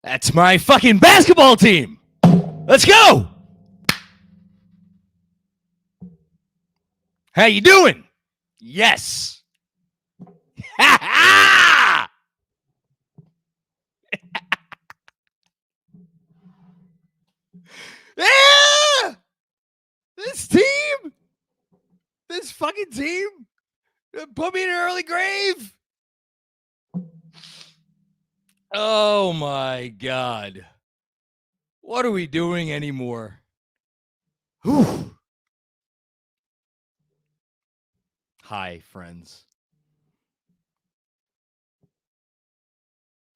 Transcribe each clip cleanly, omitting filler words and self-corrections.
That's my fucking basketball team. Let's go. How you doing? Yes. Yeah! This team, this fucking team, put me in an early grave. Oh my God. What are we doing anymore? Whew. Hi, friends.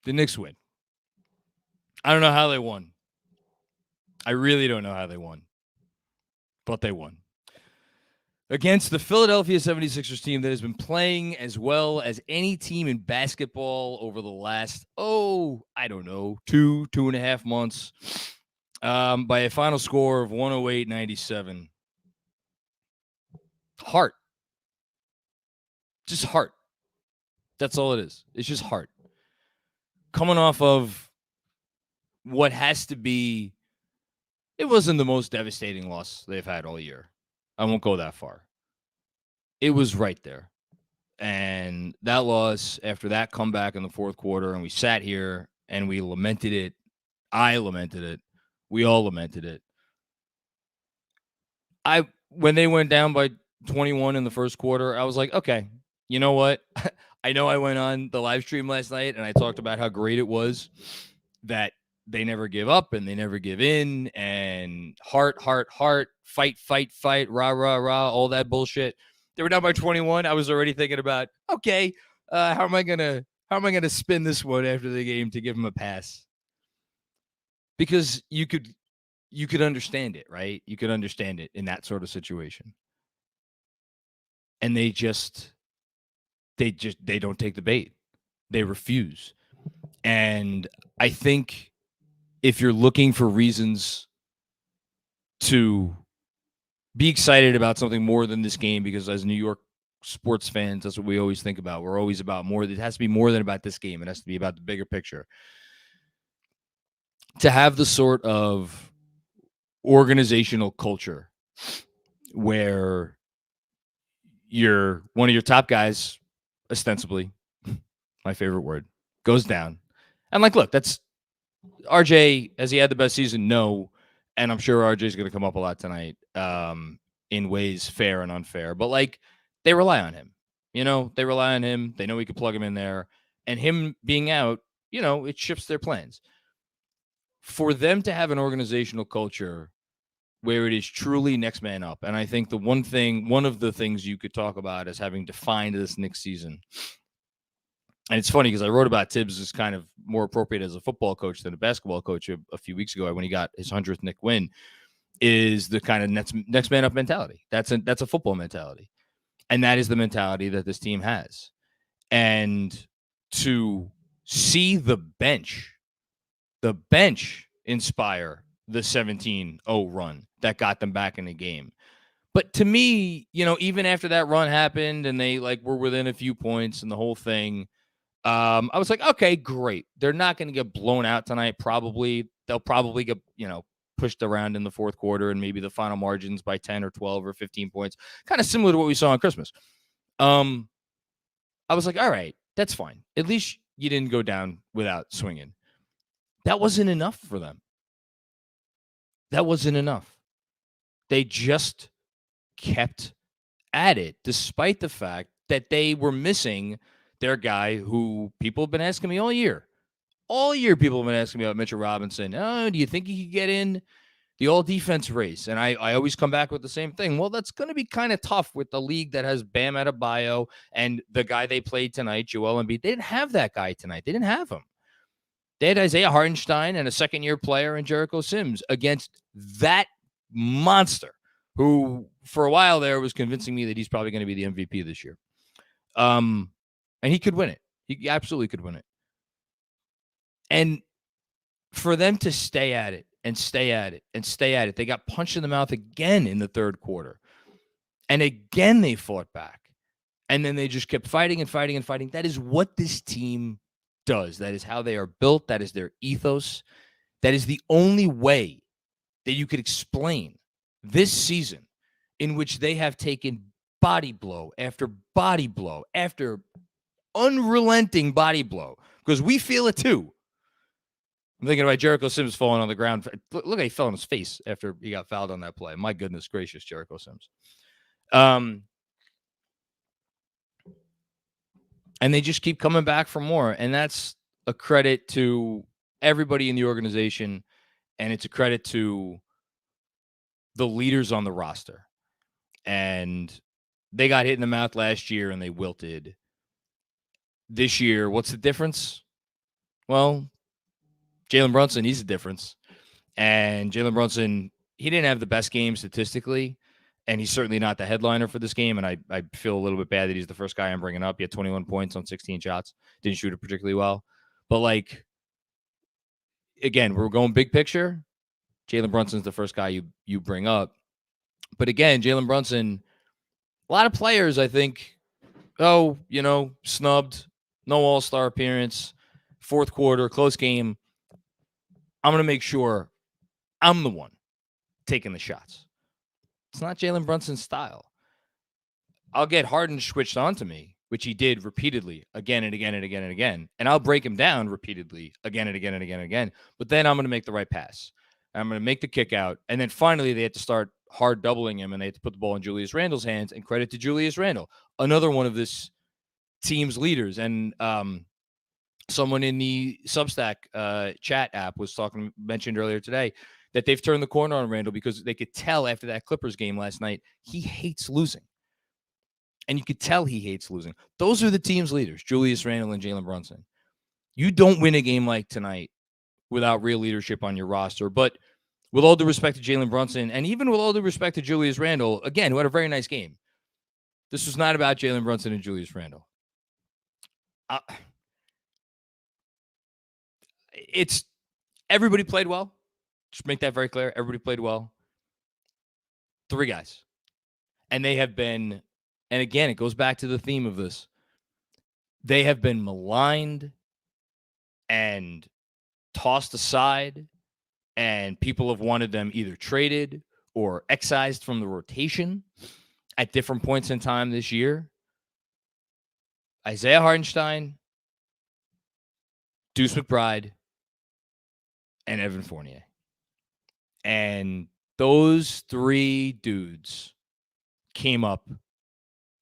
The Knicks win. I don't know how they won. I really don't know how they won. But they won. Against the Philadelphia 76ers team that has been playing as well as any team in basketball over the last, 2.5 months, by a final score of 108-97. Heart. Just heart. That's all it is. It's just heart. Coming off of what has to be, it wasn't the most devastating loss they've had all year. I won't go that far. It was right there. And that loss, after that comeback in the fourth quarter, and we sat here and we lamented it. I lamented it. We all lamented it. When they went down by 21 in the first quarter, I was like, okay, you know what? I know I went on the live stream last night and I talked about how great it was that they never give up and they never give in, and heart, fight, rah, rah, rah, all that bullshit. They were down by 21. I was already thinking about, okay, how am I gonna spin this one after the game to give them a pass? Because you could understand it, right? You could understand it in that sort of situation. And they don't take the bait. They refuse. And I think if you're looking for reasons to be excited about something more than this game, because as New York sports fans, that's what we always think about. We're always about more. It has to be more than about this game. It has to be about the bigger picture. To have the sort of organizational culture where one of your top guys, ostensibly, my favorite word, goes down. And look, that's RJ. Has he had the best season? No. And I'm sure RJ is going to come up a lot tonight in ways fair and unfair. But they rely on him. They rely on him. They know we could plug him in there. And him being out, it shifts their plans. For them to have an organizational culture where it is truly next man up. And I think one of the things you could talk about as having defined this Knicks season. And it's funny because I wrote about Tibbs as kind of more appropriate as a football coach than a basketball coach a few weeks ago when he got his 100th Knicks win, is the kind of next man up mentality. That's a football mentality. And that is the mentality that this team has. And to see the bench inspire the 17-0 run that got them back in the game. But to me, even after that run happened and they were within a few points and the whole thing, I was like, okay, great. They're not going to get blown out tonight. Probably they'll probably get, pushed around in the fourth quarter and maybe the final margins by 10 or 12 or 15 points, kind of similar to what we saw on Christmas. I was like, all right, that's fine. At least you didn't go down without swinging. That wasn't enough for them. That wasn't enough. They just kept at it, despite the fact that they were missing their guy who people have been asking me all year. All year, people have been asking me about Mitchell Robinson. Oh, do you think he could get in the all-defense race? And I always come back with the same thing. Well, that's going to be kind of tough with the league that has Bam Adebayo and the guy they played tonight, Joel Embiid. They didn't have that guy tonight. They didn't have him. They had Isaiah Hartenstein and a second-year player in Jericho Sims against that monster who, for a while there, was convincing me that he's probably going to be the MVP this year. And he could win it. He absolutely could win it. And for them to stay at it and stay at it and stay at it, they got punched in the mouth again in the third quarter. And again, they fought back. And then they just kept fighting and fighting and fighting. That is what this team does. That is how they are built. That is their ethos. That is the only way that you could explain this season in which they have taken body blow after body blow after unrelenting body blow, because we feel it too. I'm thinking about Jericho Sims falling on the ground. Look how he fell on his face after he got fouled on that play. My goodness gracious, Jericho Sims. And they just keep coming back for more. And that's a credit to everybody in the organization. And it's a credit to the leaders on the roster. And they got hit in the mouth last year and they wilted. This year, what's the difference? Well, Jalen Brunson, he's the difference. And Jalen Brunson, he didn't have the best game statistically, and he's certainly not the headliner for this game. And I feel a little bit bad that he's the first guy I'm bringing up. He had 21 points on 16 shots. Didn't shoot it particularly well. But, like, again, we're going big picture. Jalen Brunson's the first guy you bring up. But, again, Jalen Brunson, a lot of players, I think, snubbed, no all-star appearance, fourth quarter, close game. I'm going to make sure I'm the one taking the shots. It's not Jalen Brunson's style. I'll get Harden switched on to me, which he did repeatedly, again and again and again and again. And I'll break him down repeatedly, again and again and again and again. But then I'm going to make the right pass. I'm going to make the kick out. And then finally they had to start hard doubling him, and they had to put the ball in Julius Randle's hands. And credit to Julius Randle, another one of this team's leaders. And someone in the Substack chat app mentioned earlier today that they've turned the corner on Randle because they could tell after that Clippers game last night, he hates losing. And you could tell he hates losing. Those are the team's leaders, Julius Randle and Jalen Brunson. You don't win a game like tonight without real leadership on your roster. But with all due respect to Jalen Brunson, and even with all due respect to Julius Randle, again, who had a very nice game, this was not about Jalen Brunson and Julius Randle. It's everybody played well. Just make that very clear. Everybody played well. 3 guys. And they have been, and again, it goes back to the theme of this. They have been maligned and tossed aside, and people have wanted them either traded or excised from the rotation at different points in time this year. Isaiah Hartenstein, Deuce McBride, and Evan Fournier. And those 3 dudes came up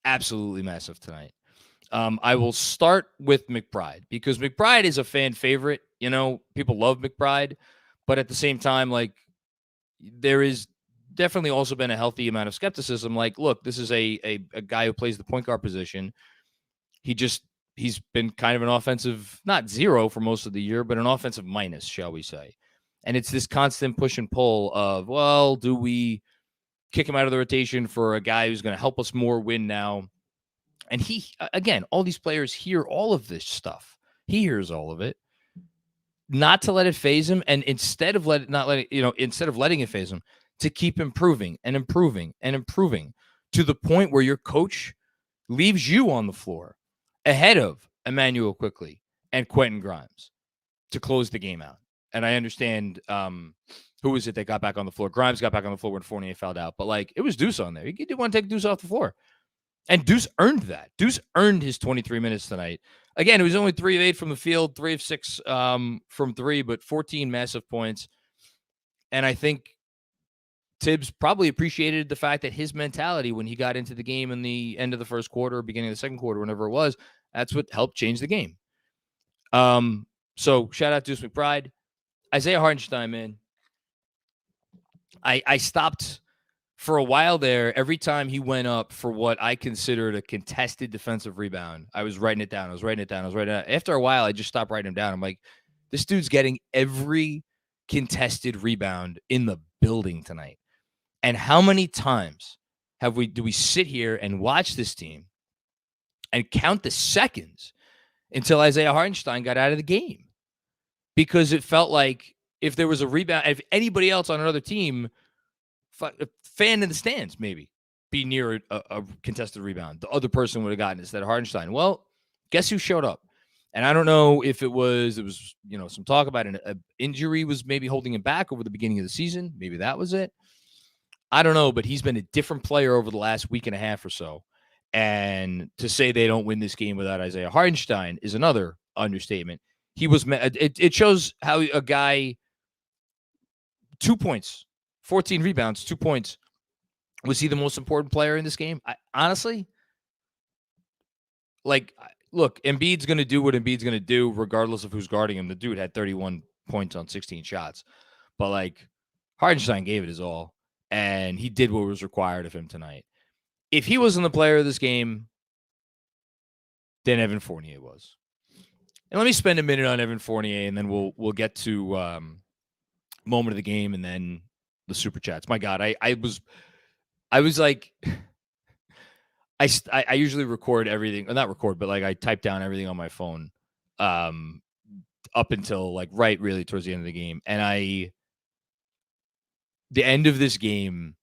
absolutely massive tonight. I will start with McBride because McBride is a fan favorite. People love McBride, but at the same time, like, there is definitely also been a healthy amount of skepticism. Like, look, this is a guy who plays the point guard position. He's been kind of an offensive, not zero for most of the year, but an offensive minus, shall we say. And it's this constant push and pull of, well, do we kick him out of the rotation for a guy who's going to help us more win now? And he, again, all these players hear all of this stuff. He hears all of it. Not to let it phase him, and instead of letting it phase him, to keep improving and improving and improving to the point where your coach leaves you on the floor ahead of Emmanuel Quickley and Quentin Grimes to close the game out. And I understand who was it that got back on the floor? Grimes got back on the floor when Fournier fouled out. But, like, it was Deuce on there. He didn't want to take Deuce off the floor. And Deuce earned that. Deuce earned his 23 minutes tonight. Again, it was only 3 of 8 from the field, 3 of 6 from 3, but 14 massive points. And I think Tibbs probably appreciated the fact that his mentality when he got into the game in the end of the first quarter, beginning of the second quarter, whenever it was, that's what helped change the game. So shout out Deuce McBride. Isaiah Hartenstein, man. I stopped for a while there. Every time he went up for what I considered a contested defensive rebound, I was writing it down. After a while, I just stopped writing them down. I'm like, this dude's getting every contested rebound in the building tonight. And how many times do we sit here and watch this team and count the seconds until Isaiah Hartenstein got out of the game? Because it felt like if there was a rebound, if anybody else on another team, a fan in the stands, maybe be near a contested rebound, the other person would have gotten it instead of Hartenstein. Well, guess who showed up? And I don't know if it was, some talk about an injury was maybe holding him back over the beginning of the season. Maybe that was it. I don't know, but he's been a different player over the last week and a half or so. And to say they don't win this game without Isaiah Hartenstein is another understatement. It shows how a guy, 2 points, 14 rebounds, 2 points. Was he the most important player in this game? Honestly, look, Embiid's going to do what Embiid's going to do regardless of who's guarding him. The dude had 31 points on 16 shots. But, Hardenstein gave it his all, and he did what was required of him tonight. If he wasn't the player of this game, then Evan Fournier was. And let me spend a minute on Evan Fournier, and then we'll get to moment of the game and then the super chats. My God, I was like, I usually record everything, or not record, but I type down everything on my phone, up until right really towards the end of the game, and the end of this game,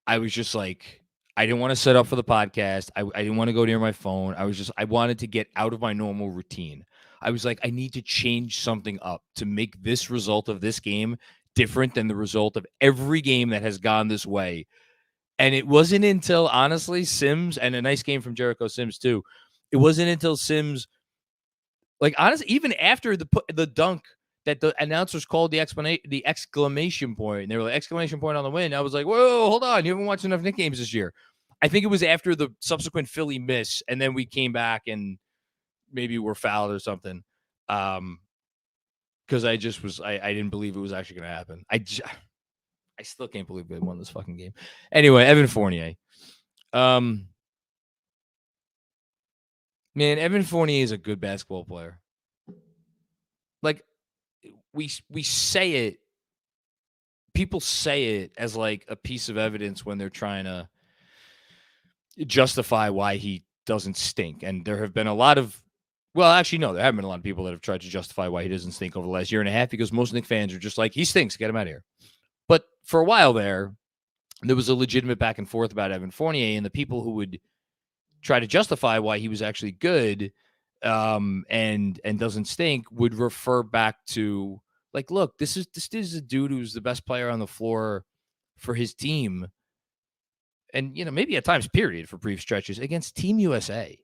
I was just like, I didn't want to set up for the podcast. I didn't want to go near my phone. I wanted to get out of my normal routine. I was like, I need to change something up to make this result of this game different than the result of every game that has gone this way. And it wasn't until, honestly, Sims, and a nice game from Jericho Sims too. It wasn't until Sims, honestly, even after the dunk that the announcers called the exclamation point, and they were like, exclamation point on the win. I was like, whoa, hold on. You haven't watched enough Knicks games this year. I think it was after the subsequent Philly miss, and then we came back and maybe were fouled or something. Because I didn't believe it was actually going to happen. I still can't believe they won this fucking game. Anyway, Evan Fournier. Man, Evan Fournier is a good basketball player. We say it, people say it as a piece of evidence when they're trying to justify why he doesn't stink. And there have been a lot of, well, actually, no, there haven't been a lot of people that have tried to justify why he doesn't stink over the last year and a half, because most Knicks fans are just like, he stinks, get him out of here. But for a while there was a legitimate back and forth about Evan Fournier, and the people who would try to justify why he was actually good and doesn't stink would refer back to look, this is a dude who's the best player on the floor for his team, and maybe at times period for brief stretches against Team USA,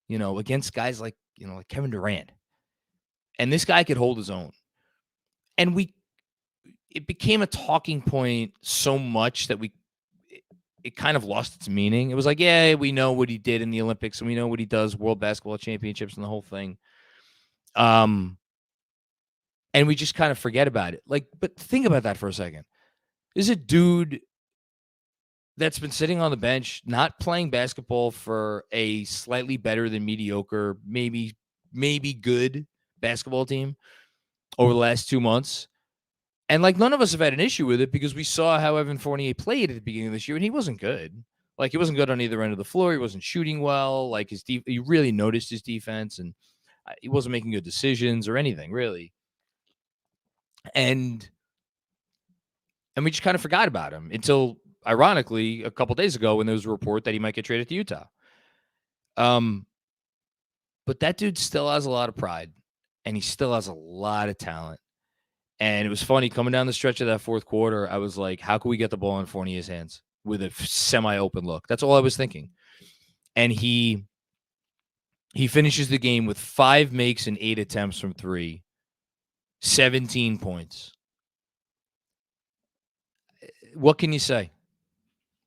against guys like Kevin Durant, and this guy could hold his own. And it became a talking point so much that it kind of lost its meaning. It was like, yeah, we know what he did in the Olympics, and we know what he does, World Basketball Championships and the whole thing. And we just kind of forget about it. But think about that for a second. This is a dude that's been sitting on the bench, not playing basketball for a slightly better than mediocre, maybe good basketball team over the last 2 months. And none of us have had an issue with it, because we saw how Evan Fournier played at the beginning of this year, and he wasn't good. He wasn't good on either end of the floor. He wasn't shooting well. You really noticed his defense, and he wasn't making good decisions or anything really. And we just kind of forgot about him until, ironically, a couple days ago when there was a report that he might get traded to Utah. But that dude still has a lot of pride, and he still has a lot of talent. And it was funny coming down the stretch of that fourth quarter. I was like, how can we get the ball in Fournier's hands with a semi-open look? That's all I was thinking. And he finishes the game with 5 makes and 8 attempts from 3, 17 points. What can you say?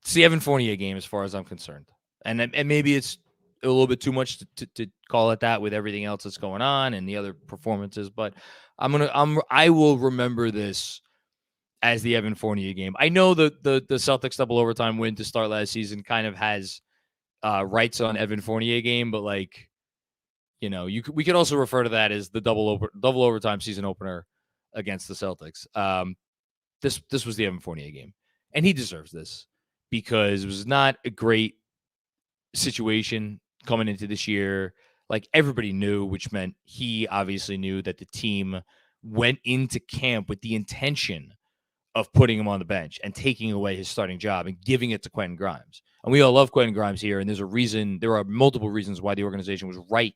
It's the Evan Fournier game as far as I'm concerned. And maybe it's a little bit too much to call it that with everything else that's going on and the other performances, but I will remember this as the Evan Fournier game. I know the Celtics double overtime win to start last season kind of has rights on Evan Fournier game, but we could also refer to that as the double overtime season opener against the Celtics. This was the Evan Fournier game, and he deserves this because it was not a great situation coming into this year. Everybody knew, which meant he obviously knew, that the team went into camp with the intention of putting him on the bench and taking away his starting job and giving it to Quentin Grimes. And we all love Quentin Grimes here, and there are multiple reasons why the organization was right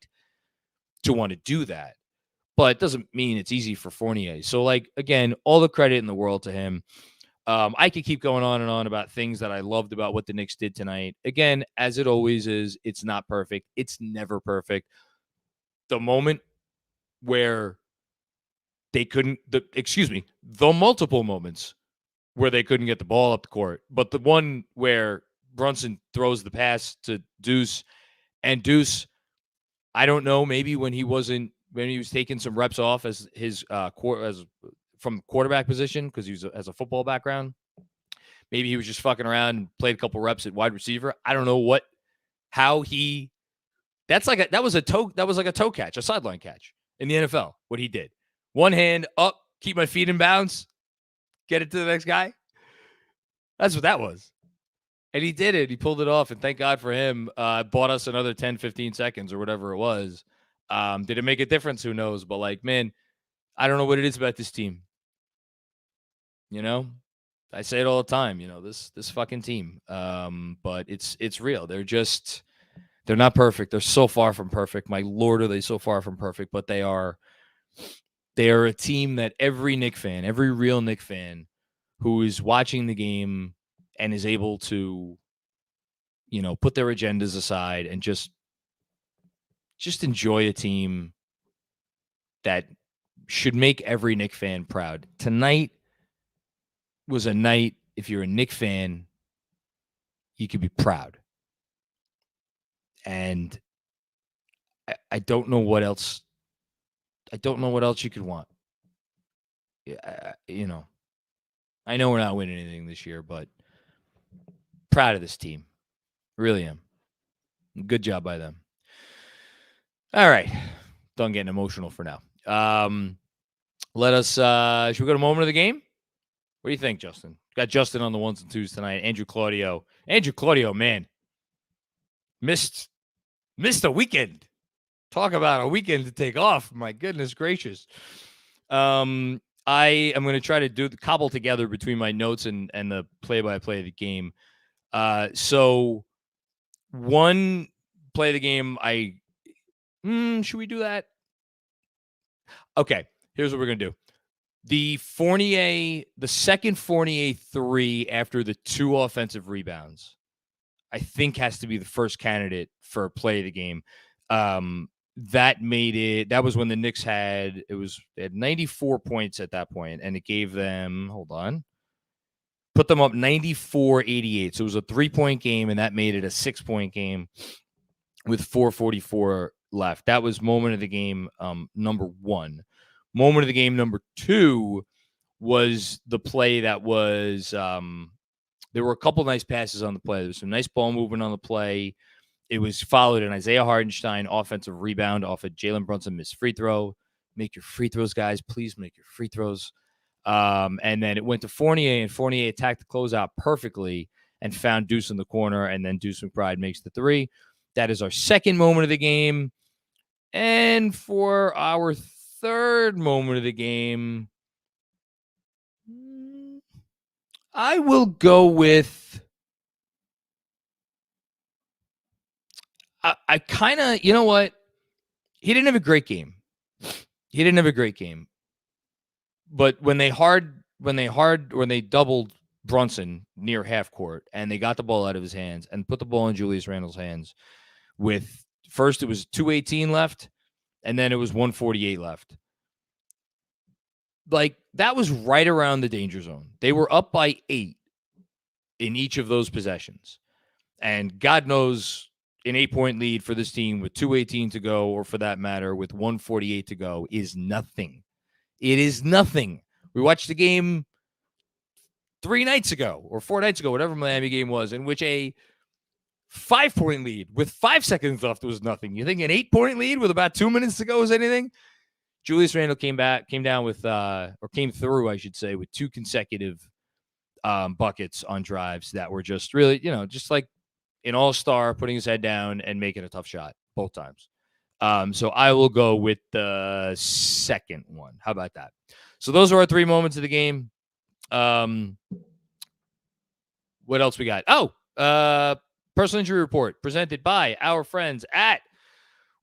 to want to do that. But it doesn't mean it's easy for Fournier. So, like, again, all the credit in the world to him. I could keep going on and on about things that I loved about what the Knicks did tonight. Again, as it always is, it's not perfect. It's never perfect. The moment where they couldn't, the multiple moments where they couldn't get the ball up the court, but the one where Brunson throws the pass to Deuce, and Deuce, I don't know, maybe when he was taking some reps off as his from quarterback position because he has a football background. Maybe he was just fucking around and played a couple reps at wide receiver. I don't know that was like a toe catch, a sideline catch in the NFL. What he did, one hand up, keep my feet in bounds, get it to the next guy. That's what that was. And he did it. He pulled it off, and thank God for him. Bought us another 10, 15 seconds or whatever it was. Did it make a difference? Who knows? But, like, man, I don't know what it is about this team. You know? I say it all the time, this fucking team. But it's real. They're not perfect. They're so far from perfect. My Lord, are they so far from perfect, but they are a team that every Knicks fan, every real Knicks fan who is watching the game and is able to, put their agendas aside and just enjoy a team that should make every Knicks fan proud. Tonight was a night, if you're a Knicks fan, you could be proud. And I don't know what else. I don't know what else you could want. I know we're not winning anything this year, but proud of this team. Really am. Good job by them. All right. Done getting emotional for now. Let us, should we go to moment of the game? What do you think, Justin? Got Justin on the ones and twos tonight. Andrew Claudio, man. Missed a weekend. Talk about a weekend to take off. My goodness gracious. I am going to try to cobble together between my notes and the play-by-play of the game. So one play of the game, should we do that? Okay, here's what we're going to do. The second Fournier 3 after the 2 offensive rebounds, I think has to be the first candidate for play of the game. That was when the Knicks they had 94 points at that point, and it gave them, put them up 94-88. So it was a 3-point game, and that made it a 6-point game with 4:44 left. That was moment of the game number 1. Moment of the game number 2 was the play that was there were a couple nice passes on the play. There was some nice ball movement on the play. It was followed an Isaiah Hartenstein offensive rebound off a Jalen Brunson missed free throw. Make your free throws, guys. Please make your free throws. And then it went to Fournier, and Fournier attacked the closeout perfectly and found Deuce in the corner, and then Deuce McBride makes the 3. That is our second moment of the game. And for our third moment of the game, I will go with I kind of, you know what? He didn't have a great game. But when they doubled Brunson near half court and they got the ball out of his hands and put the ball in Julius Randle's hands with first it was 2:18 left and then it was 1:48 left. Like, that was right around the danger zone. They were up by 8 in each of those possessions. And God knows an 8-point lead for this team with 2:18 to go, or for that matter, with 1:48 to go, is nothing. It is nothing. We watched the game 3 nights ago or 4 nights ago, whatever Miami game was, in which a 5-point lead with 5 seconds left was nothing. You think an 8-point lead with about 2 minutes to go is anything? Julius Randle came through, I should say, with 2 consecutive buckets on drives that were just really, just like an all-star putting his head down and making a tough shot both times. So I will go with the second one. How about that? So those are our 3 moments of the game. What else we got? Personal injury report presented by our friends at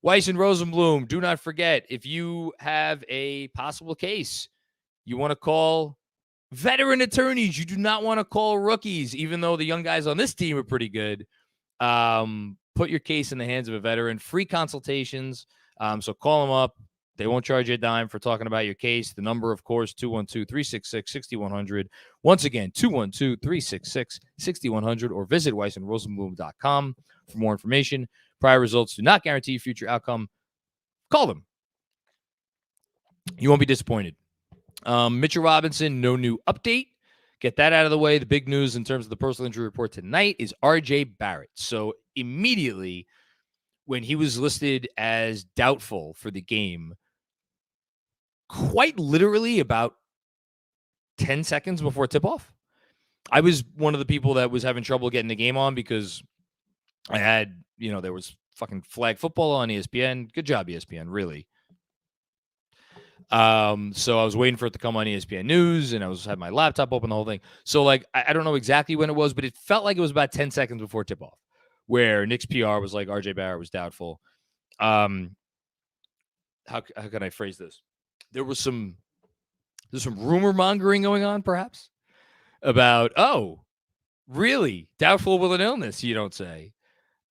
Weiss and Rosenblum, do not forget, if you have a possible case, you want to call veteran attorneys. You do not want to call rookies, even though the young guys on this team are pretty good. Put your case in the hands of a veteran. Free consultations. So call them up. They won't charge you a dime for talking about your case. The number, of course, 212-366-6100. Once again, 212-366-6100, or visit weissandrosenblum.com for more information. Prior results do not guarantee future outcome. Call them. You won't be disappointed. Mitchell Robinson, no new update. Get that out of the way. The big news in terms of the personal injury report tonight is R.J. Barrett. So immediately when he was listed as doubtful for the game, quite literally about 10 seconds before tip-off, I was one of the people that was having trouble getting the game on because I had, there was fucking flag football on ESPN. Good job, ESPN, really. So I was waiting for it to come on ESPN News, and I had my laptop open, the whole thing. So, I don't know exactly when it was, but it felt like it was about 10 seconds before tip-off, where Knicks PR was like, RJ Barrett was doubtful. How can I phrase this? There's some rumor mongering going on, perhaps, about, really? Doubtful with an illness, you don't say.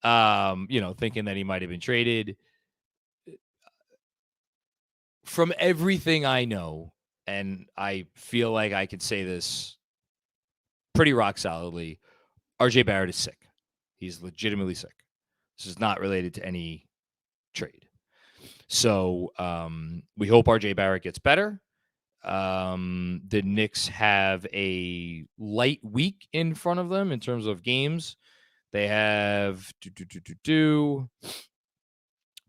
Thinking that he might have been traded. From everything I know, and I feel like I could say this pretty rock solidly, RJ Barrett is sick. He's legitimately sick. This is not related to any trade. So we hope RJ Barrett gets better. The Knicks have a light week in front of them in terms of games. They have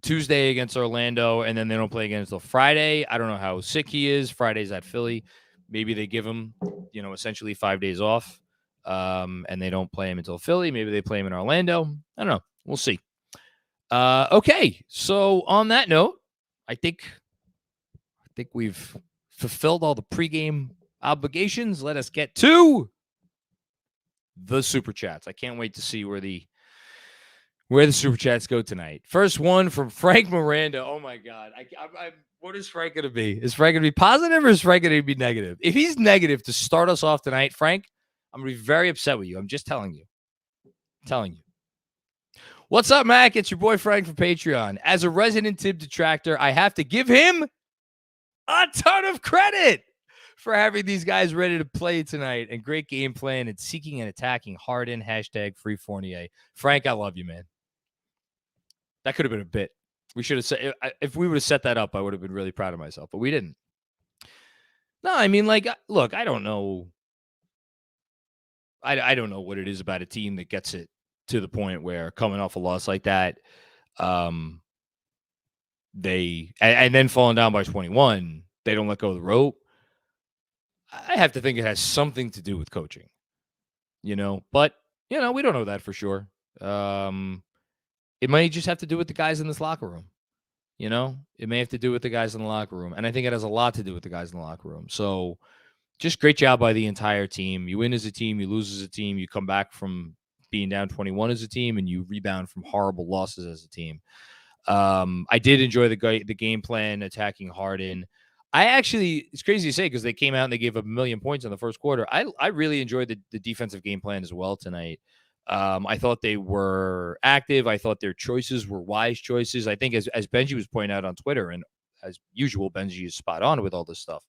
Tuesday against Orlando, and then they don't play again until Friday. I don't know how sick he is. Friday's at Philly. Maybe they give him, essentially 5 days off, and they don't play him until Philly. Maybe they play him in Orlando. I don't know. We'll see. Okay, so on that note, I think we've fulfilled all the pregame obligations. Let us get to the Super Chats. I can't wait to see where the Super Chats go tonight. First one from Frank Miranda. Oh, my God. What is Frank going to be? Is Frank going to be positive, or is Frank going to be negative? If he's negative to start us off tonight, Frank, I'm going to be very upset with you. I'm just telling you. What's up, Mac? It's your boy Frank from Patreon. As a resident Tib detractor, I have to give him a ton of credit for having these guys ready to play tonight, and great game plan and seeking and attacking Harden. #free Fournier. Frank, I love you, man. That could have been a bit. We should have said, if we would have set that up, I would have been really proud of myself, but we didn't. No, I mean, look, I don't know. I don't know what it is about a team that gets it to the point where coming off a loss like that, they and then falling down by 21, they don't let go of the rope. I have to think it has something to do with coaching, but we don't know that for sure. It might just have to do with the guys in this locker room. It may have to do with the guys in the locker room, and I think it has a lot to do with the guys in the locker room. So just great job by the entire team. You win as a team, you lose as a team, you come back from being down 21 as a team, and you rebound from horrible losses as a team. I did enjoy the game plan attacking Harden. It's crazy to say because they came out and they gave up 1 million points in the first quarter. I really enjoyed the defensive game plan as well tonight. I thought they were active. I thought their choices were wise choices. I think as Benji was pointing out on Twitter, and as usual, Benji is spot on with all this stuff.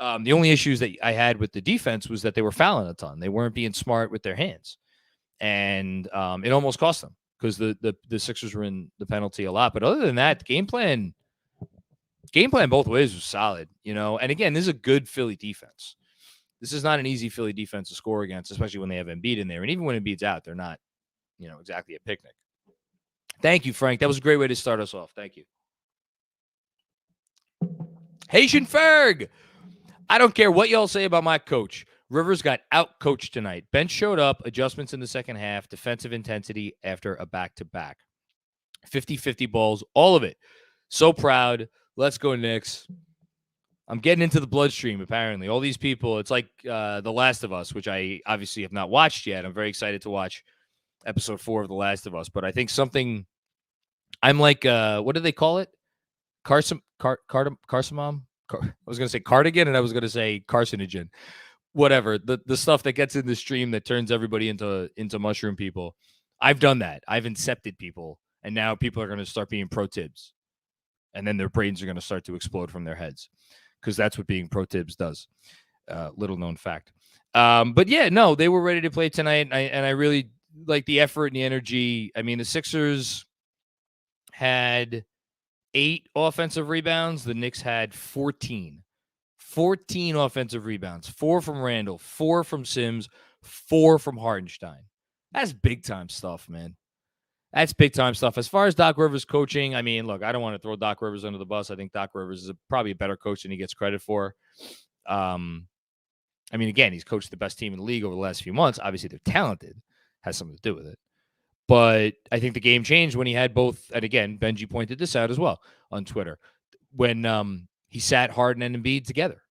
The only issues that I had with the defense was that they were fouling a ton. They weren't being smart with their hands. And it almost cost them because the Sixers were in the penalty a lot. But other than that, game plan both ways was solid, And again, this is a good Philly defense. This is not an easy Philly defense to score against, especially when they have Embiid in there. And even when Embiid's out, they're not, exactly a picnic. Thank you, Frank. That was a great way to start us off. Thank you. Haitian Ferg. I don't care what y'all say about my coach. Rivers got out-coached tonight. Bench showed up, adjustments in the second half, defensive intensity after a back-to-back. 50-50 balls, all of it. So proud. Let's go, Knicks. I'm getting into the bloodstream, apparently. All these people, it's like The Last of Us, which I obviously have not watched yet. I'm very excited to watch episode 4 of The Last of Us. But I think something I'm like, what do they call it? Carcinogen. I was going to say cardigan, and I was going to say carcinogen. Whatever, the stuff that gets in the stream that turns everybody into mushroom people. I've done that. I've incepted people, and now people are going to start being pro tibs, and then their brains are going to start to explode from their heads, because that's what being pro tibs does. Little known fact. But yeah, no, they were ready to play tonight, and I really like the effort and the energy. I mean, the Sixers had 8 offensive rebounds. The Knicks had 14. 14 offensive rebounds, 4 from Randall, 4 from Sims, 4 from Hardenstein. That's big time stuff, man. That's big time stuff. As far as Doc Rivers coaching, I mean, look, I don't want to throw Doc Rivers under the bus. I think Doc Rivers is probably a better coach than he gets credit for. I mean, again, he's coached the best team in the league over the last few months. Obviously, they're talented. Has something to do with it. But I think the game changed when he had both. And again, Benji pointed this out as well on Twitter. When he sat Harden and Embiid together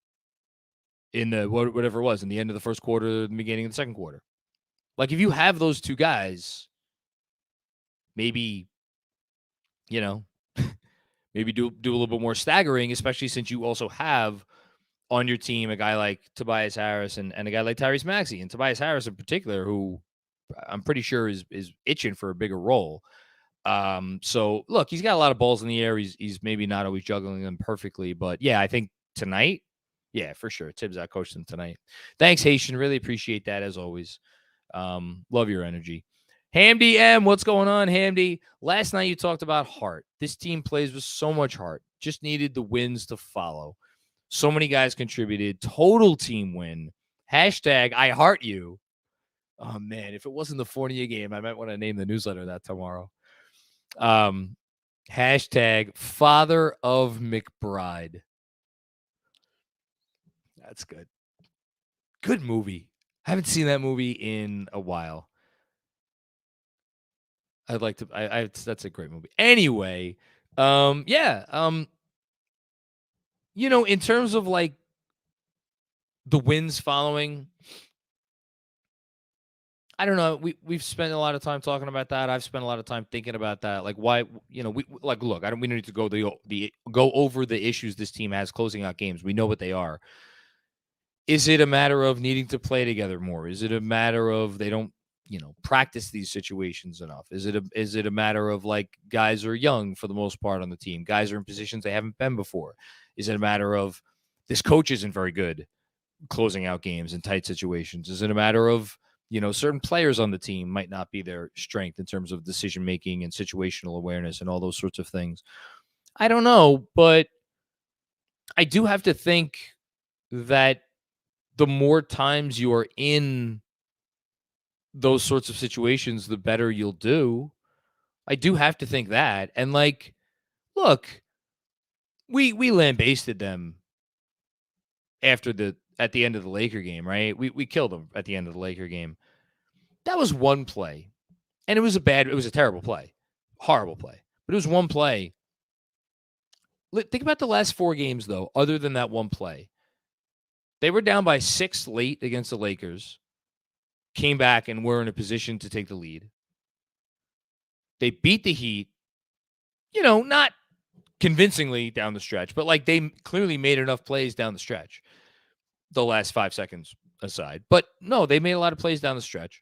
in the whatever it was, in the end of the first quarter, the beginning of the second quarter. Like, if you have those two guys, maybe, maybe do a little bit more staggering, especially since you also have on your team a guy like Tobias Harris and a guy like Tyrese Maxey. And Tobias Harris in particular, who I'm pretty sure is itching for a bigger role. So look, he's got a lot of balls in the air. He's maybe not always juggling them perfectly, but yeah, I think tonight, yeah, for sure, Tibbs outcoached him tonight. Thanks, Haitian. Really appreciate that as always. Love your energy. Hamdy M, what's going on, Hamdy? Last night you talked about heart. This team plays with so much heart. Just needed the wins to follow. So many guys contributed. Total team win. Hashtag I heart you. Oh man, if it wasn't the Fournier game, I might want to name the newsletter that tomorrow. Hashtag father of McBride. That's good. Good movie. I haven't seen that movie in a while. I'd like to. That's a great movie. Anyway, yeah. In terms of like the wins following, I don't know. We've spent a lot of time talking about that. I've spent a lot of time thinking about that. Like, why? We like look. We need to go over the issues this team has closing out games. We know what they are. Is it a matter of needing to play together more? Is it a matter of they don't practice these situations enough? Is it a matter of like guys are young for the most part on the team? Guys are in positions they haven't been before. Is it a matter of this coach isn't very good closing out games in tight situations? Is it a matter of certain players on the team might not be their strength in terms of decision making and situational awareness and all those sorts of things? I don't know, but I do have to think that the more times you are in those sorts of situations, the better you'll do. I do have to think that. And like, look, we lambasted them at the end of the Laker game, right? We killed them at the end of the Laker game. That was one play. And it was a terrible play. Horrible play. But it was one play. Think about the last 4 games, though, other than that one play. They were down by 6 late against the Lakers. Came back and were in a position to take the lead. They beat the Heat, not convincingly down the stretch, but like they clearly made enough plays down the stretch, the last 5 seconds aside. But no, they made a lot of plays down the stretch.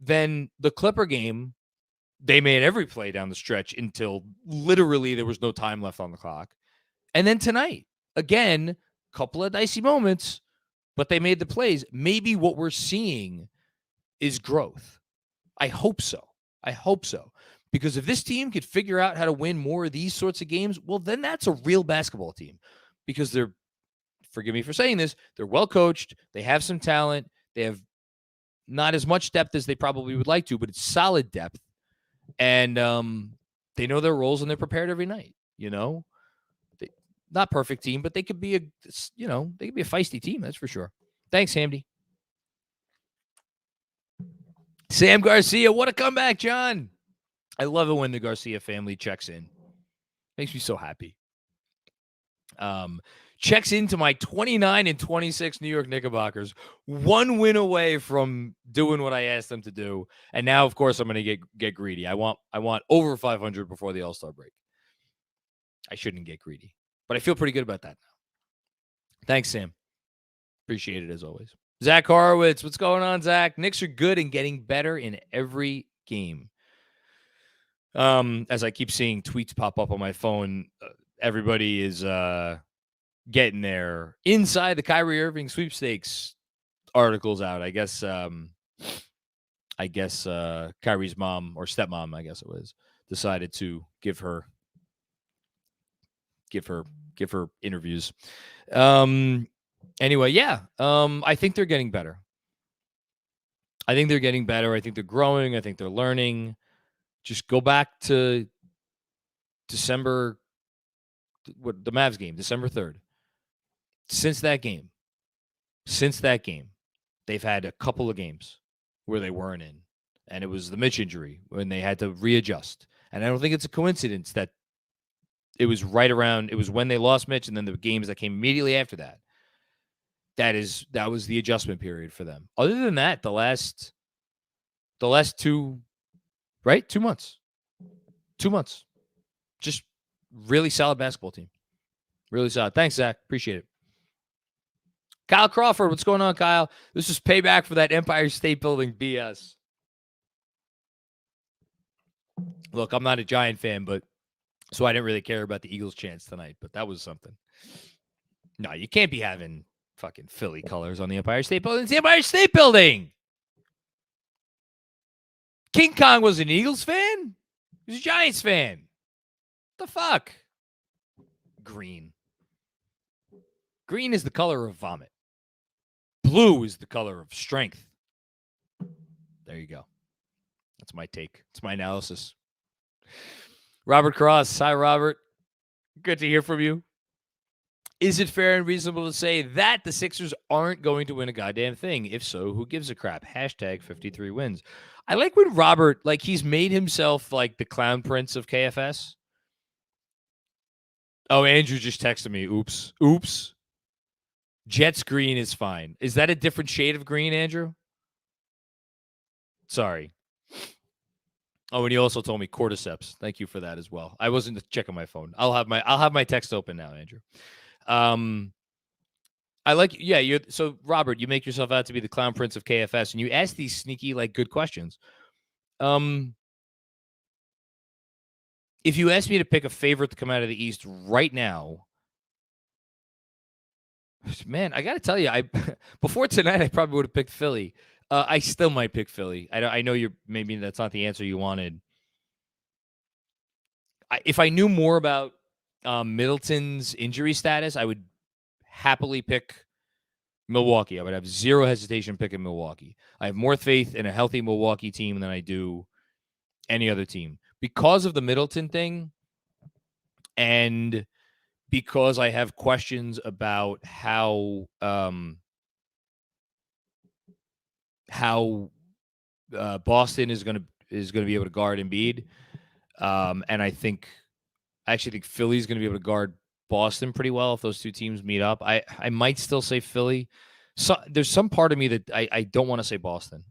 Then the Clipper game, they made every play down the stretch until literally there was no time left on the clock. And then tonight, again, couple of dicey moments, but they made the plays. Maybe what we're seeing is growth. I hope so. Because if this team could figure out how to win more of these sorts of games, well, then that's a real basketball team. Because they're, forgive me for saying this, they're well coached. They have some talent. They have not as much depth as they probably would like to, but it's solid depth. And they know their roles and they're prepared every night. Not perfect team, but they could be a feisty team. That's for sure. Thanks, Hamdy. Sam Garcia, what a comeback, John. I love it when the Garcia family checks in. Makes me so happy. Checks into my 29-26 New York Knickerbockers, 1 win away from doing what I asked them to do. And now, of course, I'm going to get greedy. I want over 500 before the All-Star break. I shouldn't get greedy, but I feel pretty good about that now. Thanks, Sam. Appreciate it as always. Zach Horowitz, what's going on, Zach? Knicks are good and getting better in every game. As I keep seeing tweets pop up on my phone, everybody is getting their inside the Kyrie Irving sweepstakes articles out. I guess Kyrie's mom or stepmom, I guess it was, decided to give her interviews. Anyway, yeah. I think they're getting better. I think they're growing. I think they're learning. Just go back to December, the Mavs game, December 3rd. Since that game, they've had a couple of games where they weren't in. And it was the Mitch injury when they had to readjust. And I don't think it's a coincidence that it was when they lost Mitch and then the games that came immediately after that. That was the adjustment period for them. Other than that, the last 2 months. 2 months. Just really solid basketball team. Really solid. Thanks, Zach. Appreciate it. Kyle Crawford, what's going on, Kyle? This is payback for that Empire State Building BS. Look, I'm not a Giant fan, so I didn't really care about the Eagles' chance tonight, but that was something. No, you can't be having fucking Philly colors on the Empire State Building. It's the Empire State Building. King Kong was an Eagles fan? He was a Giants fan. What the fuck? Green. Green is the color of vomit. Blue is the color of strength. There you go. That's my take. It's my analysis. Robert Cross. Hi, Robert. Good to hear from you. Is it fair and reasonable to say that the Sixers aren't going to win a goddamn thing? If so, who gives a crap? Hashtag 53 wins. I like when Robert, he's made himself like the clown prince of KFS. Oh, Andrew just texted me. Oops. Jets green is fine. Is that a different shade of green, Andrew? Sorry. Oh, and he also told me cordyceps. Thank you for that as well. I wasn't checking my phone. I'll have my text open now, Andrew. I like, so Robert, you make yourself out to be the clown prince of KFS, and you ask these sneaky, good questions. If you asked me to pick a favorite to come out of the East right now, man, I got to tell you, before tonight, I probably would have picked Philly. I still might pick Philly. I know maybe that's not the answer you wanted. If I knew more about Middleton's injury status, I would happily pick Milwaukee. I would have zero hesitation picking Milwaukee. I have more faith in a healthy Milwaukee team than I do any other team because of the Middleton thing, and because I have questions about how Boston is going to be able to guard Embiid, and I actually think Philly's going to be able to guard Boston pretty well if those two teams meet up. I might still say Philly. So there's some part of me that I don't want to say Boston.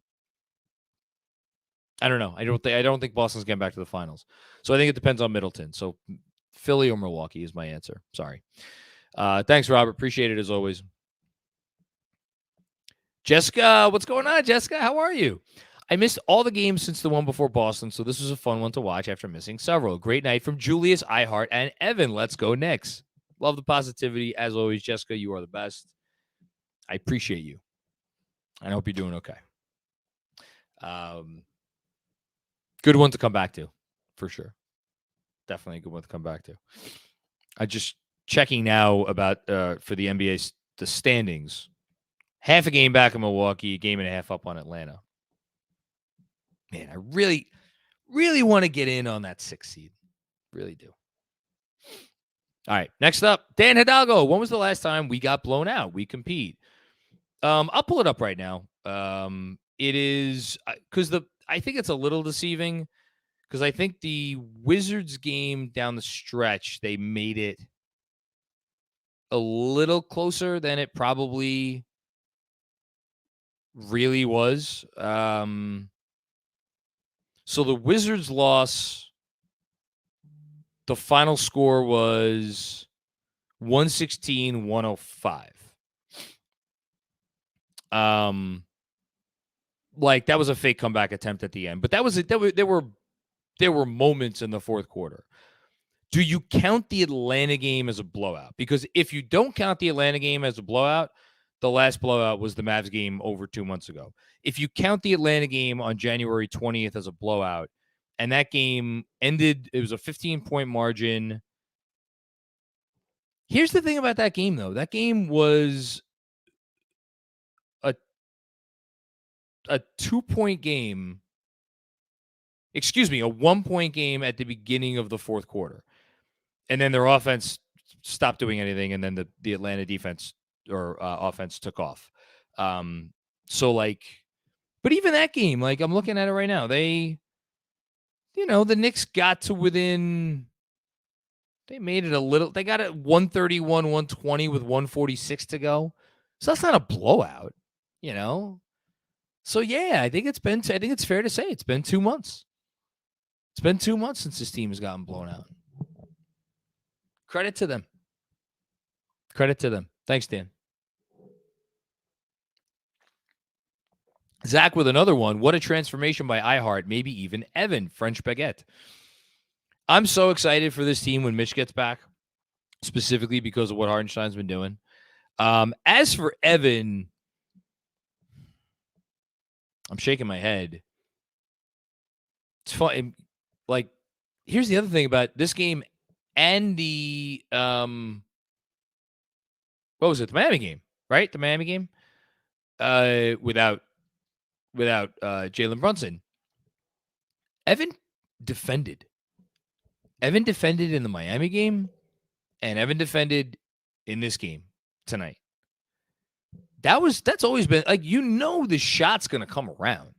I don't know. I don't think Boston's getting back to the finals. So I think it depends on Middleton. So Philly or Milwaukee is my answer. Sorry. Thanks, Robert. Appreciate it as always. Jessica, what's going on, Jessica? How are you? I missed all the games since the one before Boston, so this was a fun one to watch after missing several. Great night from Julius, iHeart, and Evan. Let's go Knicks. Love the positivity. As always, Jessica, you are the best. I appreciate you. I hope you're doing okay. Good one to come back to, for sure. Definitely a good one to come back to. I just checking now about for the NBA, the standings. Half a game back in Milwaukee, a game and a half up on Atlanta. Man, I really, really want to get in on that 6th seed. Really do. All right, next up, Dan Hidalgo. When was the last time we got blown out? We compete. I'll pull it up right now. It is because I think it's a little deceiving because I think the Wizards game down the stretch, they made it a little closer than it probably really was. So the Wizards loss, the final score was 116-105. Like that was a fake comeback attempt at the end, but that was it. There were moments in the fourth quarter. Do you count the Atlanta game as a blowout? Because if you don't count the Atlanta game as a blowout, the last blowout was the Mavs game over 2 months ago. If you count the Atlanta game on January 20th as a blowout, and that game ended, it was a 15-point margin. Here's the thing about that game, though. That game was a 2-point game. Excuse me, a 1-point game at the beginning of the fourth quarter. And then their offense stopped doing anything, and then the Atlanta defense or offense took off. So, like, but even that game, like, I'm looking at it right now, the Knicks got to within, they made it a little, they got it 131, 120 with 146 to go. So that's not a blowout, So, yeah, I think it's fair to say it's been 2 months. It's been 2 months since this team has gotten blown out. Credit to them. Thanks, Dan. Zach with another one. What a transformation by iHeart. Maybe even Evan, French baguette. I'm so excited for this team when Mitch gets back, specifically because of what Hartenstein's been doing. As for Evan, I'm shaking my head. It's fun. Like, here's the other thing about this game and the what was it? The Miami game, right? The Miami game. Without Jalen Brunson. Evan defended. Evan defended in the Miami game, and Evan defended in this game tonight. That's always been, like, the shot's going to come around.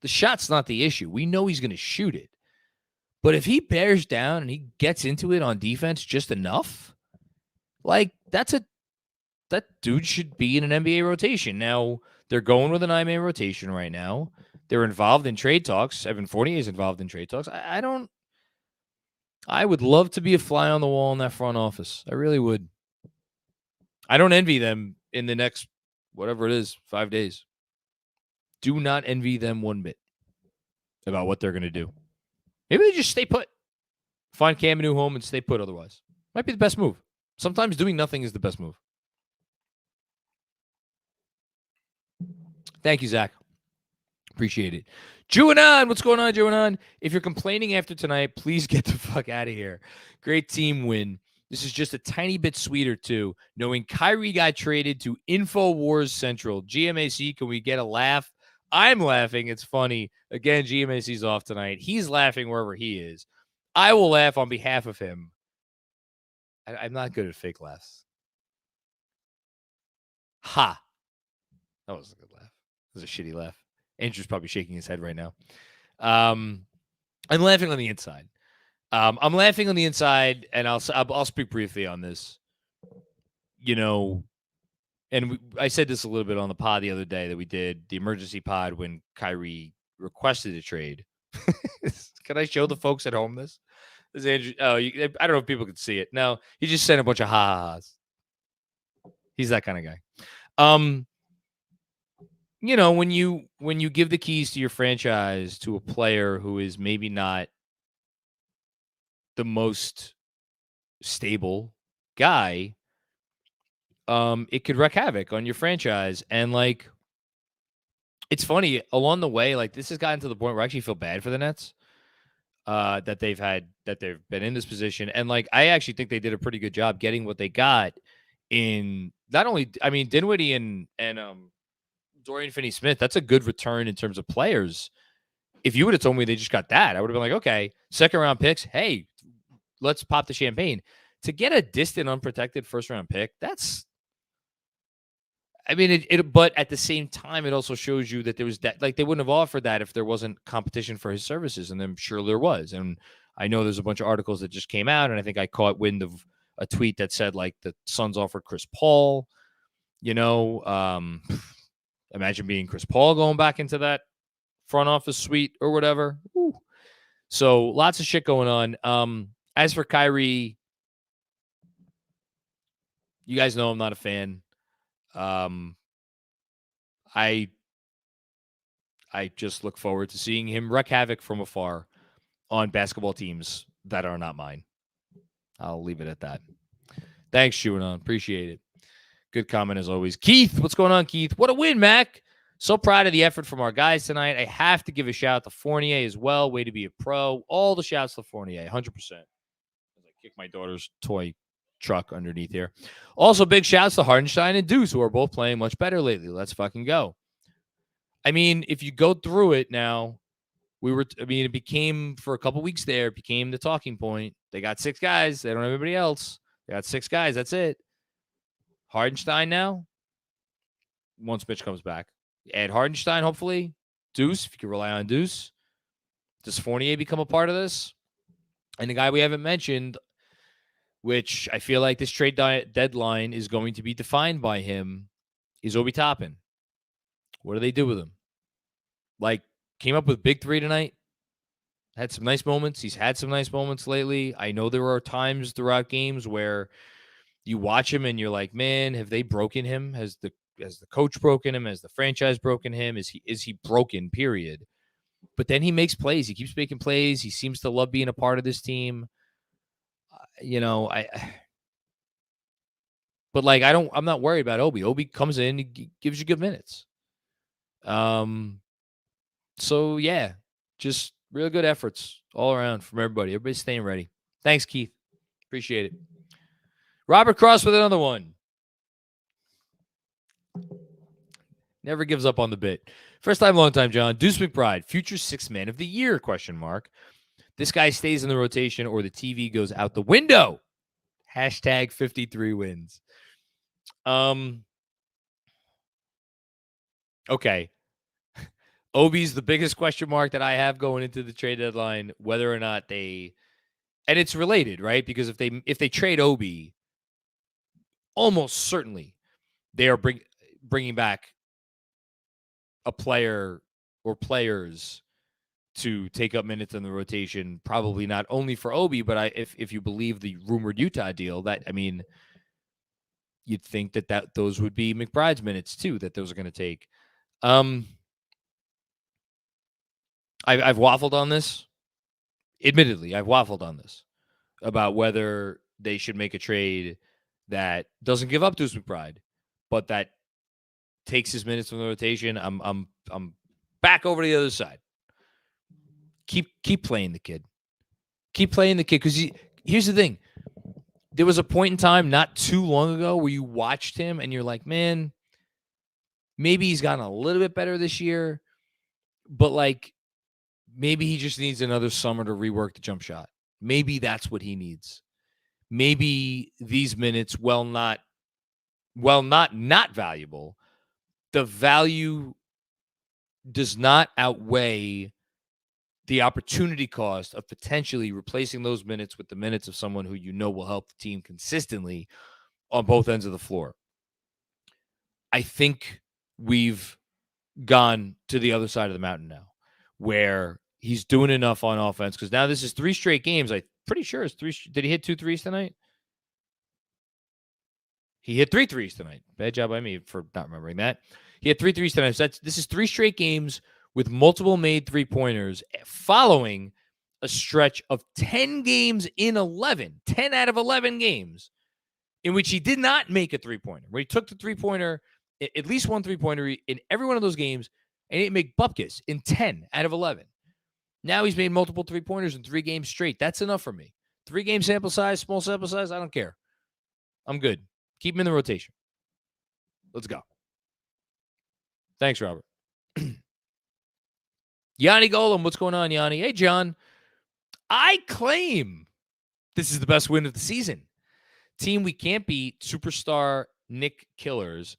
The shot's not the issue. We know he's going to shoot it. But if he bears down and he gets into it on defense just enough, like, that dude should be in an NBA rotation. Now, they're going with an nine-man rotation right now. They're involved in trade talks. Evan Fournier is involved in trade talks. I would love to be a fly on the wall in that front office. I really would. I don't envy them in the next, whatever it is, 5 days. Do not envy them one bit about what they're going to do. Maybe they just stay put. Find Cam a new home and stay put otherwise. Might be the best move. Sometimes doing nothing is the best move. Thank you, Zach. Appreciate it. Juanon, what's going on, Juanon? If you're complaining after tonight, please get the fuck out of here. Great team win. This is just a tiny bit sweeter, too, knowing Kyrie got traded to InfoWars Central. GMAC, can we get a laugh? I'm laughing. It's funny. Again, GMAC's off tonight. He's laughing wherever he is. I will laugh on behalf of him. I'm not good at fake laughs. Ha. That was a good laugh. That was a shitty laugh. Andrew's probably shaking his head right now. I'm laughing on the inside. I'm laughing on the inside, and I'll speak briefly on this. I said this a little bit on the pod the other day that we did, the emergency pod when Kyrie requested a trade. Can I show the folks at home this? This is Andrew. Oh, I don't know if people can see it. No, he just sent a bunch of ha-ha-has. He's that kind of guy. When you give the keys to your franchise to a player who is maybe not the most stable guy, it could wreak havoc on your franchise. And, like, it's funny, along the way, like, this has gotten to the point where I actually feel bad for the Nets, that they've been in this position. And, like, I actually think they did a pretty good job getting what they got in not only, I mean, Dinwiddie and Dorian Finney-Smith. That's a good return in terms of players. If you would have told me they just got that, I would have been like, okay, second round picks. Hey, let's pop the champagne. To get a distant, unprotected first round pick, that's, I mean, but at the same time, it also shows you that there was that, like, they wouldn't have offered that if there wasn't competition for his services. And I'm sure there was. And I know there's a bunch of articles that just came out, and I think I caught wind of a tweet that said like the Suns offered Chris Paul. Imagine being Chris Paul going back into that front office suite or whatever. Woo. So lots of shit going on. As for Kyrie, you guys know I'm not a fan. I just look forward to seeing him wreak havoc from afar on basketball teams that are not mine. I'll leave it at that. Thanks, Shuanon. Appreciate it. Good comment as always. Keith, what's going on, Keith? What a win, Mac. So proud of the effort from our guys tonight. I have to give a shout out to Fournier as well. Way to be a pro. All the shouts to Fournier, 100%. As I kick my daughter's toy truck underneath here. Also, big shouts to Hardenstein and Deuce, who are both playing much better lately. Let's fucking go. I mean, if you go through it now, it became, for a couple weeks there, it became the talking point. They got 6 guys. They don't have anybody else. They got 6 guys. That's it. Hardenstein now, once Mitch comes back. Add Hardenstein, hopefully. Deuce, if you can rely on Deuce. Does Fournier become a part of this? And the guy we haven't mentioned, which I feel like this trade deadline is going to be defined by him, is Obi Toppin. What do they do with him? Like, came up with big 3 tonight. Had some nice moments. He's had some nice moments lately. I know there are times throughout games where you watch him and you're like, man, have they broken him? Has the coach broken him? Has the franchise broken him? Is he broken, period? But then he makes plays. He keeps making plays. He seems to love being a part of this team. But like, I'm not worried about Obi. Obi comes in, he gives you good minutes. So yeah, just real good efforts all around from everybody. Everybody's staying ready. Thanks, Keith. Appreciate it. Robert Cross with another one. Never gives up on the bit. First time, long time, John. Deuce McBride, future 6th man of the year, ? This guy stays in the rotation or the TV goes out the window. Hashtag 53 wins. Okay. Obi's the biggest question mark that I have going into the trade deadline, whether or not and it's related, right? Because if they trade Obi, almost certainly they are bringing back a player or players to take up minutes in the rotation, probably not only for Obi, but if you believe the rumored Utah deal, you'd think that those would be McBride's minutes too, that those are going to take. I've waffled on this. Admittedly, I've waffled on this about whether they should make a trade that doesn't give up Deuce McBride, but that takes his minutes from the rotation. I'm back over to the other side. Keep playing the kid. Keep playing the kid, because here's the thing. There was a point in time not too long ago where you watched him and you're like, man, maybe he's gotten a little bit better this year, but like maybe he just needs another summer to rework the jump shot. Maybe that's what he needs. Maybe these minutes, while not valuable, the value does not outweigh the opportunity cost of potentially replacing those minutes with the minutes of someone who you know will help the team consistently on both ends of the floor. I think we've gone to the other side of the mountain now, where he's doing enough on offense, because now this is 3 straight games. I'm pretty sure it's 3. Did he hit 2 threes tonight? He hit 3 threes tonight. Bad job by me for not remembering that. He had 3 threes tonight. So this is 3 straight games with multiple made 3-pointers following a stretch of 10 games in 11, 10 out of 11 games in which he did not make a 3-pointer, where he took the 3-pointer, at least one 3-pointer in every one of those games, and he didn't make bupkis in 10 out of 11. Now he's made multiple 3-pointers in 3 games straight. That's enough for me. 3-game sample size, small sample size, I don't care. I'm good. Keep him in the rotation. Let's go. Thanks, Robert. Yanni Golem, what's going on, Yanni? Hey, John. I claim this is the best win of the season. Team we can't beat, superstar Nick Killers,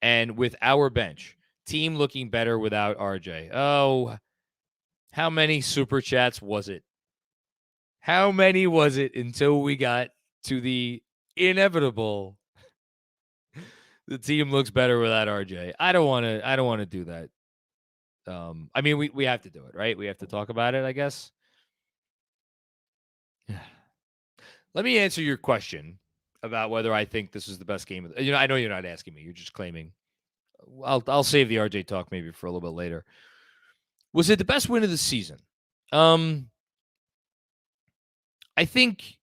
and with our bench. Team looking better without RJ. Oh, how many super chats was it? How many was it until we got to the inevitable. The team looks better without RJ. I don't want to do that. I mean, we have to do it, right? We have to talk about it, I guess. Let me answer your question about whether I think this is the best game. I know you're not asking me. You're just claiming. I'll save the RJ talk maybe for a little bit later. Was it the best win of the season? I think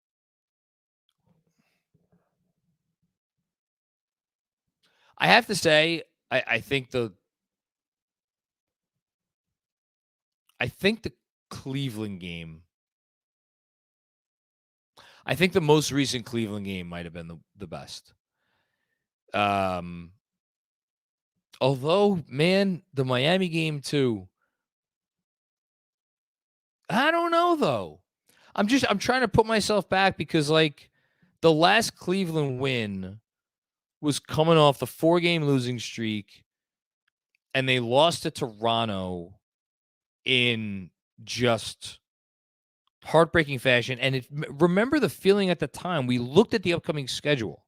I have to say I think the Cleveland game. I think the most recent Cleveland game might have been the best. Although, man, the Miami game too. I don't know though. I'm trying to put myself back because like the last Cleveland win was coming off the 4-game losing streak, and they lost to Toronto in just heartbreaking fashion. And remember the feeling at the time. We looked at the upcoming schedule.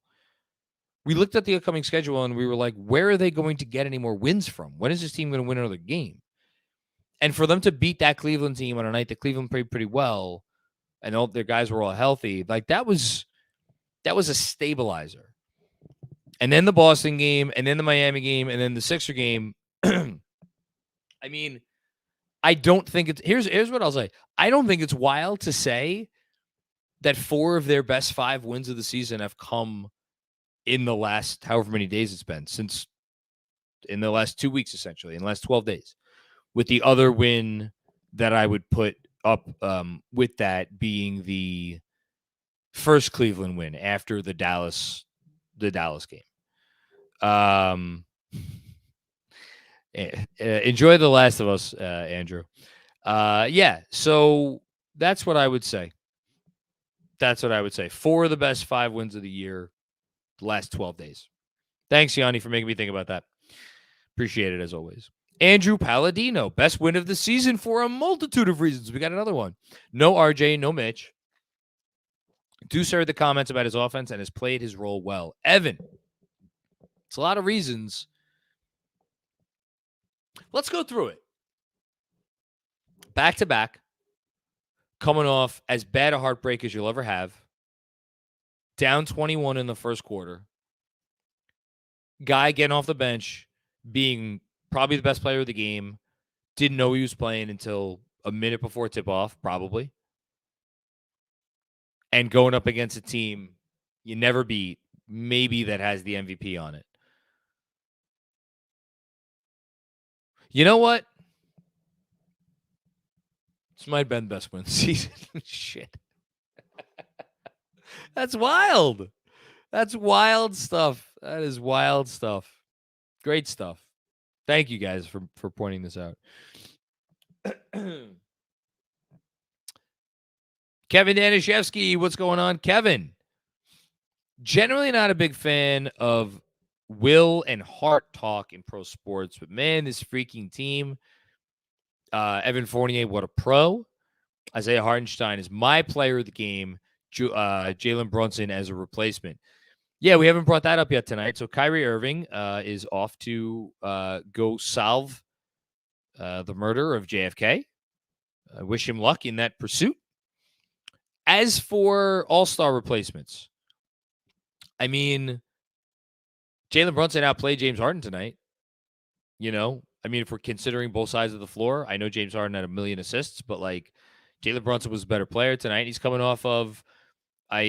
And we were like, where are they going to get any more wins from? When is this team going to win another game? And for them to beat that Cleveland team on a night that Cleveland played pretty well, and all their guys were all healthy, like that was a stabilizer. And then the Boston game, and then the Miami game, and then the Sixer game. I mean, I don't think it's here's what I'll say. I don't think it's wild to say that 4 of their best 5 wins of the season have come in the last however many days it's been, since in the last 2 weeks, essentially, in the last 12 days. With the other win that I would put up with that being the first Cleveland win after the Dallas game. Enjoy The Last of Us, Andrew. Yeah, so that's what I would say. 4 of the best 5 wins of the year, the last 12 days. Thanks, Yanni, for making me think about that. Appreciate it, as always. Andrew Palladino, best win of the season for a multitude of reasons. We got another one. No RJ, no Mitch. Deuce heard the comments about his offense and has played his role well. Evan, it's a lot of reasons. Let's go through it. Back to back, coming off as bad a heartbreak as you'll ever have. Down 21 in the first quarter. Guy getting off the bench, being probably the best player of the game. Didn't know he was playing until a minute before tip-off, probably. And going up against a team you never beat, maybe that has the MVP on it. You know what? This might have been the best win season. Shit. That's wild. That's wild stuff. That is wild stuff. Great stuff. Thank you guys for pointing this out. Kevin Danishevsky, what's going on? Kevin, generally not a big fan of will and heart talk in pro sports, but man, this freaking team. Evan Fournier, what a pro. Isaiah Hartenstein is my player of the game. Jalen Brunson as a replacement. Yeah, we haven't brought that up yet tonight. So Kyrie Irving is off to go solve the murder of JFK. I wish him luck in that pursuit. As for all-star replacements, I mean, Jalen Brunson outplayed James Harden tonight. You know, I mean, if we're considering both sides of the floor, I know James Harden had 1 million assists, but like Jalen Brunson was a better player tonight. He's coming off of, I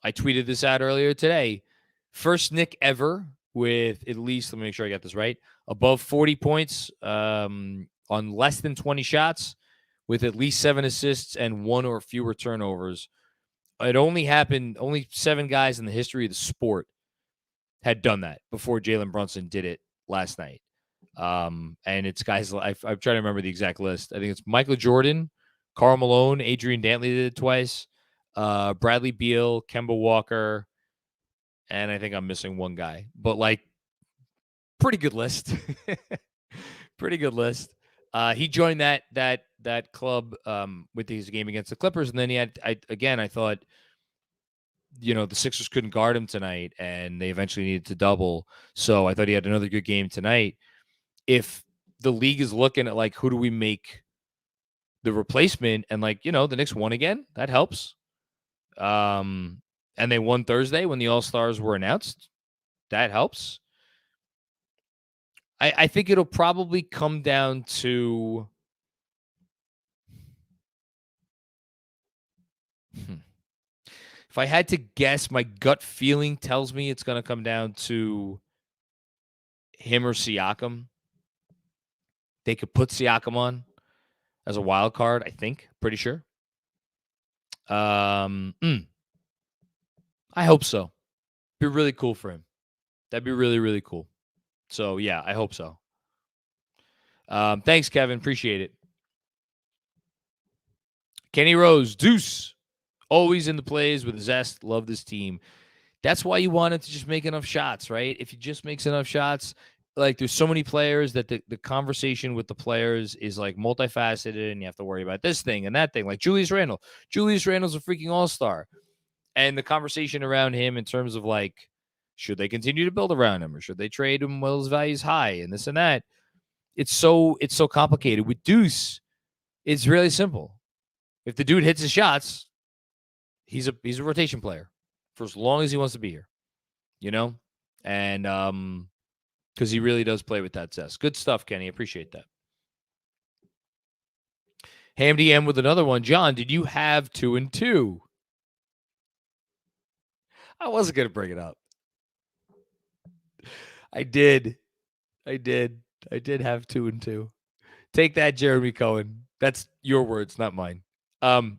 tweeted this out earlier today. First Knick ever with at least, let me make sure I got this right, above 40 points on less than 20 shots with at least 7 assists and 1 or fewer turnovers. It only happened, only 7 guys in the history of the sport had done that before Jalen Brunson did it last night. And it's guys, I'm trying to remember the exact list. I think it's Michael Jordan, Karl Malone, Adrian Dantley did it twice, Bradley Beal, Kemba Walker, and I think I'm missing one guy. But, like, pretty good list. Pretty good list. He joined that club with his game against the Clippers, and then he had, I thought the Sixers couldn't guard him tonight, and they eventually needed to double. So I thought he had another good game tonight. If the league is looking at, like, who do we make the replacement, and, like, the Knicks won again, that helps. And they won Thursday when the All-Stars were announced. That helps. I think it'll probably come down to if I had to guess, my gut feeling tells me it's going to come down to him or Siakam. They could put Siakam on as a wild card, I think. Pretty sure. I hope so. Be really cool for him. That'd be really, really cool. So, yeah, I hope so. Thanks, Kevin. Appreciate it. Kenny Rose, Deuce, always in the plays with zest. Love this team. That's why you want it to just make enough shots, right? If he just makes enough shots, like, there's so many players that the conversation with the players is, like, multifaceted, and you have to worry about this thing and that thing. Like Julius Randle. Julius Randle's a freaking all-star. And the conversation around him in terms of, like, should they continue to build around him, or should they trade him while his value is high, and this and that. It's so complicated. With Deuce, it's really simple. If the dude hits his shots, he's a rotation player for as long as he wants to be here, and because he really does play with that zest. Good stuff, Kenny. Appreciate that. Ham DM with another one. John, did you have 2 and 2? I wasn't going to bring it up. I did have 2 and 2. Take that, Jeremy Cohen. That's your words, not mine. I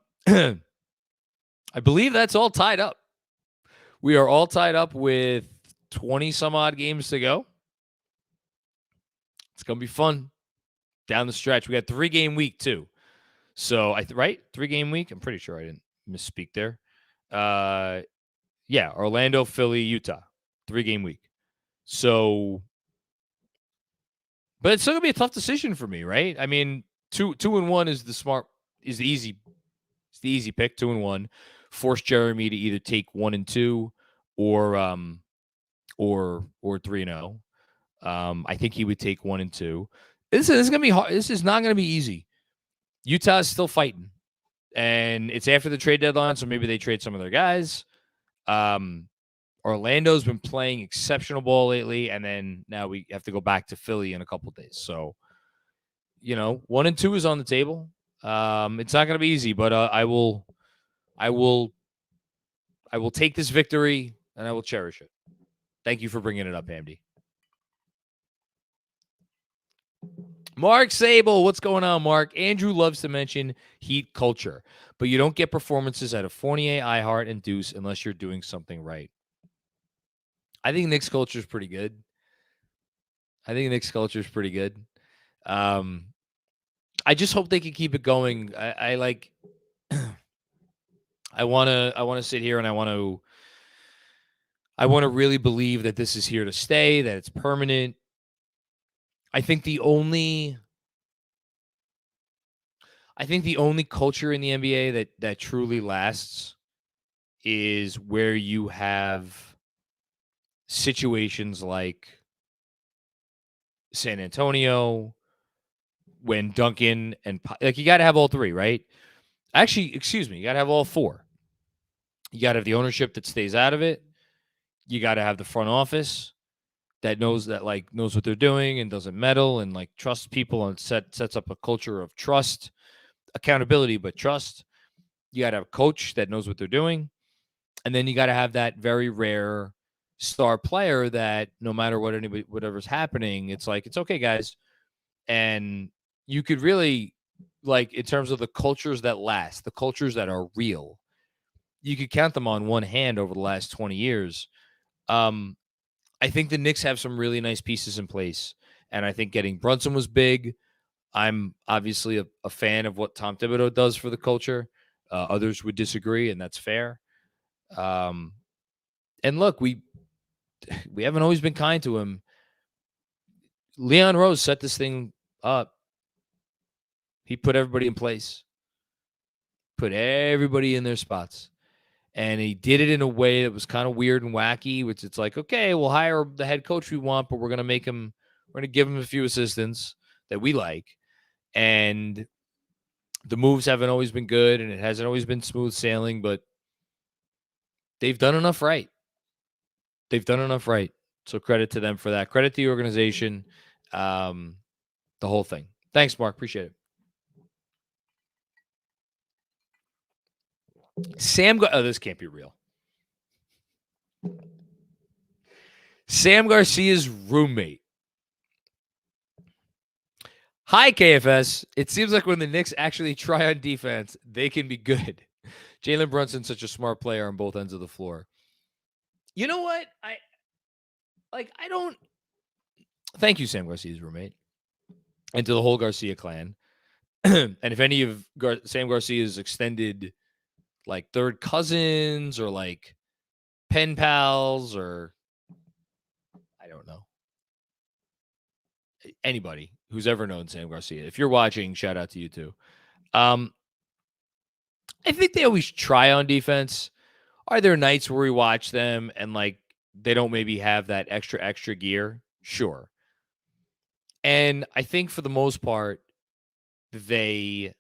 believe that's all tied up. We are all tied up with 20 some odd games to go. It's going to be fun down the stretch. We got 3-game week too. So right? 3-game week. I'm pretty sure I didn't misspeak there. Yeah, Orlando, Philly, Utah. 3-game week. So, but it's still going to be a tough decision for me, right? I mean, 2 and 1 is the easy pick. 2 and 1. Force Jeremy to either take 1 and 2 or 3 and 0. I think he would take 1 and 2. This is going to be hard. This is not going to be easy. Utah is still fighting, and it's after the trade deadline, so maybe they trade some of their guys. Orlando's been playing exceptional ball lately, and then now we have to go back to Philly in a couple of days. So, 1 and 2 is on the table. It's not going to be easy, but I will take this victory, and I will cherish it. Thank you for bringing it up, Hamdi. Mark Sable, what's going on, Mark? Andrew loves to mention Heat culture, but you don't get performances out of Fournier, iHeart, and Deuce unless you're doing something right. I think Knicks culture is pretty good. I just hope they can keep it going. I want to sit here and I want to really believe that this is here to stay, that it's permanent. I think the only culture in the NBA that truly lasts is where you have situations like San Antonio, when Duncan and, like, you got to have all 3, right? Actually, excuse me, you got to have all 4. You got to have the ownership that stays out of it. You got to have the front office that knows what they're doing and doesn't meddle and, like, trusts people and sets up a culture of trust, accountability, but trust. You got to have a coach that knows what they're doing. And then you got to have that very rare star player that no matter whatever's happening, it's like, it's okay, guys. And you could really, like, in terms of the cultures that last, the cultures that are real, you could count them on one hand over the last 20 years. I think the Knicks have some really nice pieces in place. And I think getting Brunson was big. I'm obviously a fan of what Tom Thibodeau does for the culture. Others would disagree, and that's fair. And look, we haven't always been kind to him. Leon Rose set this thing up. He put everybody in place. Put everybody in their spots. And he did it in a way that was kind of weird and wacky, which it's like, okay, we'll hire the head coach we want, but we're going to give him a few assistants that we like. And the moves haven't always been good, and it hasn't always been smooth sailing, but they've done enough right. So credit to them for that. Credit to the organization, the whole thing. Thanks, Mark. Appreciate it. This can't be real. Sam Garcia's roommate. Hi, KFS. It seems like when the Knicks actually try on defense, they can be good. Jalen Brunson's such a smart player on both ends of the floor. You know what? Thank you, Sam Garcia's roommate, and to the whole Garcia clan. And if any of Sam Garcia's extended, like, third cousins or like pen pals, or I don't know, anybody who's ever known Sam Garcia, if you're watching, shout out to you too. I think they always try on defense. Are there nights where we watch them and like they don't maybe have that extra gear? Sure. And I think for the most part, they,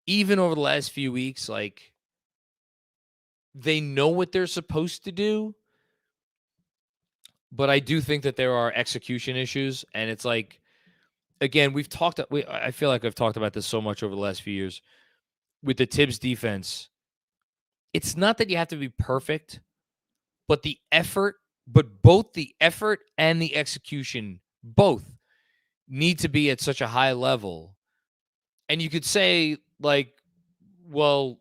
even over the last few weeks, like, they know what they're supposed to do. But I do think that there are execution issues. And it's like, again, I feel like I've talked about this so much over the last few years with the Tibbs defense. It's not that you have to be perfect, but both the effort and the execution both need to be at such a high level. And you could say, like, well,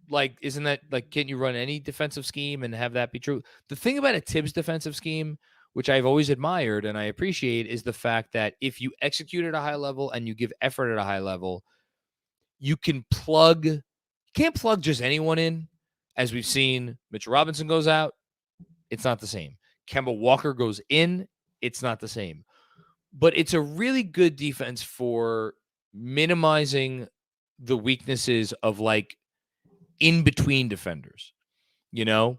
like, isn't that, like, can't you run any defensive scheme and have that be true? The thing about a Tibbs defensive scheme, which I've always admired and I appreciate, is the fact that if you execute at a high level and you give effort at a high level, you can't plug just anyone in. As we've seen, Mitchell Robinson goes out, it's not the same. Kemba Walker goes in, it's not the same. But it's a really good defense for minimizing the weaknesses of, like, in between defenders. You know,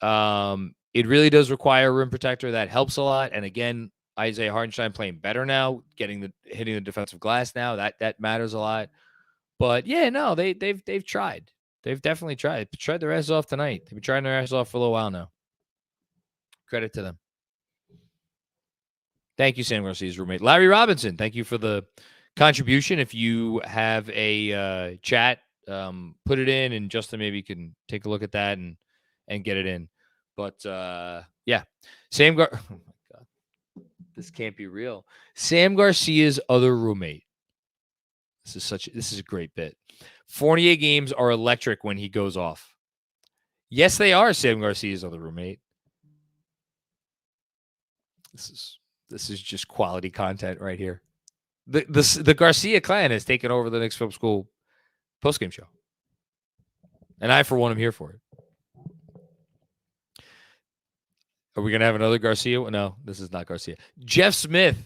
it really does require a rim protector. That helps a lot. And again, Isaiah Hartenstein playing better now, hitting the defensive glass now. That matters a lot. But yeah, no, they've tried. They've definitely tried. They tried their ass off tonight. They've been trying their ass off for a little while now. Credit to them. Thank you, Sam Garcia's roommate. Larry Robinson, thank you for the contribution. If you have a chat, put it in, and Justin maybe can take a look at that and get it in. But yeah, oh my God, this can't be real. Sam Garcia's other roommate. This is a great bit. Fournier games are electric when he goes off. Yes, they are. Sam Garcia's other roommate. This is just quality content right here. The Garcia clan has taken over the Knicks Film School postgame show. And I, for one, am here for it. Are we going to have another Garcia? No, this is not Garcia. Jeff Smith.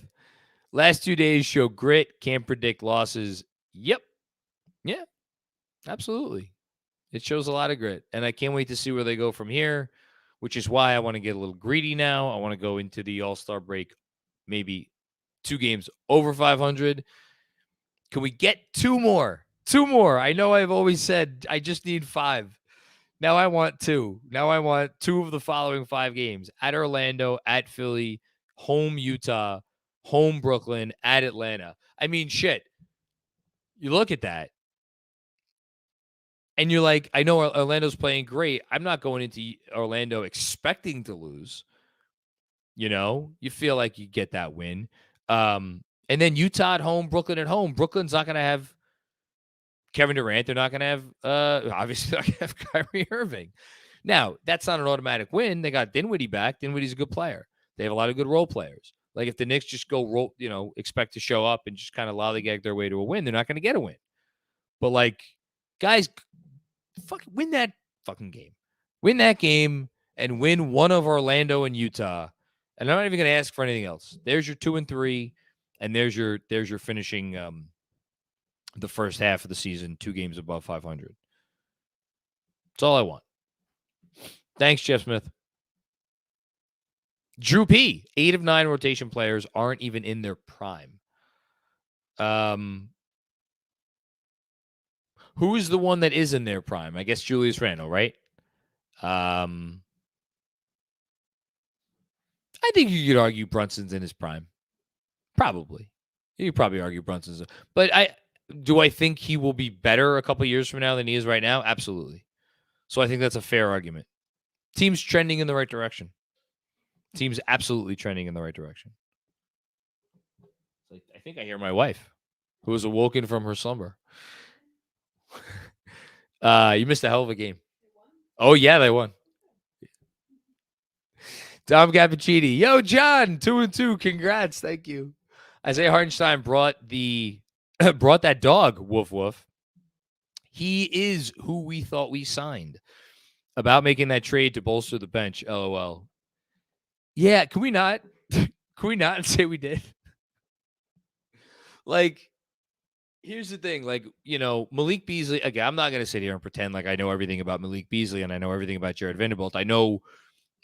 Last 2 days show grit. Can't predict losses. Yep. Yeah, absolutely. It shows a lot of grit. And I can't wait to see where they go from here, which is why I want to get a little greedy now. I want to go into the All-Star break maybe 2 games over 500. Can we get 2 more? 2 more. I know I've always said I just need 5. Now I want 2. Now I want 2 of the following 5 games. At Orlando, at Philly, home Utah, home Brooklyn, at Atlanta. I mean, shit. You look at that, and you're like, I know Orlando's playing great. I'm not going into Orlando expecting to lose. You know, you feel like you get that win. And then Utah at home, Brooklyn at home. Brooklyn's not going to have Kevin Durant. They're not going to have, obviously, not going to have Kyrie Irving. Now, that's not an automatic win. They got Dinwiddie back. Dinwiddie's a good player. They have a lot of good role players. Like, if the Knicks just go expect to show up and just kind of lollygag their way to a win, they're not going to get a win. But, like, guys, win that fucking game. Win that game and win one of Orlando and Utah. And I'm not even going to ask for anything else. There's your 2 and 3, and there's your finishing the first half of the season 2 games above 500. That's all I want. Thanks, Jeff Smith. Drew P. 8 of 9 rotation players aren't even in their prime. Who is the one that is in their prime? I guess Julius Randle, right? I think you could argue Brunson's in his prime. Probably. You could probably argue Brunson's. But do I think he will be better a couple years from now than he is right now? Absolutely. So I think that's a fair argument. Team's trending in the right direction. Team's absolutely trending in the right direction. I think I hear my wife, who was awoken from her slumber. You missed a hell of a game. Oh, yeah, they won. Tom Cappuccini. Yo, John, 2-2. Congrats. Thank you. Isaiah Hartenstein brought that dog, woof woof. He is who we thought we signed. About making that trade to bolster the bench. LOL. Yeah, can we not? Can we not say we did? Like, here's the thing. Like, Malik Beasley, again, I'm not going to sit here and pretend like I know everything about Malik Beasley and I know everything about Jared Vanderbilt. I know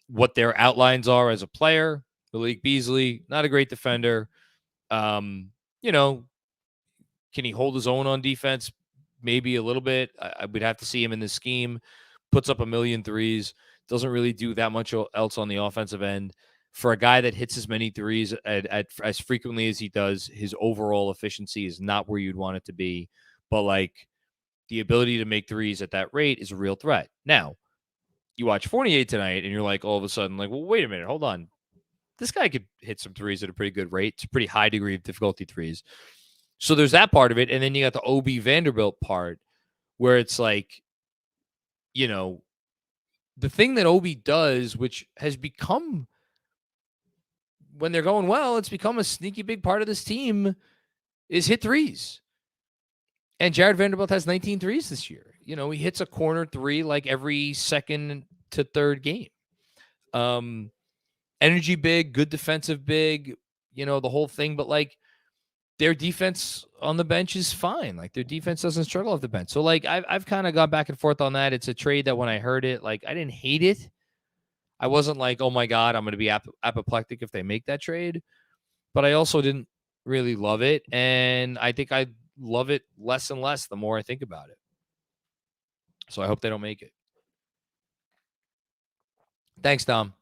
what their outlines are as a player. Malik Beasley, not a great defender. Can he hold his own on defense? Maybe a little bit. I would have to see him in this scheme. Puts up a million threes. Doesn't really do that much else on the offensive end. For a guy that hits as many threes at as frequently as he does, his overall efficiency is not where you'd want it to be. But, like, the ability to make threes at that rate is a real threat. Now, you watch Fournier tonight, and you're like, all of a sudden, like, well, wait a minute, hold on. This guy could hit some threes at a pretty good rate. It's a pretty high degree of difficulty threes. So there's that part of it. And then you got the Obi Vanderbilt part where it's like, the thing that Obi does, which has become, when they're going well, it's become a sneaky big part of this team, is hit threes. And Jared Vanderbilt has 19 threes this year. He hits a corner three like every second to third game. Energy big, good defensive big, the whole thing. But, like, their defense on the bench is fine. Like, their defense doesn't struggle off the bench. So, like, I've kind of gone back and forth on that. It's a trade that when I heard it, like, I didn't hate it. I wasn't like, oh my God, I'm going to be apoplectic if they make that trade. But I also didn't really love it. And I think I love it less and less the more I think about it. So I hope they don't make it. Thanks, Tom.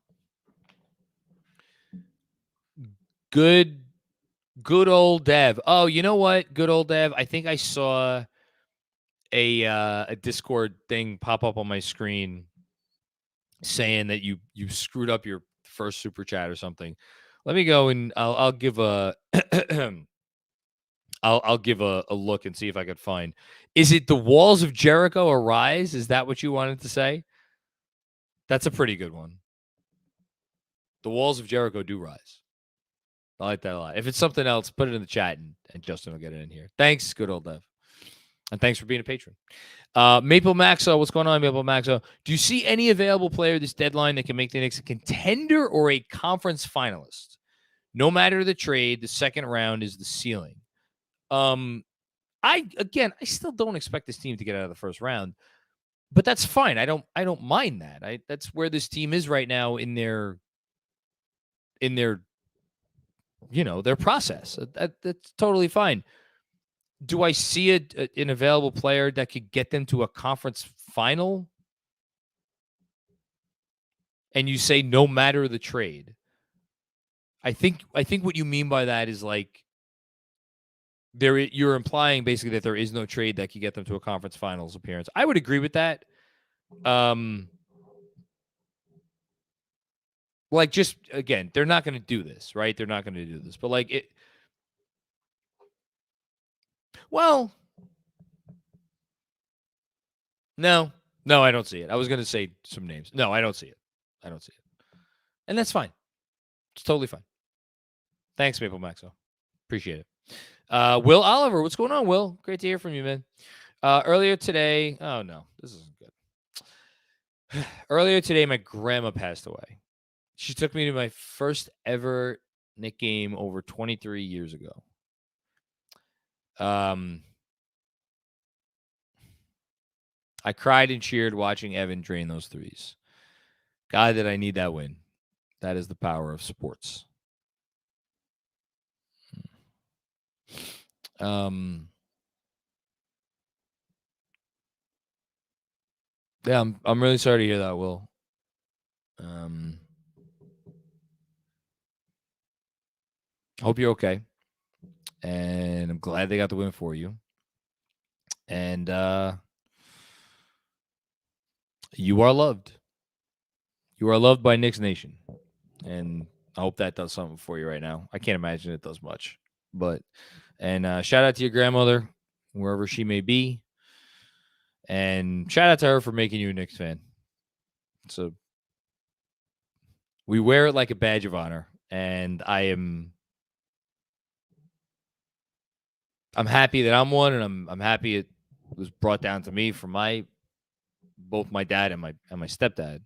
Good old Dev. Oh, you know what? Good old Dev. I think I saw a Discord thing pop up on my screen saying that you screwed up your first super chat or something. Let me go and I'll give a I'll give a look and see if I could find. Is it the walls of Jericho arise? Is that what you wanted to say? That's a pretty good one. The walls of Jericho do rise. I like that a lot. If it's something else, put it in the chat and Justin will get it in here. Thanks, good old Dev. And thanks for being a patron. Maple Maxo, what's going on, Maple Maxo? Do you see any available player this deadline that can make the Knicks a contender or a conference finalist? No matter the trade, the second round is the ceiling. I still don't expect this team to get out of the first round, but that's fine. I don't mind that. That's where this team is right now in their their process. That's totally fine. Do I see an available player that could get them to a conference final? And you say no matter the trade. I think what you mean by that is like you're implying basically that there is no trade that could get them to a conference finals appearance. I would agree with that. Like, just again, they're not going to do this, right? They're not going to do this, but like it. Well, no, I don't see it. I was going to say some names. No, I don't see it. And that's fine. It's totally fine. Thanks, Maple Maxo. Appreciate it. Will Oliver, what's going on, Will? Great to hear from you, man. Earlier today, oh no, this isn't good. Earlier today, my grandma passed away. She took me to my first ever Knick game over 23 years ago. I cried and cheered watching Evan drain those threes. God, did I need that win. That is the power of sports. Yeah, I'm really sorry to hear that, Will. Hope you're okay. And I'm glad they got the win for you. And you are loved. You are loved by Knicks Nation. And I hope that does something for you right now. I can't imagine it does much. And shout out to your grandmother, wherever she may be. And shout out to her for making you a Knicks fan. So we wear it like a badge of honor. And I'm happy that I'm one, and I'm happy it was brought down to me from both my dad and my stepdad.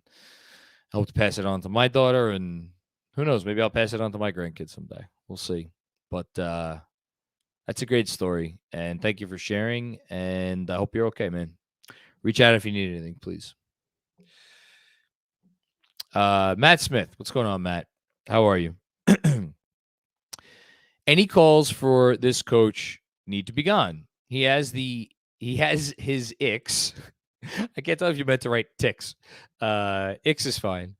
I hope to pass it on to my daughter, and who knows, maybe I'll pass it on to my grandkids someday. We'll see. But that's a great story, and thank you for sharing, and I hope you're okay, man. Reach out if you need anything, please. Matt Smith, what's going on, Matt? How are you? Any calls for this coach need to be gone. He has his icks. I can't tell if you meant to write ticks. Icks is fine.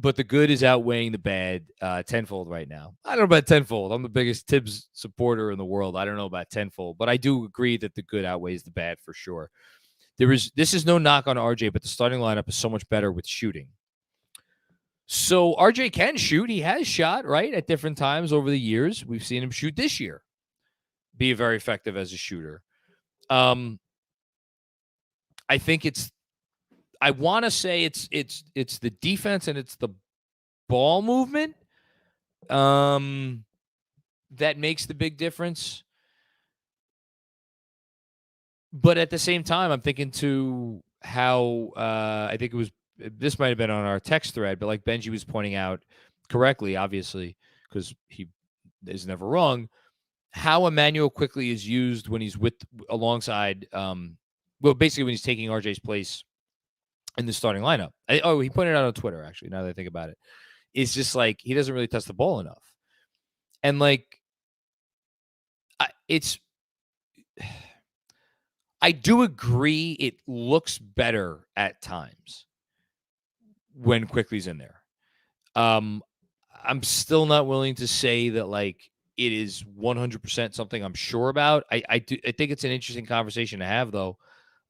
But the good is outweighing the bad tenfold right now. I don't know about tenfold. I'm the biggest Tibbs supporter in the world. I don't know about tenfold, but I do agree that the good outweighs the bad for sure. This is no knock on RJ, but the starting lineup is so much better with shooting. So RJ can shoot. He has shot, right, at different times over the years. We've seen him shoot this year, be very effective as a shooter. I think I want to say it's the defense and it's the ball movement that makes the big difference. But at the same time, I'm thinking to how I think this might have been on our text thread, but like Benji was pointing out correctly, obviously, because he is never wrong, how Emmanuel Quickley is used when he's alongside, basically when he's taking RJ's place in the starting lineup. He pointed out on Twitter, actually, now that I think about it. It's just like he doesn't really touch the ball enough. And like, I do agree it looks better at times when Quickley's in there. I'm still not willing to say that like it is 100% something I'm sure about. I think it's an interesting conversation to have, though.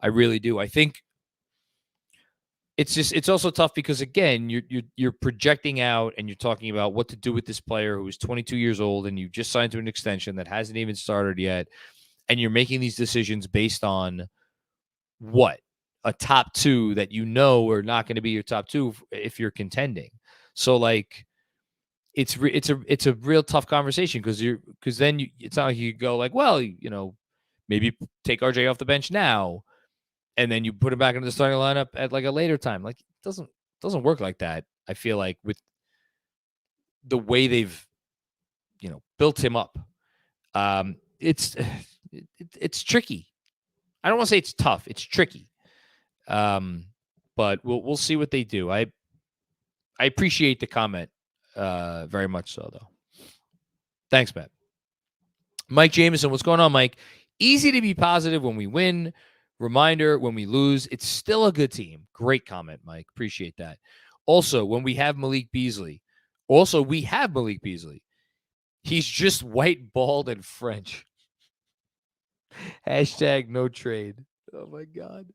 I really do. I think it's also tough because again, you're projecting out and you're talking about what to do with this player who is 22 years old and you just signed to an extension that hasn't even started yet, and you're making these decisions based on what? A top two that you know are not going to be your top two if you're contending. So like it's a real tough conversation because then it's not like you go like, well, maybe take RJ off the bench now and then you put him back into the starting lineup at like a later time. Like it doesn't work like that. I feel like with the way they've built him up. It's tricky. I don't want to say it's tough. It's tricky. But we'll see what they do. I appreciate the comment very much so, though. Thanks, Matt. Mike Jameson, what's going on, Mike? Easy to be positive when we win. Reminder, when we lose, it's still a good team. Great comment, Mike. Appreciate that. Also, when we have Malik Beasley, he's just white, bald, and French. Hashtag no trade. Oh, my God.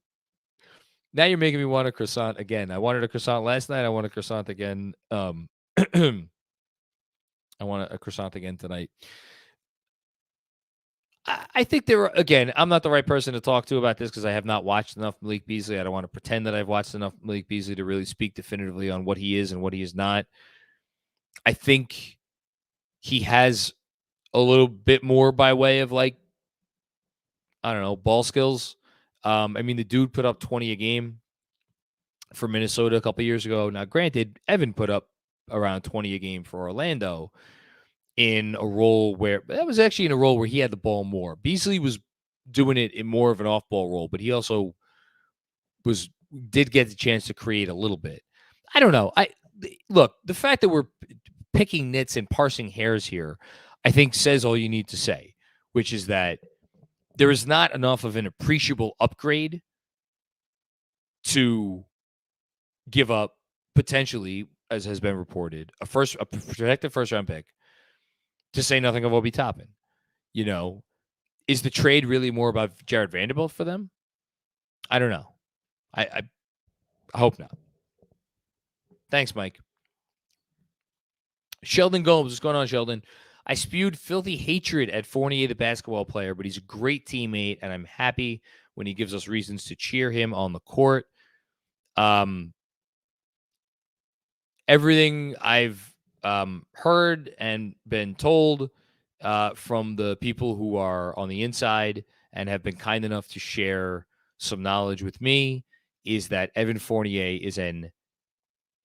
Now you're making me want a croissant again. I wanted a croissant last night. I want a croissant again. I want a croissant again tonight. I think again, I'm not the right person to talk to about this because I have not watched enough Malik Beasley. I don't want to pretend that I've watched enough Malik Beasley to really speak definitively on what he is and what he is not. I think he has a little bit more by way of like, I don't know, ball skills. I mean, the dude put up 20 a game for Minnesota a couple years ago. Now, granted, Evan put up around 20 a game for Orlando in a role where he had the ball more. Beasley was doing it in more of an off-ball role, but he also did get the chance to create a little bit. I don't know. Look, the fact that we're picking nits and parsing hairs here, I think says all you need to say, which is that there is not enough of an appreciable upgrade to give up potentially, as has been reported, a protected first round pick, to say nothing of Obi Toppin. Is the trade really more about Jared Vanderbilt for them? I don't know. I hope not. Thanks, Mike. Sheldon Gomes, what's going on, Sheldon? I spewed filthy hatred at Fournier, the basketball player, but he's a great teammate, and I'm happy when he gives us reasons to cheer him on the court. Everything I've heard and been told from the people who are on the inside and have been kind enough to share some knowledge with me is that Evan Fournier is an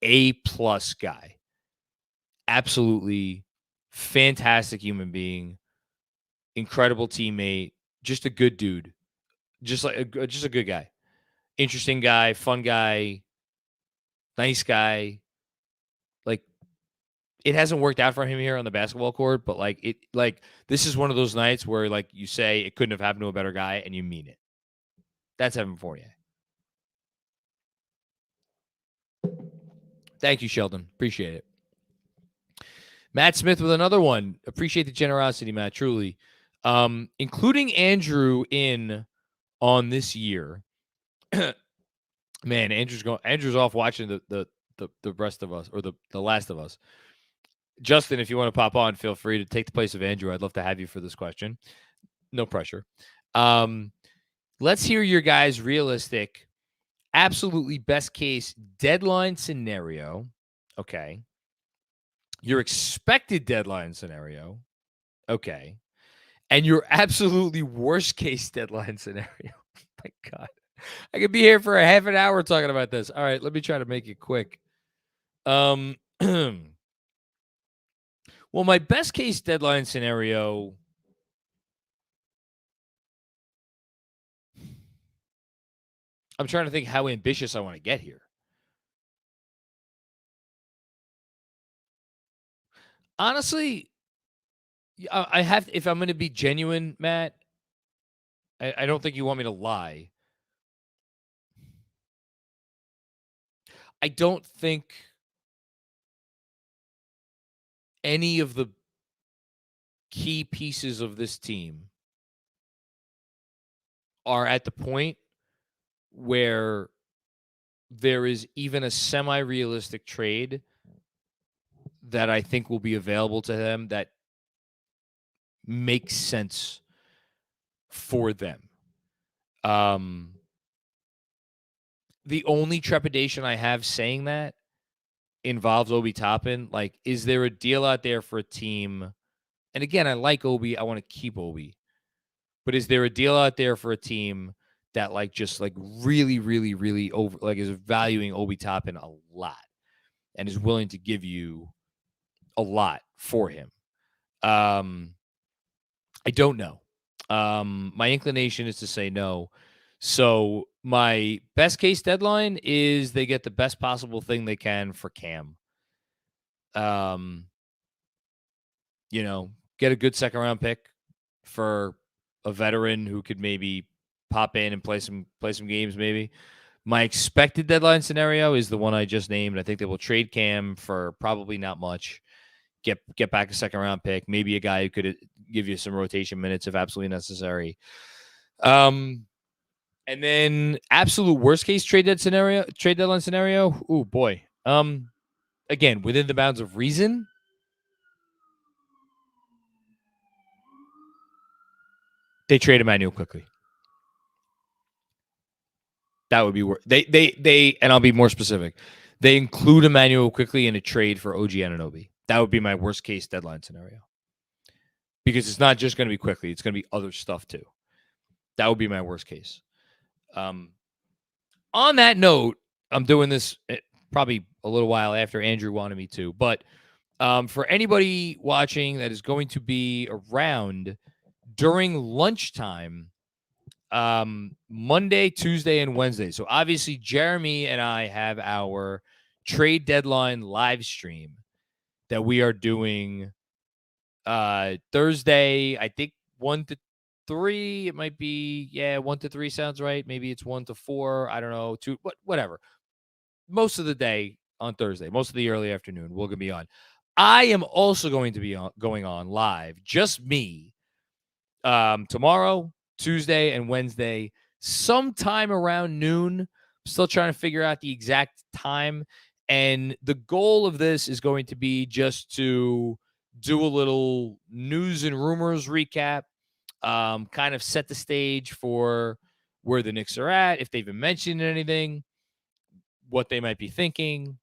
A-plus guy. Absolutely fantastic human being, incredible teammate, just a good dude, just a good guy, interesting guy, fun guy, nice guy. Like, it hasn't worked out for him here on the basketball court, but this is one of those nights where you say it couldn't have happened to a better guy, and you mean it. That's Evan Fournier. Thank you, Sheldon. Appreciate it. Matt Smith with another one. Appreciate the generosity, Matt, truly. Including Andrew in on this year. Man, Andrew's off watching the rest of us, or the Last of Us. Justin, if you want to pop on, feel free to take the place of Andrew. I'd love to have you for this question. No pressure. Let's hear your guys' realistic, absolutely best case deadline scenario. Okay. Your expected deadline scenario. Okay. And your absolutely worst case deadline scenario. My God. I could be here for a half an hour talking about this. All right, let me try to make it quick. Well, my best case deadline scenario, I'm trying to think how ambitious I want to get here. Honestly, I have, if I'm going to be genuine, Matt, I don't think you want me to lie. I don't think any of the key pieces of this team are at the point where there is even a semi-realistic trade that I think will be available to them that makes sense for them. The only trepidation I have saying that involves Obi Toppin. Is there a deal out there for a team? And again, I like Obi. I want to keep Obi. But is there a deal out there for a team that really, really, really is valuing Obi Toppin a lot and is willing to give you a lot for him? I don't know. My inclination is to say no. So my best case deadline is they get the best possible thing they can for Cam. Get a good second round pick for a veteran who could maybe pop in and play some games maybe. My expected deadline scenario is the one I just named. I think they will trade Cam for probably not much. Get back a second round pick, maybe a guy who could give you some rotation minutes if absolutely necessary. And then absolute worst case trade deadline scenario. Oh boy. Again, within the bounds of reason. They trade Emmanuel quickly. That would be they and I'll be more specific. They include Emmanuel quickly in a trade for OG Anunoby. That would be my worst case deadline scenario. Because it's not just going to be quickly, it's going to be other stuff too. That would be my worst case. On that note, I'm doing this probably a little while after Andrew wanted me to, but for anybody watching that is going to be around during lunchtime Monday, Tuesday, and Wednesday. So obviously, Jeremy and I have our trade deadline live stream that we are doing Thursday. I think 1 to 3. It might be 1 to 3 sounds right. Maybe it's 1 to 4. I don't know. Whatever. Most of the day on Thursday, most of the early afternoon, we're gonna be on. I am also going to be going on live, just me, tomorrow, Tuesday, and Wednesday, sometime around noon. I'm still trying to figure out the exact time. And the goal of this is going to be just to do a little news and rumors recap, kind of set the stage for where the Knicks are at, if they've been mentioned anything, what they might be thinking,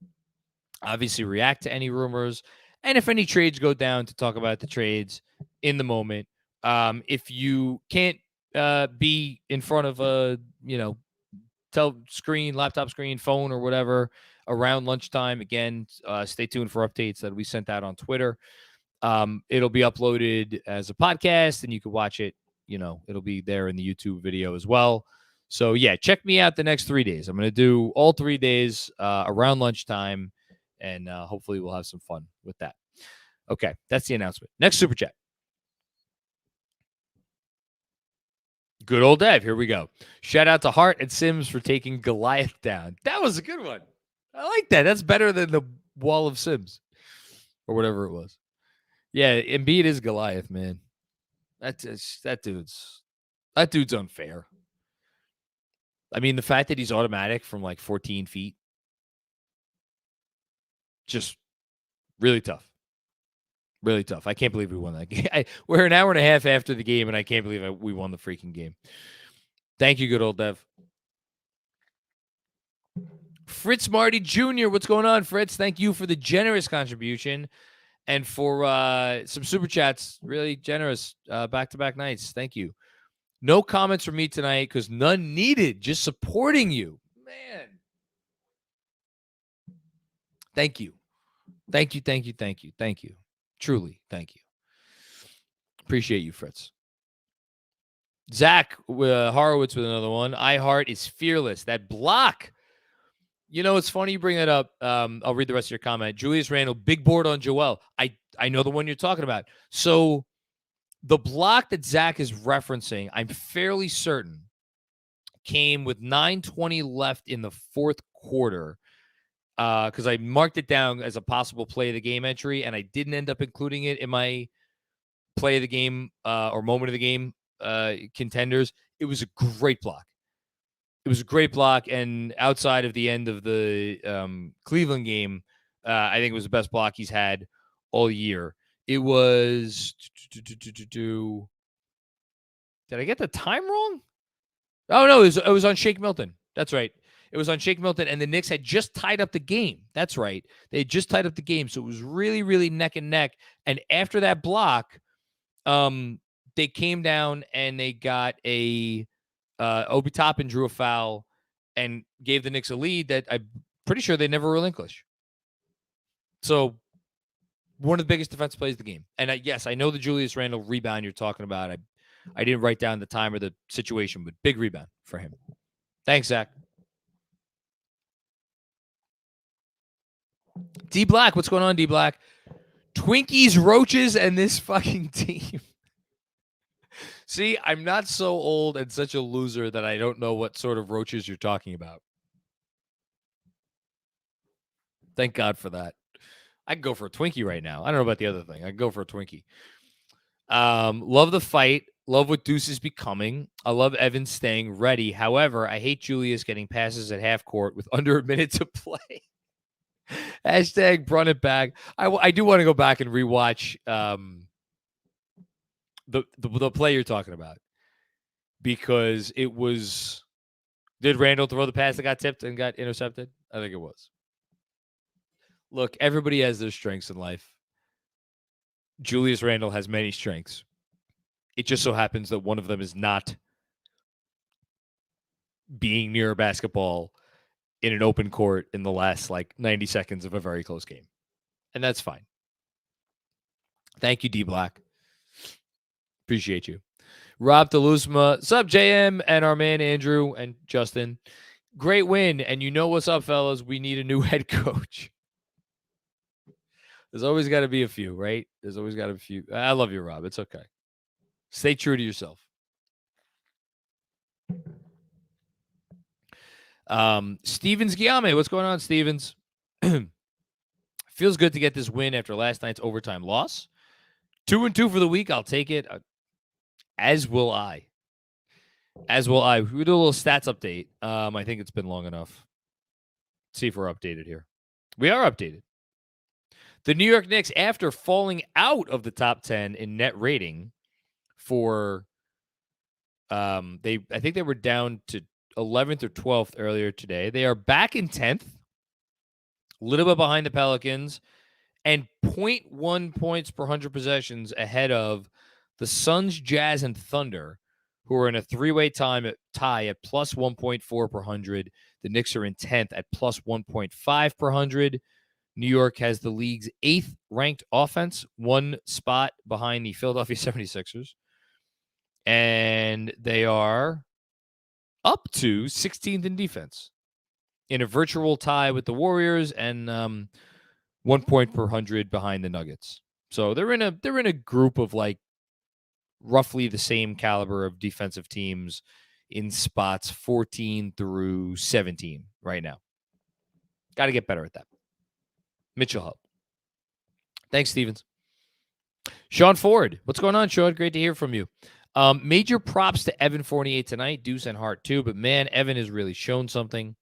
obviously react to any rumors, and if any trades go down, to talk about the trades in the moment. If you can't be in front of a laptop screen, phone, or whatever around lunchtime, again, stay tuned for updates that we sent out on Twitter. It'll be uploaded as a podcast, and you can watch it. It'll be there in the YouTube video as well. So yeah, check me out the next 3 days. I'm going to do all 3 days around lunchtime, and hopefully we'll have some fun with that. Okay, that's the announcement. Next super chat. Good old Dave. Here we go. Shout out to Hart and Sims for taking Goliath down. That was a good one. I like that. That's better than the wall of Sims or whatever it was. Yeah, Embiid is Goliath, man. That dude's unfair. I mean, the fact that he's automatic from like 14 feet, just really tough. Really tough. I can't believe we won that game. We're an hour and a half after the game, and I can't believe we won the freaking game. Thank you, good old Dev. Fritz Marty Jr., what's going on, Fritz? Thank you for the generous contribution and for some super chats. Really generous back-to-back nights. Thank you. No comments from me tonight because none needed. Just supporting you. Man. Thank you. Thank you, thank you, thank you, thank you. Truly, thank you. Appreciate you, Fritz. Zach Horowitz with another one. iHeart is fearless. That block. It's funny you bring that up. I'll read the rest of your comment. Julius Randle, big board on Joel. I know the one you're talking about. So the block that Zach is referencing, I'm fairly certain, came with 9:20 left in the fourth quarter. Because I marked it down as a possible play of the game entry, and I didn't end up including it in my play of the game or moment of the game contenders. It was a great block. It was a great block, and outside of the end of the Cleveland game, I think it was the best block he's had all year. It was. Did I get the time wrong? Oh, no, it was on Shake Milton. That's right. It was on Shake Milton, and the Knicks had just tied up the game. That's right. They had just tied up the game, so it was really, really neck and neck. And after that block, they came down and they got a Obi Toppin drew a foul and gave the Knicks a lead that I'm pretty sure they never relinquish. So one of the biggest defensive plays of the game. And yes, I know the Julius Randle rebound you're talking about. I didn't write down the time or the situation, but big rebound for him. Thanks, Zach. D Black, what's going on, D Black? Twinkies, roaches, and this fucking team. See, I'm not so old and such a loser that I don't know what sort of roaches you're talking about. Thank God for that. I can go for a Twinkie right now. I don't know about the other thing. I can go for a Twinkie. Love the fight. Love what Deuce is becoming. I love Evans staying ready. However, I hate Julius getting passes at half court with under a minute to play. Hashtag run it back. I do want to go back and rewatch the play you're talking about, because it was. Did Randall throw the pass that got tipped and got intercepted? I think it was. Look, everybody has their strengths in life. Julius Randle has many strengths. It just so happens that one of them is not being near a basketball in an open court in the last 90 seconds of a very close game. And that's fine. Thank you, D Black. Appreciate you. Rob Delusma. Sup, JM, and our man Andrew and Justin. Great win. And you know what's up, fellas? We need a new head coach. There's always got to be a few, right? There's always got to be a few. I love you, Rob. It's okay. Stay true to yourself. Stevens Guillaume. What's going on, Stevens? Feels good to get this win after last night's overtime loss. 2-2 for the week. I'll take it. As will I. As will I. We do a little stats update. I think it's been long enough. Let's see if we're updated here. We are updated. The New York Knicks, after falling out of the top 10 in net rating for, I think they were down to 11th or 12th earlier today. They are back in 10th, a little bit behind the Pelicans, and 0.1 points per 100 possessions ahead of the Suns, Jazz, and Thunder, who are in a three-way tie at plus 1.4 per 100. The Knicks are in 10th at plus 1.5 per 100. New York has the league's 8th ranked offense, one spot behind the Philadelphia 76ers. And they are up to 16th in defense in a virtual tie with the Warriors and 1 point per 100 behind the Nuggets. So they're in a group of like roughly the same caliber of defensive teams in spots 14 through 17 right now. Got to get better at that. Mitchell Hub. Thanks, Stevens. Sean Ford. What's going on, Sean? Great to hear from you. Major props to Evan Fournier tonight. Deuce and Hart, too. But, man, Evan has really shown something,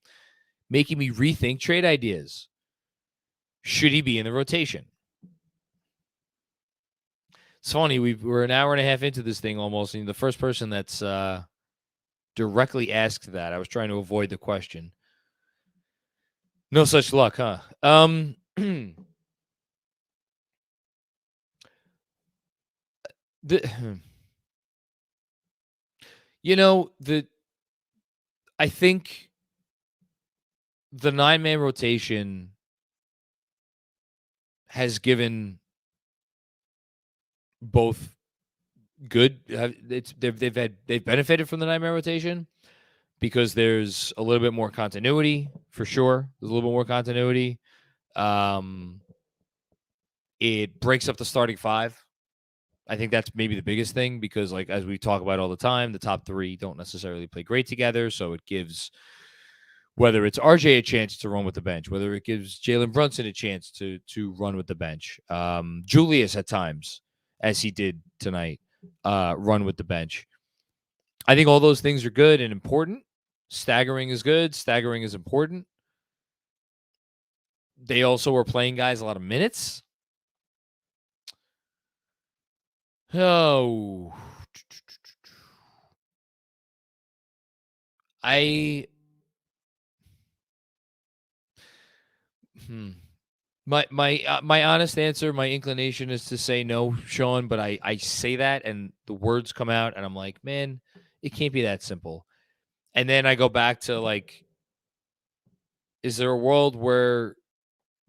making me rethink trade ideas. Should he be in the rotation? It's funny. We're an hour and a half into this thing almost, and the first person that's directly asked that. I was trying to avoid the question. No such luck, huh? I think the 9-man rotation has given both good. They've benefited from the 9-man rotation because there's a little bit more continuity for sure. There's a little bit more continuity. It breaks up the starting five. I think that's maybe the biggest thing because, like, as we talk about all the time, the top three don't necessarily play great together. So it gives, whether it's RJ a chance to run with the bench, whether it gives Jalen Brunson a chance to run with the bench, Julius at times, as he did tonight, run with the bench. I think all those things are good and important. Staggering is good. Staggering is important. They also are playing guys a lot of minutes. Oh, my honest answer, my inclination is to say no, Sean, but I say that and the words come out and I'm like, man, it can't be that simple. And then I go back to like, is there a world where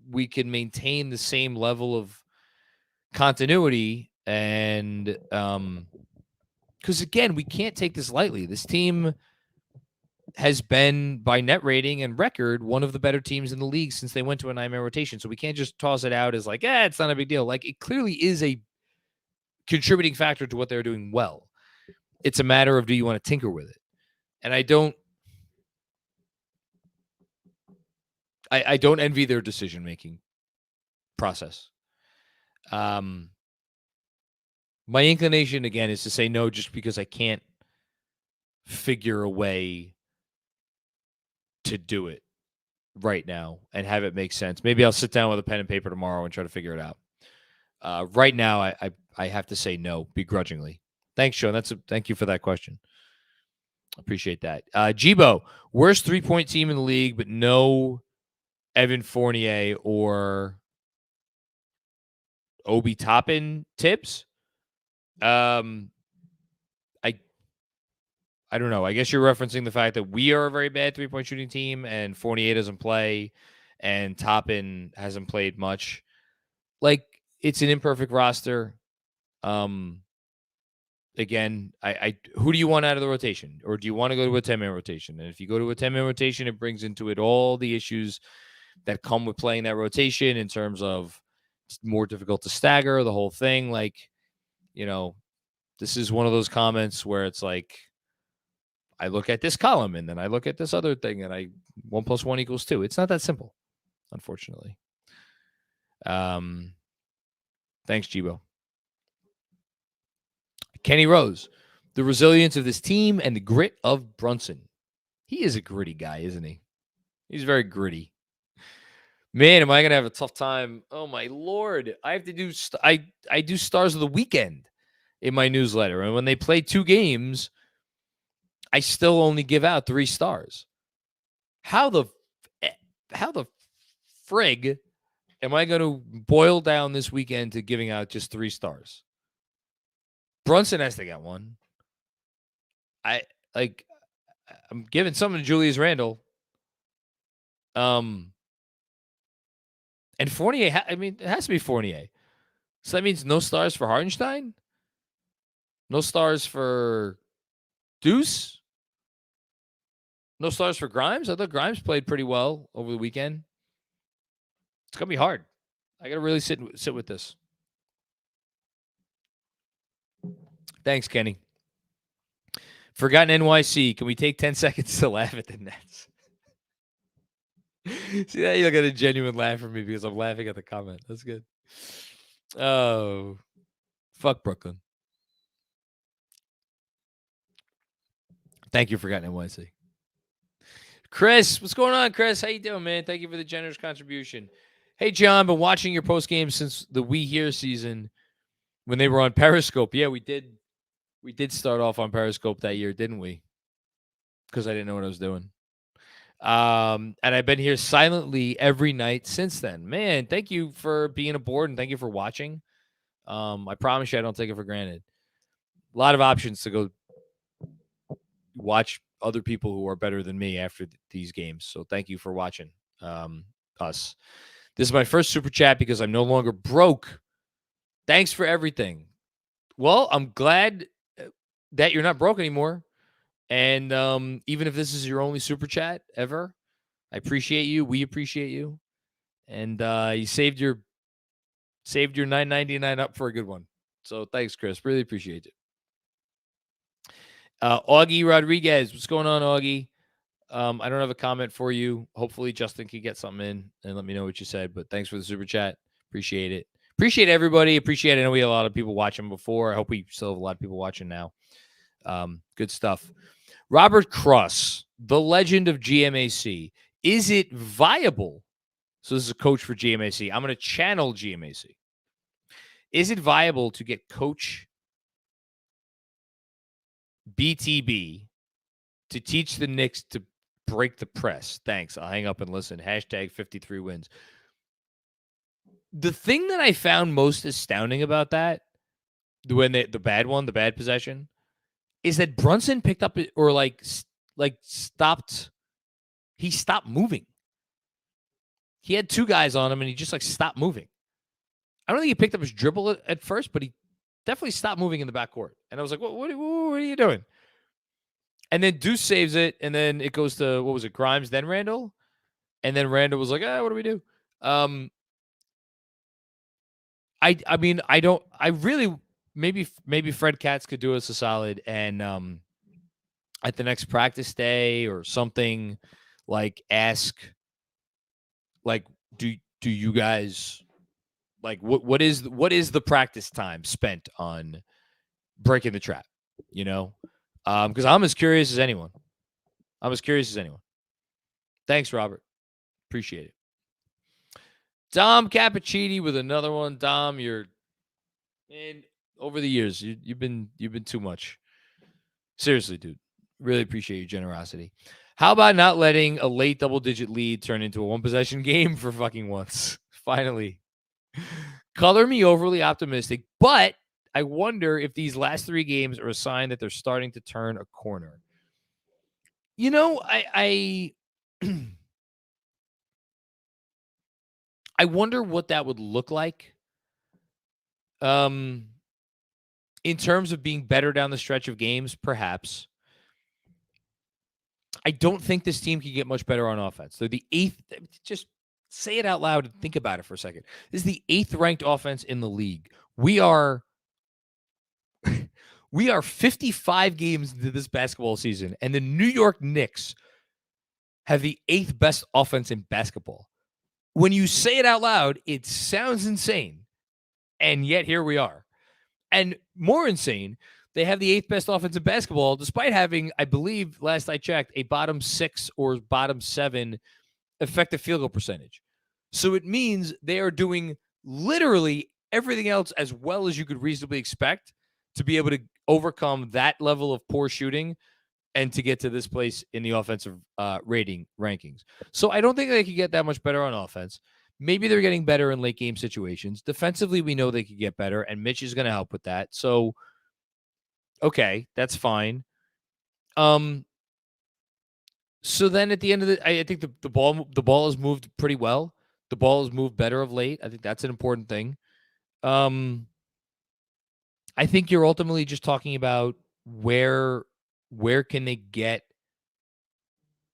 we can maintain the same level of continuity? And because again, we can't take this lightly. This team has been, by net rating and record, one of the better teams in the league since they went to a 9-man rotation. So we can't just toss it out as like, it's not a big deal. Like, it clearly is a contributing factor to what they're doing well. It's a matter of, do you want to tinker with it? And I don't envy their decision-making process. My inclination, again, is to say no just because I can't figure a way to do it right now and have it make sense. Maybe I'll sit down with a pen and paper tomorrow and try to figure it out. Right now, I have to say no begrudgingly. Thanks, Sean. Thank you for that question. Appreciate that. Jibo, worst 3-point team in the league, but no Evan Fournier or Obi Toppin tips. I don't know. I guess you're referencing the fact that we are a very bad 3-point shooting team and Fournier doesn't play and Toppin hasn't played much. Like, it's an imperfect roster. again, who do you want out of the rotation? Or do you want to go to a 10-man rotation? And if you go to a 10-man rotation, it brings into it all the issues that come with playing that rotation in terms of it's more difficult to stagger the whole thing. Like, this is one of those comments where it's like, I look at this column and then I look at this other thing and 1 + 1 = 2. It's not that simple, unfortunately. Thanks, Jibo. Kenny Rose, the resilience of this team and the grit of Brunson. He is a gritty guy, isn't he? He's very gritty. Man, am I going to have a tough time. Oh, my Lord. I have to do I do stars of the weekend in my newsletter. And when they play 2 games, I still only give out 3 stars. How the frig am I going to boil down this weekend to giving out just 3 stars? Brunson has to get 1. I'm giving something to Julius Randle. And Fournier, it has to be Fournier. So that means no stars for Hartenstein? No stars for Deuce? No stars for Grimes? I thought Grimes played pretty well over the weekend. It's going to be hard. I got to really sit with this. Thanks, Kenny. Forgotten NYC. Can we take 10 seconds to laugh at the Nets? See that? You'll get a genuine laugh from me because I'm laughing at the comment. That's good. Oh, fuck Brooklyn. Thank you, Forgotten NYC. Chris, what's going on, Chris? How you doing, man? Thank you for the generous contribution. Hey, John, been watching your post game since the We Here season when they were on Periscope. Yeah, we did. We did start off on Periscope that year, didn't we? Because I didn't know what I was doing. And I've been here silently every night since then. Man, thank you for being aboard and thank you for watching. I promise you I don't take it for granted. A lot of options to go watch other people who are better than me after these games. So thank you for watching us. This is my first super chat because I'm no longer broke. Thanks for everything. Well, I'm glad that you're not broke anymore. And even if this is your only super chat ever, I appreciate you. We appreciate you. And you saved your $9.99 up for a good one. So thanks, Chris. Really appreciate it. Augie Rodriguez, what's going on, Augie? I don't have a comment for you. Hopefully Justin can get something in and let me know what you said. But thanks for the super chat. Appreciate it. Appreciate everybody. Appreciate it. I know we had a lot of people watching before. I hope we still have a lot of people watching now. Good stuff. Robert Cross, the legend of GMAC. Is it viable? So this is a coach for GMAC. I'm going to channel GMAC. Is it viable to get Coach BTB to teach the Knicks to break the press? Thanks. I'll hang up and listen. Hashtag 53 wins. The thing that I found most astounding about that, when the bad possession, is that Brunson picked up or stopped. He stopped moving. He had 2 guys on him and he just stopped moving. I don't think he picked up his dribble at first, but he definitely stopped moving in the backcourt. And I was like, what are you doing? And then Deuce saves it, and then it goes to, what was it, Grimes, then Randall? And then Randall was like, what do we do? Maybe Fred Katz could do us a solid and at the next practice day or something, ask, do you guys, what is the practice time spent on breaking the trap, because I'm as curious as anyone. Thanks, Robert. Appreciate it. Dom Cappuccini with another one. Dom, over the years, you've been too much. Seriously, dude. Really appreciate your generosity. How about not letting a late double-digit lead turn into a one-possession game for fucking once? Finally. Color me overly optimistic, but I wonder if these last 3 games are a sign that they're starting to turn a corner. I I wonder what that would look like. In terms of being better down the stretch of games, perhaps. I don't think this team can get much better on offense. They're the 8th. Just say it out loud and think about it for a second. This is the 8th ranked offense in the league. We are 55 games into this basketball season, and the New York Knicks have the 8th best offense in basketball. When you say it out loud, it sounds insane. And yet here we are. And more insane, they have the 8th best offense in basketball, despite having, I believe, last I checked, a bottom 6 or bottom 7 effective field goal percentage. So it means they are doing literally everything else as well as you could reasonably expect to be able to overcome that level of poor shooting and to get to this place in the offensive rating rankings. So I don't think they could get that much better on offense. Maybe they're getting better in late game situations. Defensively, we know they could get better, and Mitch is going to help with that. So, okay, that's fine. So then at the end of I think the ball has moved pretty well. The ball has moved better of late. I think that's an important thing. I think you're ultimately just talking about where can they get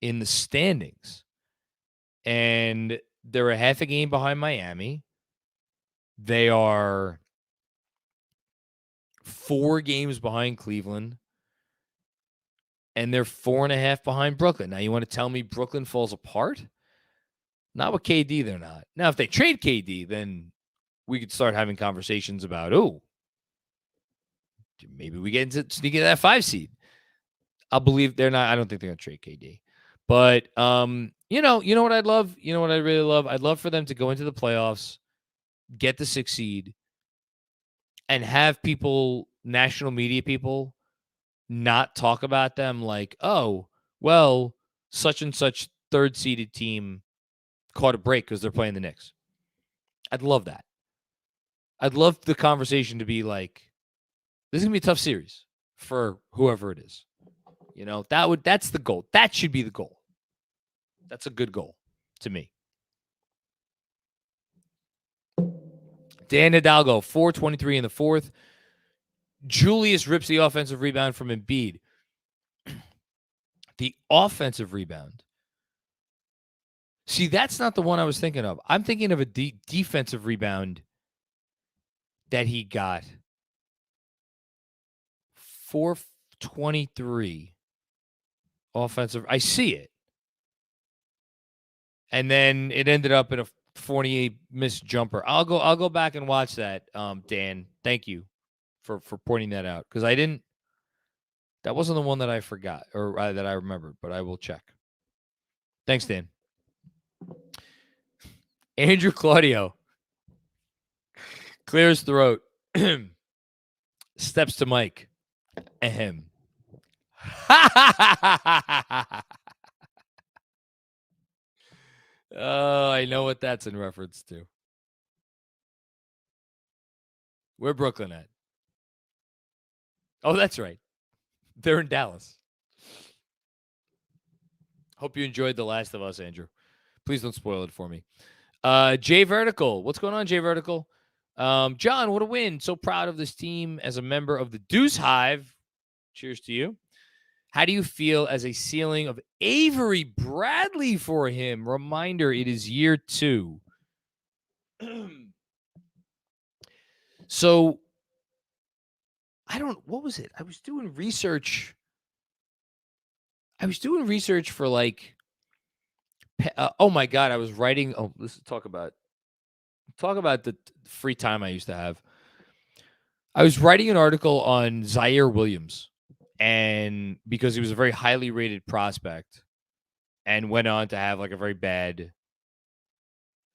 in the standings. And they're a half a game behind Miami. They are 4 games behind Cleveland. And they're 4.5 behind Brooklyn. Now, you want to tell me Brooklyn falls apart? Not with KD, they're not. Now, if they trade KD, then we could start having conversations about, maybe we get into sneaking that 5 seed. I'll believe they're not. I don't think they're going to trade KD. But, you know what I'd love? You know what I really love? I'd love for them to go into the playoffs, get the 6 seed, and have people, national media people, not talk about them like, oh, well, such and such 3rd-seeded team caught a break because they're playing the Knicks. I'd love that. I'd love the conversation to be like, this is going to be a tough series for whoever it is. You know, that's the goal. That should be the goal. That's a good goal to me. Dan Hidalgo, 4:23 in the 4th. Julius rips the offensive rebound from Embiid. The offensive rebound. See, that's not the one I was thinking of. I'm thinking of a defensive rebound that he got. 4:23 offensive. I see it. And then it ended up in a 48 missed jumper. I'll go back and watch that, Dan. Thank you for pointing that out, because that wasn't the one that I forgot or that I remembered, but I will check. Thanks, Dan. Andrew Claudio clears throat. Steps to Mike. Ahem. Oh, I know what that's in reference to. Where Brooklyn at? Oh, that's right. They're in Dallas. Hope you enjoyed The Last of Us, Andrew. Please don't spoil it for me. Jay Vertical. What's going on, Jay Vertical? John, what a win. So proud of this team as a member of the Deuce Hive. Cheers to you. How do you feel as a ceiling of Avery Bradley for him? Reminder, it is year 2. So, what was it? I was doing research for like, oh my God, I was writing. Oh, let's talk about the free time I used to have. I was writing an article on Zaire Williams, and because he was a very highly rated prospect and went on to have like a very bad,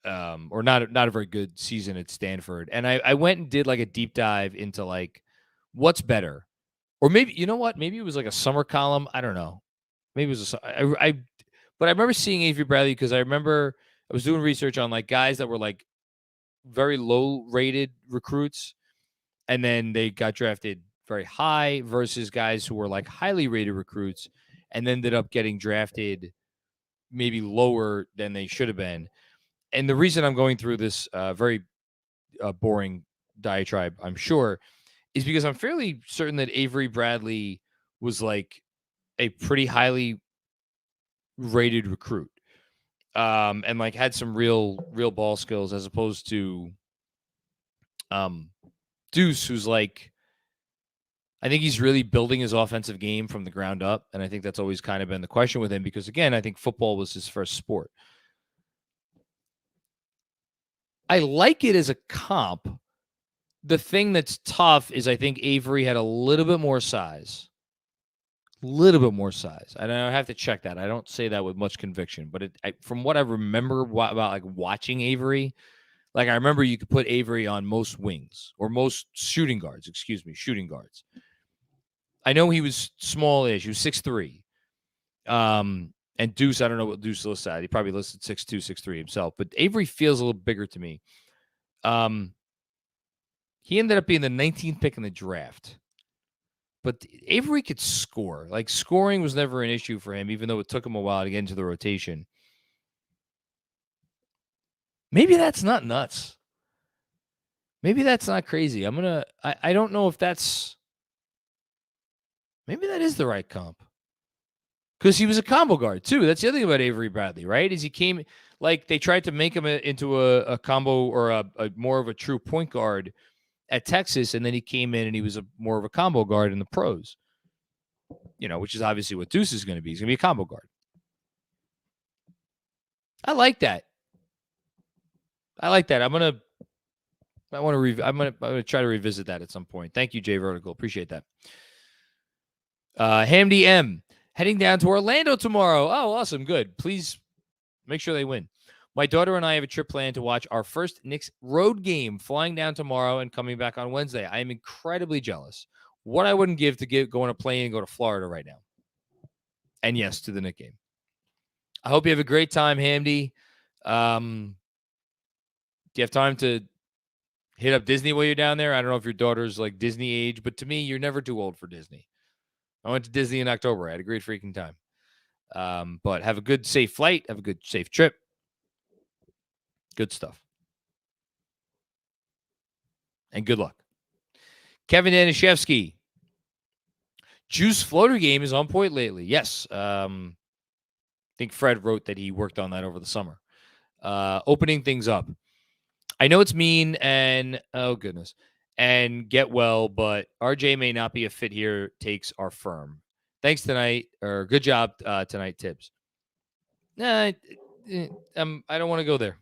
or not a very good season at Stanford. And I went and did like a deep dive into like, what's better? Or maybe, you know what? Maybe it was like a summer column. I don't know. Maybe it was but I remember seeing Avery Bradley because I remember I was doing research on like guys that were like very low rated recruits, and then they got drafted very high versus guys who were like highly rated recruits and ended up getting drafted maybe lower than they should have been. And the reason I'm going through this very boring diatribe, I'm sure, is because I'm fairly certain that Avery Bradley was like a pretty highly rated recruit. And like had some real ball skills as opposed to Deuce, who's like, I think he's really building his offensive game from the ground up. And I think that's always kind of been the question with him because, again, I think football was his first sport. I like it as a comp. The thing that's tough is I think Avery had a little bit more size. I have to check that. I don't say that with much conviction, but from what I remember about like watching Avery, like I remember you could put Avery on most wings or most shooting guards. I know he was smallish. He was 6'3". And Deuce, I don't know what Deuce listed at. He probably listed 6'2", 6'3" himself. But Avery feels a little bigger to me. He ended up being the 19th pick in the draft. But Avery could score. Like, scoring was never an issue for him, even though it took him a while to get into the rotation. Maybe that's not nuts. Maybe that's not crazy. I don't know if that's... Maybe that is the right comp. Because he was a combo guard, too. That's the other thing about Avery Bradley, right? Is he came... Like, they tried to make him into a combo or a more of a true point guard at Texas, and then he came in and he was more of a combo guard in the pros. Which is obviously what Deuce is going to be. He's going to be a combo guard. I like that. I'm going to try to revisit that at some point. Thank you, Jay Vertical. Appreciate that. Hamdi M. Heading down to Orlando tomorrow. Oh, awesome. Good. Please make sure they win. My daughter and I have a trip planned to watch our first Knicks road game, flying down tomorrow and coming back on Wednesday. I am incredibly jealous. What I wouldn't give to go on a plane and go to Florida right now. And yes, to the Knicks game. I hope you have a great time, Hamdi. Do you have time to hit up Disney while you're down there? I don't know if your daughter's like Disney age, but to me, you're never too old for Disney. I went to Disney in October. I had a great freaking time. But have a good, safe flight. Have a good, safe trip. Good stuff. And good luck. Kevin Danishevsky. Juice floater game is on point lately. Yes. I think Fred wrote that he worked on that over the summer. Opening things up. I know it's mean and, oh goodness, and get well, but RJ may not be a fit here. Takes are firm. Thanks tonight, or good job tonight, Tibbs. I don't want to go there.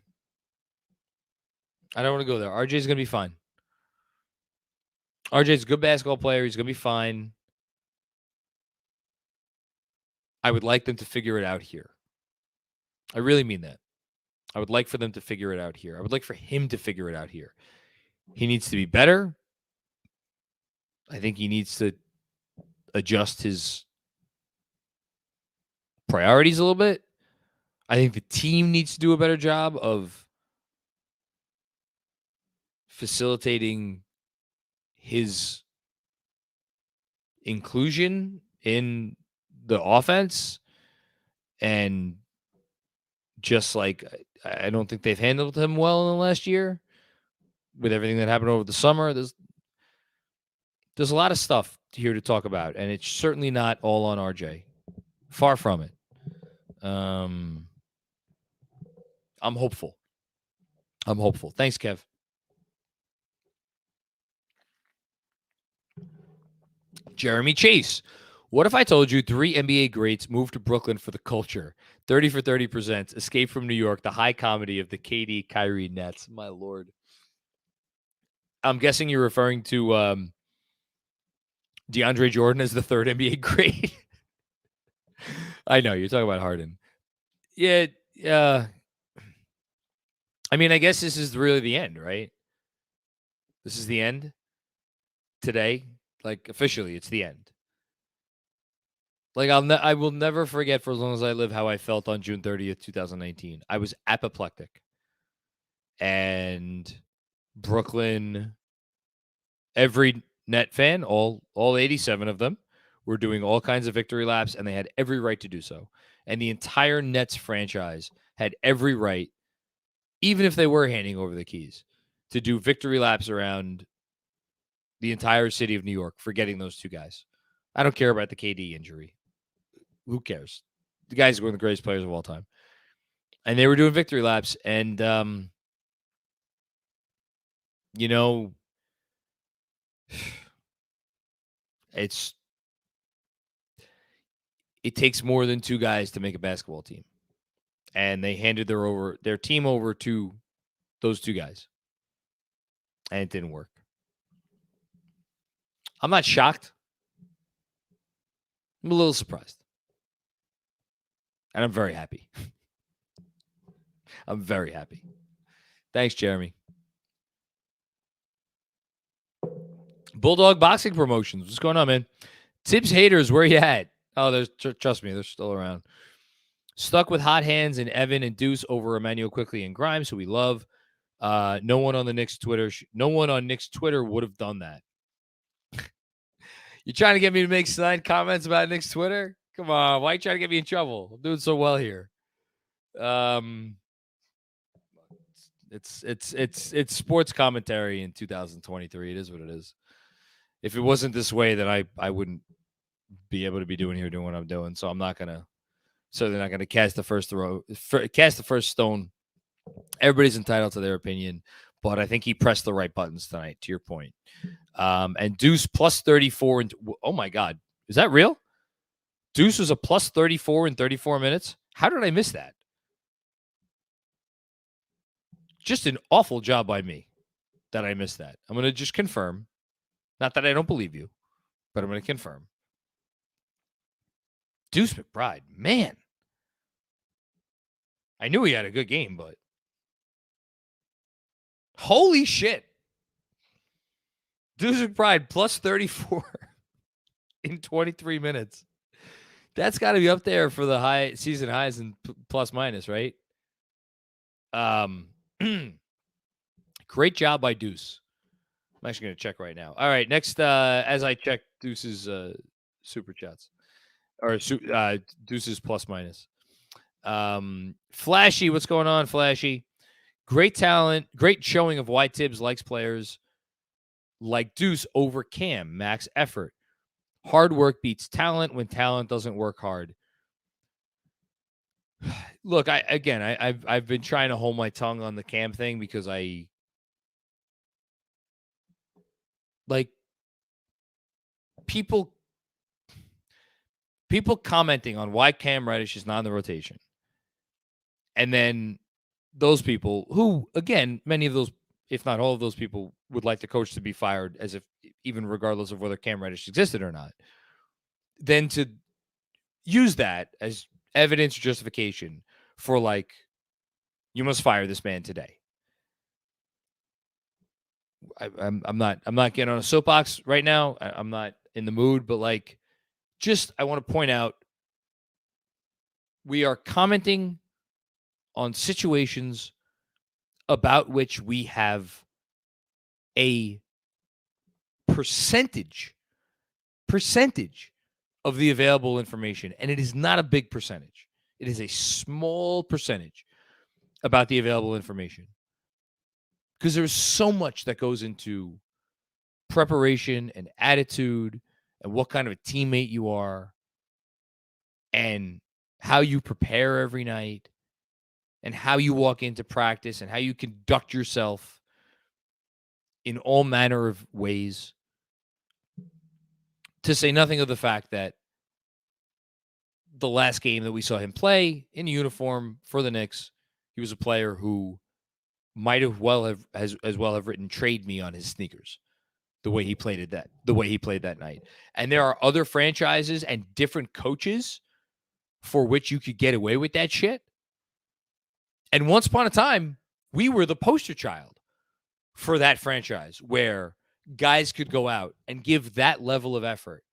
RJ's going to be fine. RJ's a good basketball player. He's going to be fine. I would like them to figure it out here. I really mean that. I would like for them to figure it out here. I would like for him to figure it out here. He needs to be better. I think he needs to adjust his priorities a little bit. I think the team needs to do a better job of facilitating his inclusion in the offense. And just like, I don't think they've handled him well in the last year with everything that happened over the summer. There's a lot of stuff here to talk about, and it's certainly not all on RJ. Far from it. I'm hopeful. Thanks, Kev. Jeremy Chase. What if I told you 3 NBA greats moved to Brooklyn for the culture? 30 for 30 presents Escape from New York, the high comedy of the KD Kyrie Nets. My Lord. I'm guessing you're referring to DeAndre Jordan as the 3rd NBA great. I know, you're talking about Harden. Yeah. I mean, I guess this is really the end, right? This is the end today. Like, officially, it's the end. Like, I will never forget for as long as I live how I felt on June 30th, 2019. I was apoplectic. And Brooklyn, every net fan, all 87 of them, were doing all kinds of victory laps, and they had every right to do so. And the entire Nets franchise had every right, even if they were handing over the keys, to do victory laps around the entire city of New York for getting those two guys. I don't care about the KD injury. Who cares? The guys are one of the greatest players of all time. And they were doing victory laps. And, you know, it takes more than two guys to make a basketball team. And they handed their team over to those two guys. And it didn't work. I'm not shocked. I'm a little surprised. And I'm very happy. I'm very happy. Thanks, Jeremy. Bulldog Boxing Promotions. What's going on, man? Tibbs haters, where you at? Oh, trust me, they're still around. Stuck with hot hands and Evan and Deuce over Emmanuel Quickly and Grimes, who we love. No one on Knicks Twitter would have done that. You trying to get me to make snide comments about Knicks Twitter? Come on, why are you trying to get me in trouble? I'm doing so well here. It's sports commentary in 2023. It is what it is. If it wasn't this way, then I wouldn't be able to be doing what I'm doing. So I'm not gonna. So they're not gonna cast the first stone. Everybody's entitled to their opinion, but I think he pressed the right buttons tonight. To your point, and Deuce plus 34 and oh my God, is that real? Deuce was a plus 34 in 34 minutes. How did I miss that? Just an awful job by me that I missed that. I'm going to just confirm. Not that I don't believe you, but I'm going to confirm. Deuce McBride, man. I knew he had a good game, but holy shit. Deuce McBride plus 34 in 23 minutes. That's got to be up there for the high season highs and plus minus, right? Great job by Deuce. I'm actually going to check right now. All right, next, as I check Deuce's super chats or Deuce's plus minus. Flashy, what's going on, Flashy? Great talent, great showing of why Tibbs likes players like Deuce over Cam. Max effort. Hard work beats talent when talent doesn't work hard. Look, I've been trying to hold my tongue on the Cam thing because I like people commenting on why Cam Reddish is not in the rotation. And then those people who, again, many of those, if not all of those people, would like the coach to be fired as if even regardless of whether Cam Reddish existed or not. Then to use that as evidence or justification for like, you must fire this man today. I'm not getting on a soapbox right now. I'm not in the mood, but like, just I want to point out, we are commenting on situations about which we have a percentage of the available information, and it is not a big percentage. It is a small percentage about the available information. Because there's so much that goes into preparation and attitude and what kind of a teammate you are and how you prepare every night and how you walk into practice and how you conduct yourself in all manner of ways. To say nothing of the fact that the last game that we saw him play in uniform for the Knicks, he was a player who might have written trade me on his sneakers. The way he played that night. And there are other franchises and different coaches for which you could get away with that shit. And once upon a time, we were the poster child for that franchise where guys could go out and give that level of effort.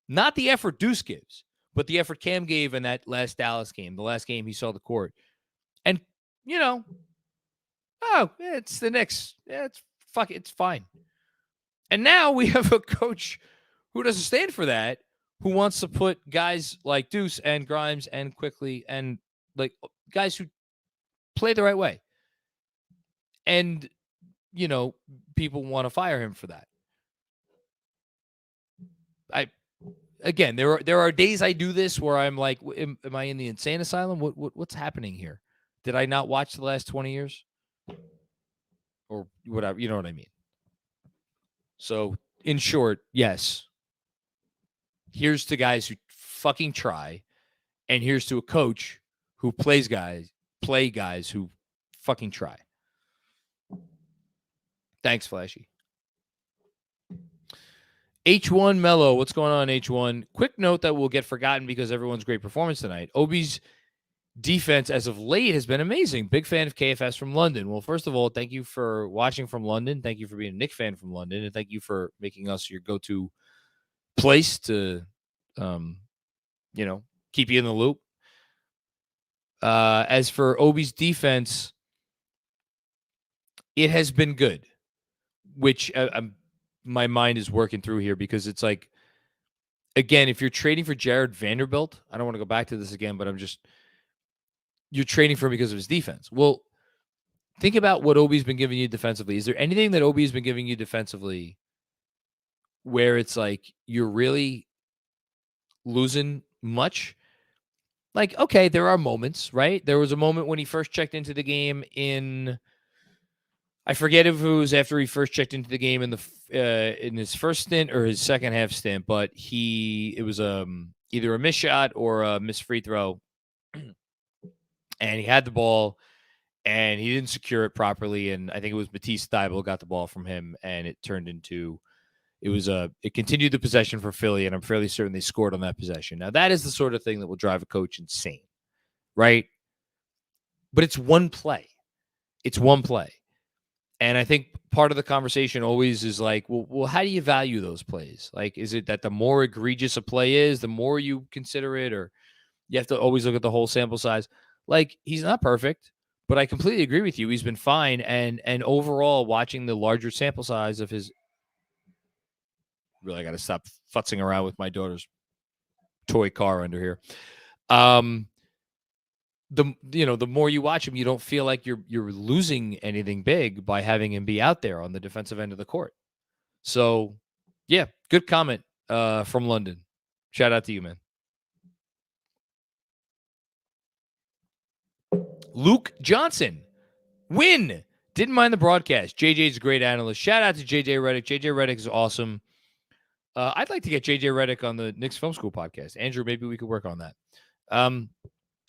Not the effort Deuce gives, but the effort Cam gave in that last Dallas game, the last game he saw the court. And, it's the Knicks. Yeah, it's fine. And now we have a coach who doesn't stand for that, who wants to put guys like Deuce and Grimes and Quickly and like guys who play the right way. And, people want to fire him for that. again, there are days I do this where I'm like, am I in the insane asylum? What's happening here? Did I not watch the last 20 years? Or whatever, you know what I mean? So, in short, yes. Here's to guys who fucking try, and here's to a coach who play guys who fucking try. Thanks, Flashy. H1 Mello, what's going on, H1? Quick note that will get forgotten because everyone's great performance tonight. Obi's defense as of late has been amazing. Big fan of KFS from London. Well, first of all, thank you for watching from London. Thank you for being a Knicks fan from London. And thank you for making us your go-to place to, keep you in the loop. As for Obi's defense, it has been good, which my mind is working through here because it's like, again, if you're trading for Jared Vanderbilt, I don't want to go back to this again, but you're trading for him because of his defense. Well, think about what Obi's been giving you defensively. Is there anything that Obi's been giving you defensively where it's like you're really losing much? Like, okay, there are moments, right? There was a moment when he first checked into the game I forget if it was after he first checked into the game in his first stint or his second half stint, but it was either a missed shot or a missed free throw, and he had the ball and he didn't secure it properly, and I think it was Matisse Thybulle got the ball from him, and it continued the possession for Philly, and I'm fairly certain they scored on that possession. Now, that is the sort of thing that will drive a coach insane, right? But it's one play. It's one play. And I think part of the conversation always is like, well, how do you value those plays? Like, is it that the more egregious a play is, the more you consider it, or you have to always look at the whole sample size? Like, he's not perfect, but I completely agree with you. He's been fine. And overall, watching the larger sample size of his, really, I got to stop futzing around with my daughter's toy car under here. The more you watch him, you don't feel like you're losing anything big by having him be out there on the defensive end of the court. So, yeah, good comment from London. Shout out to you, man. Luke Johnson, win. Didn't mind the broadcast. JJ's a great analyst. Shout out to JJ Redick. JJ Redick is awesome. I'd like to get JJ Redick on the Knicks Film School podcast. Andrew, maybe we could work on that.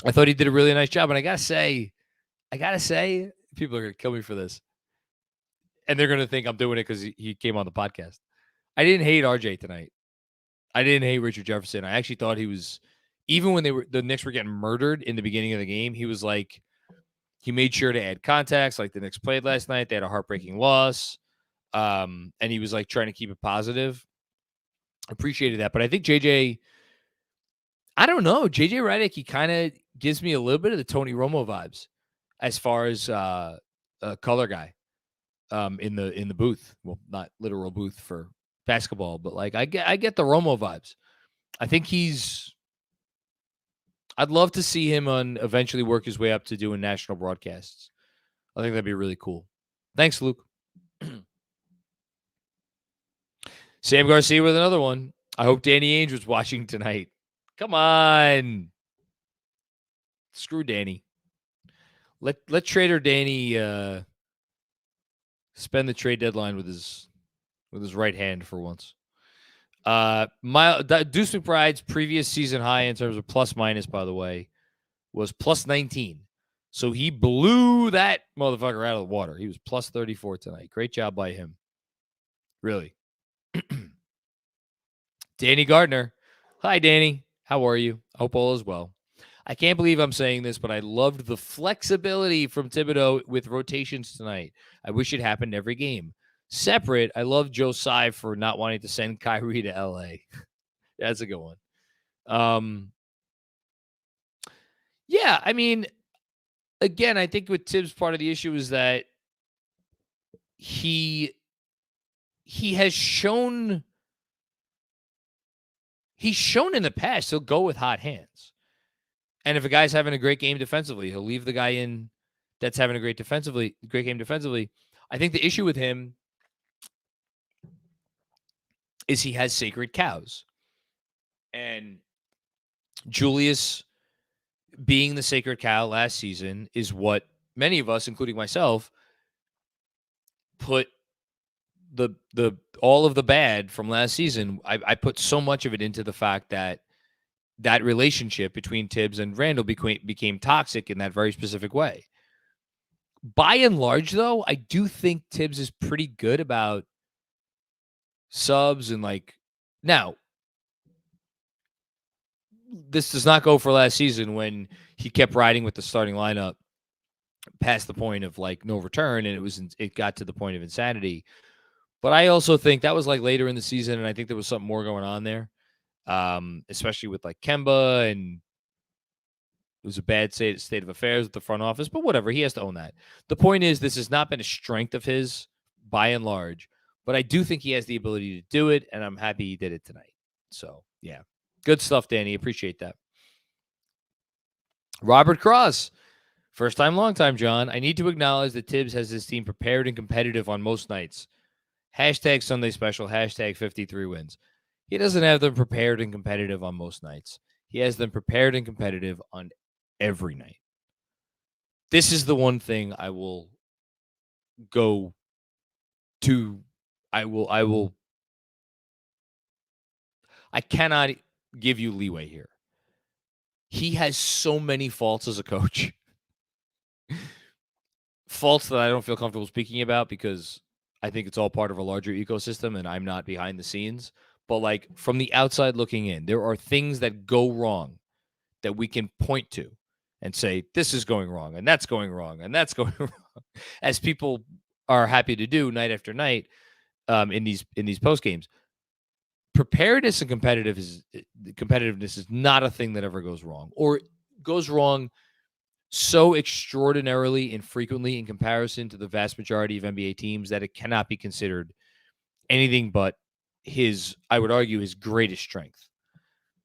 I thought he did a really nice job. And I got to say, people are going to kill me for this. And they're going to think I'm doing it because he came on the podcast. I didn't hate RJ tonight. I didn't hate Richard Jefferson. I actually thought he was, even when the Knicks were getting murdered in the beginning of the game, he was like, he made sure to add contacts like the Knicks played last night. They had a heartbreaking loss. And he was like trying to keep it positive. Appreciated that. But I think JJ, I don't know. JJ Redick, he kind of gives me a little bit of the Tony Romo vibes as far as a color guy in the booth. Well, not literal booth for basketball, but like I get the Romo vibes. I think I'd love to see him eventually work his way up to doing national broadcasts. I think that'd be really cool. Thanks, Luke. Sam Garcia with another one. I hope Danny Ainge was watching tonight. Come on. Screw Danny. Let trader Danny spend the trade deadline with his right hand for once. Deuce McBride's previous season high in terms of plus minus, by the way, was plus 19. So he blew that motherfucker out of the water. He was plus 34 tonight. Great job by him. Really. Danny Gardner. Hi, Danny. How are you? I hope all is well. I can't believe I'm saying this, but I loved the flexibility from Thibodeau with rotations tonight. I wish it happened every game. Separate, I love Joe Tsai for not wanting to send Kyrie to LA. That's a good one. Yeah, I mean, again, I think with Tibbs, part of the issue is that he has shown in the past he'll go with hot hands. And if a guy's having a great game defensively, he'll leave the guy in that's having a great game defensively. I think the issue with him is he has sacred cows. And Julius being the sacred cow last season is what many of us, including myself, put the all of the bad from last season. I put so much of it into the fact that relationship between Tibbs and Randall became toxic in that very specific way. By and large, though, I do think Tibbs is pretty good about subs and now. This does not go for last season when he kept riding with the starting lineup past the point of no return, and it got to the point of insanity. But I also think that was later in the season, and I think there was something more going on there, especially with Kemba, and it was a bad state of affairs with the front office. But whatever, he has to own that. The point is, this has not been a strength of his by and large, but I do think he has the ability to do it, and I'm happy he did it tonight. So yeah. Good stuff, Danny. Appreciate that. Robert Cross. First time, long time, John. I need to acknowledge that Tibbs has his team prepared and competitive on most nights. Hashtag Sunday special. Hashtag 53 wins. He doesn't have them prepared and competitive on most nights. He has them prepared and competitive on every night. This is the one thing I will go to. I cannot give you leeway here. He has so many faults as a coach. Faults that I don't feel comfortable speaking about because I think it's all part of a larger ecosystem and I'm not behind the scenes. But from the outside looking in, there are things that go wrong that we can point to and say, this is going wrong and that's going wrong and that's going wrong, as people are happy to do night after night in these post games. Preparedness and competitiveness is not a thing that ever goes wrong, or goes wrong so extraordinarily and frequently in comparison to the vast majority of NBA teams that it cannot be considered anything but I would argue, his greatest strength.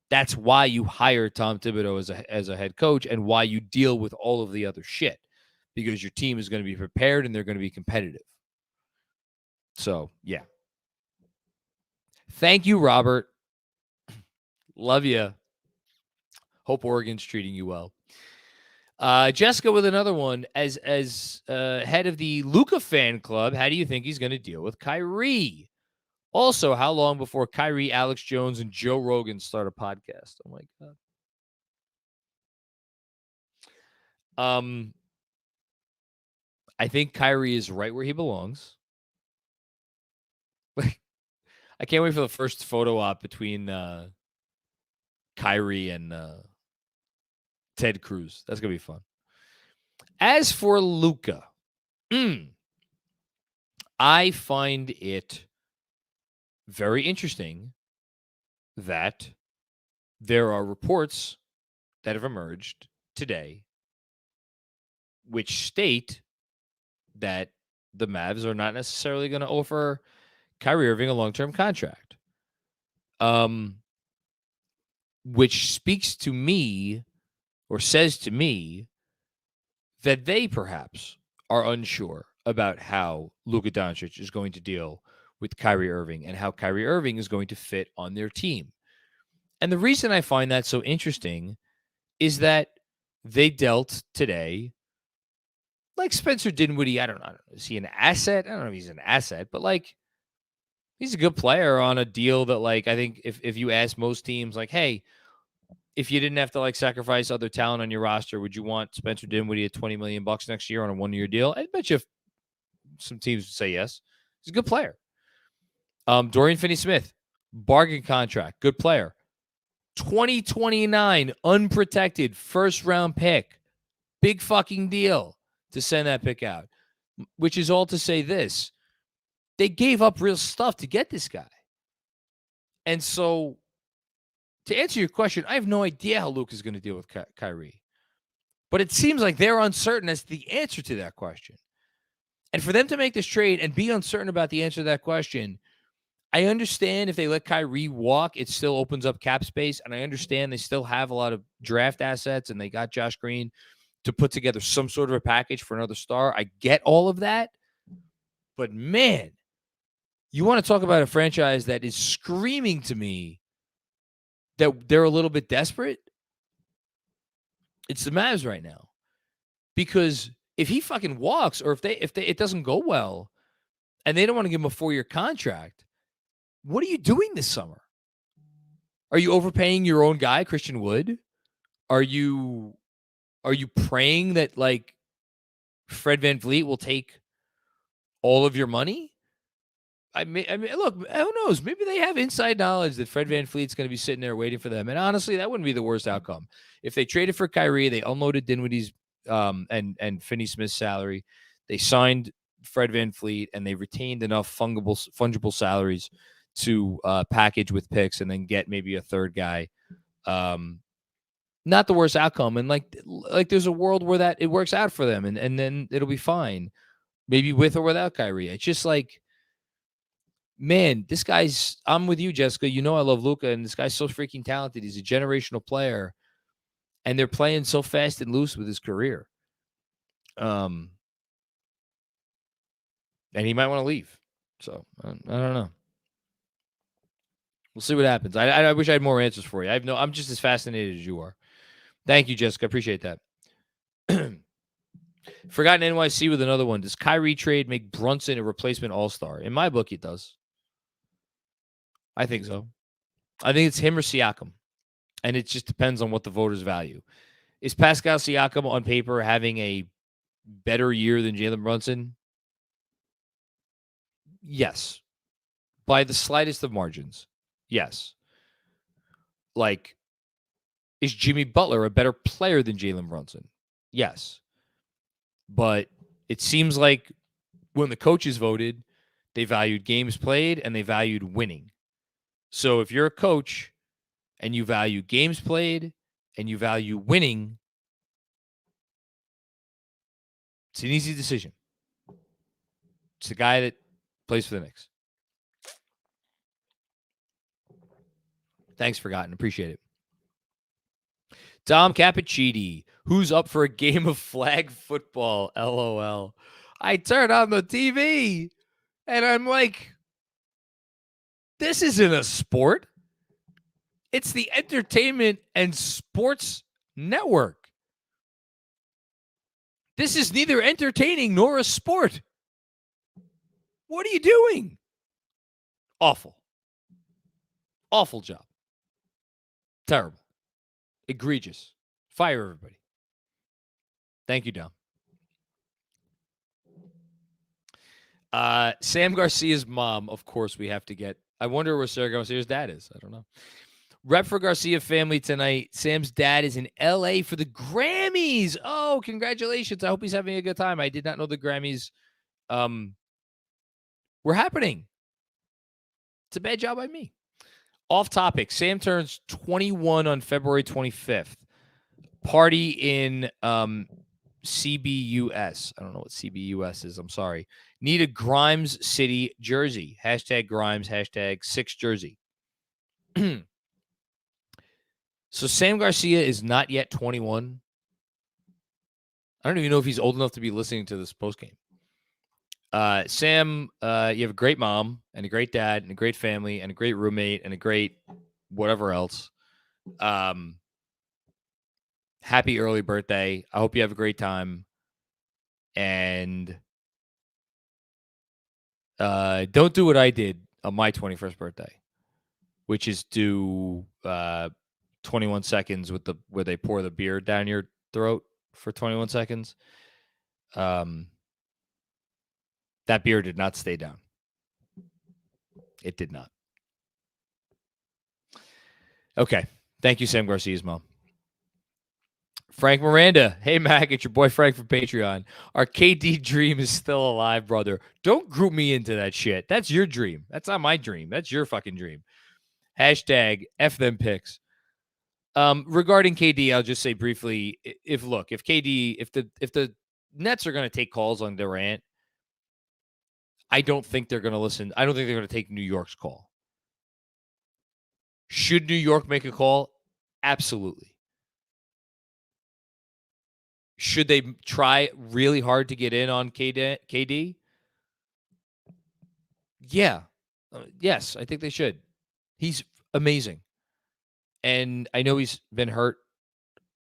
That's why you hire Tom Thibodeau as a head coach, and why you deal with all of the other shit, because your team is going to be prepared and they're going to be competitive. So, yeah. Thank you, Robert. Love you. Hope Oregon's treating you well. Jessica with another one. As head of the Luka fan club, how do you think he's going to deal with Kyrie? Also, how long before Kyrie, Alex Jones, and Joe Rogan start a podcast? Oh, my God. I think Kyrie is right where he belongs. I can't wait for the first photo op between Kyrie and Ted Cruz. That's going to be fun. As for Luka, I find it very interesting that there are reports that have emerged today which state that the Mavs are not necessarily going to offer Kyrie Irving a long-term contract. Which speaks to me, or says to me, that they perhaps are unsure about how Luka Doncic is going to deal with Kyrie Irving and how Kyrie Irving is going to fit on their team. And the reason I find that so interesting is that they dealt today Spencer Dinwiddie. I don't know. Is he an asset? I don't know if he's an asset, but he's a good player on a deal that I think if you ask most teams, hey, if you didn't have to sacrifice other talent on your roster, would you want Spencer Dinwiddie at $20 million next year on a 1-year deal? I bet you some teams would say yes. He's a good player. Dorian Finney-Smith, bargain contract, good player. 2029, unprotected, first-round pick. Big fucking deal to send that pick out, which is all to say this. They gave up real stuff to get this guy. And so, to answer your question, I have no idea how Luke is going to deal with Kyrie. But it seems like they're uncertain as to the answer to that question. And for them to make this trade and be uncertain about the answer to that question, I understand if they let Kyrie walk, it still opens up cap space. And I understand they still have a lot of draft assets and they got Josh Green to put together some sort of a package for another star. I get all of that. But man, you want to talk about a franchise that is screaming to me that they're a little bit desperate? It's the Mavs right now. Because if he fucking walks, or if it doesn't go well, and they don't want to give him a 4-year contract, what are you doing this summer? Are you overpaying your own guy, Christian Wood? Are you praying that like Fred VanVleet will take all of your money? I mean, look, who knows? Maybe they have inside knowledge that Fred VanVleet's going to be sitting there waiting for them. And honestly, that wouldn't be the worst outcome. If they traded for Kyrie, they unloaded Dinwiddie's and Finney Smith's salary. They signed Fred VanVleet, and they retained enough fungible salaries to package with picks and then get maybe a third guy. Not the worst outcome. And like there's a world where that it works out for them, and then it'll be fine. Maybe with or without Kyrie. It's just like, man, this guy's, I'm with you, Jessica. You know I love Luka, and this guy's so freaking talented. He's a generational player, and they're playing so fast and loose with his career. And he might want to leave. So, I don't know. We'll see what happens. I wish I had more answers for you. I'm just as fascinated as you are. Thank you, Jessica. Appreciate that. Forgotten NYC with another one. Does Kyrie trade make Brunson a replacement all-star? In my book, it does. I think so. I think it's him or Siakam. And it just depends on what the voters value. Is Pascal Siakam on paper having a better year than Jalen Brunson? Yes. By the slightest of margins. Yes. Like, is Jimmy Butler a better player than Jalen Brunson? Yes. But it seems like when the coaches voted, they valued games played and they valued winning. So if you're a coach and you value games played and you value winning, it's an easy decision. It's the guy that plays for the Knicks. Thanks, Forgotten. Appreciate it. Tom Cappuccini, who's up for a game of flag football? LOL. I turn on the TV and I'm like, this isn't a sport. It's the Entertainment and Sports Network. This is neither entertaining nor a sport. What are you doing? Awful. Awful job. Terrible. Egregious. Fire everybody. Thank you, Dom. Sam Garcia's mom, of course, we have to get. I wonder where Sarah Garcia's dad is. I don't know. Rep for Garcia family tonight. Sam's dad is in L.A. for the Grammys. Oh, congratulations. I hope he's having a good time. I did not know the Grammys were happening. It's a bad job by me. Off topic. Sam turns 21 on February 25th. Party in CBUS. I don't know what CBUS is. I'm sorry. Need a Grimes City jersey. Hashtag Grimes. Hashtag 6 jersey. So Sam Garcia is not yet 21. I don't even know if he's old enough to be listening to this postgame. Sam, you have a great mom and a great dad and a great family and a great roommate and a great whatever else. Happy early birthday. I hope you have a great time. And don't do what I did on my 21st birthday, which is do 21 seconds with where they pour the beer down your throat for 21 seconds. That beer did not stay down. It did not. Okay. Thank you, Sam Garcia's mom. Frank Miranda. Hey, Mac, it's your boy Frank from Patreon. Our KD dream is still alive, brother. Don't group me into that shit. That's your dream. That's not my dream. That's your fucking dream. Hashtag F them picks. Regarding KD, I'll just say briefly, if the Nets are going to take calls on Durant, I don't think they're going to listen. I don't think they're going to take New York's call. Should New York make a call? Absolutely. Should they try really hard to get in on KD? Yeah. Yes, I think they should. He's amazing. And I know he's been hurt,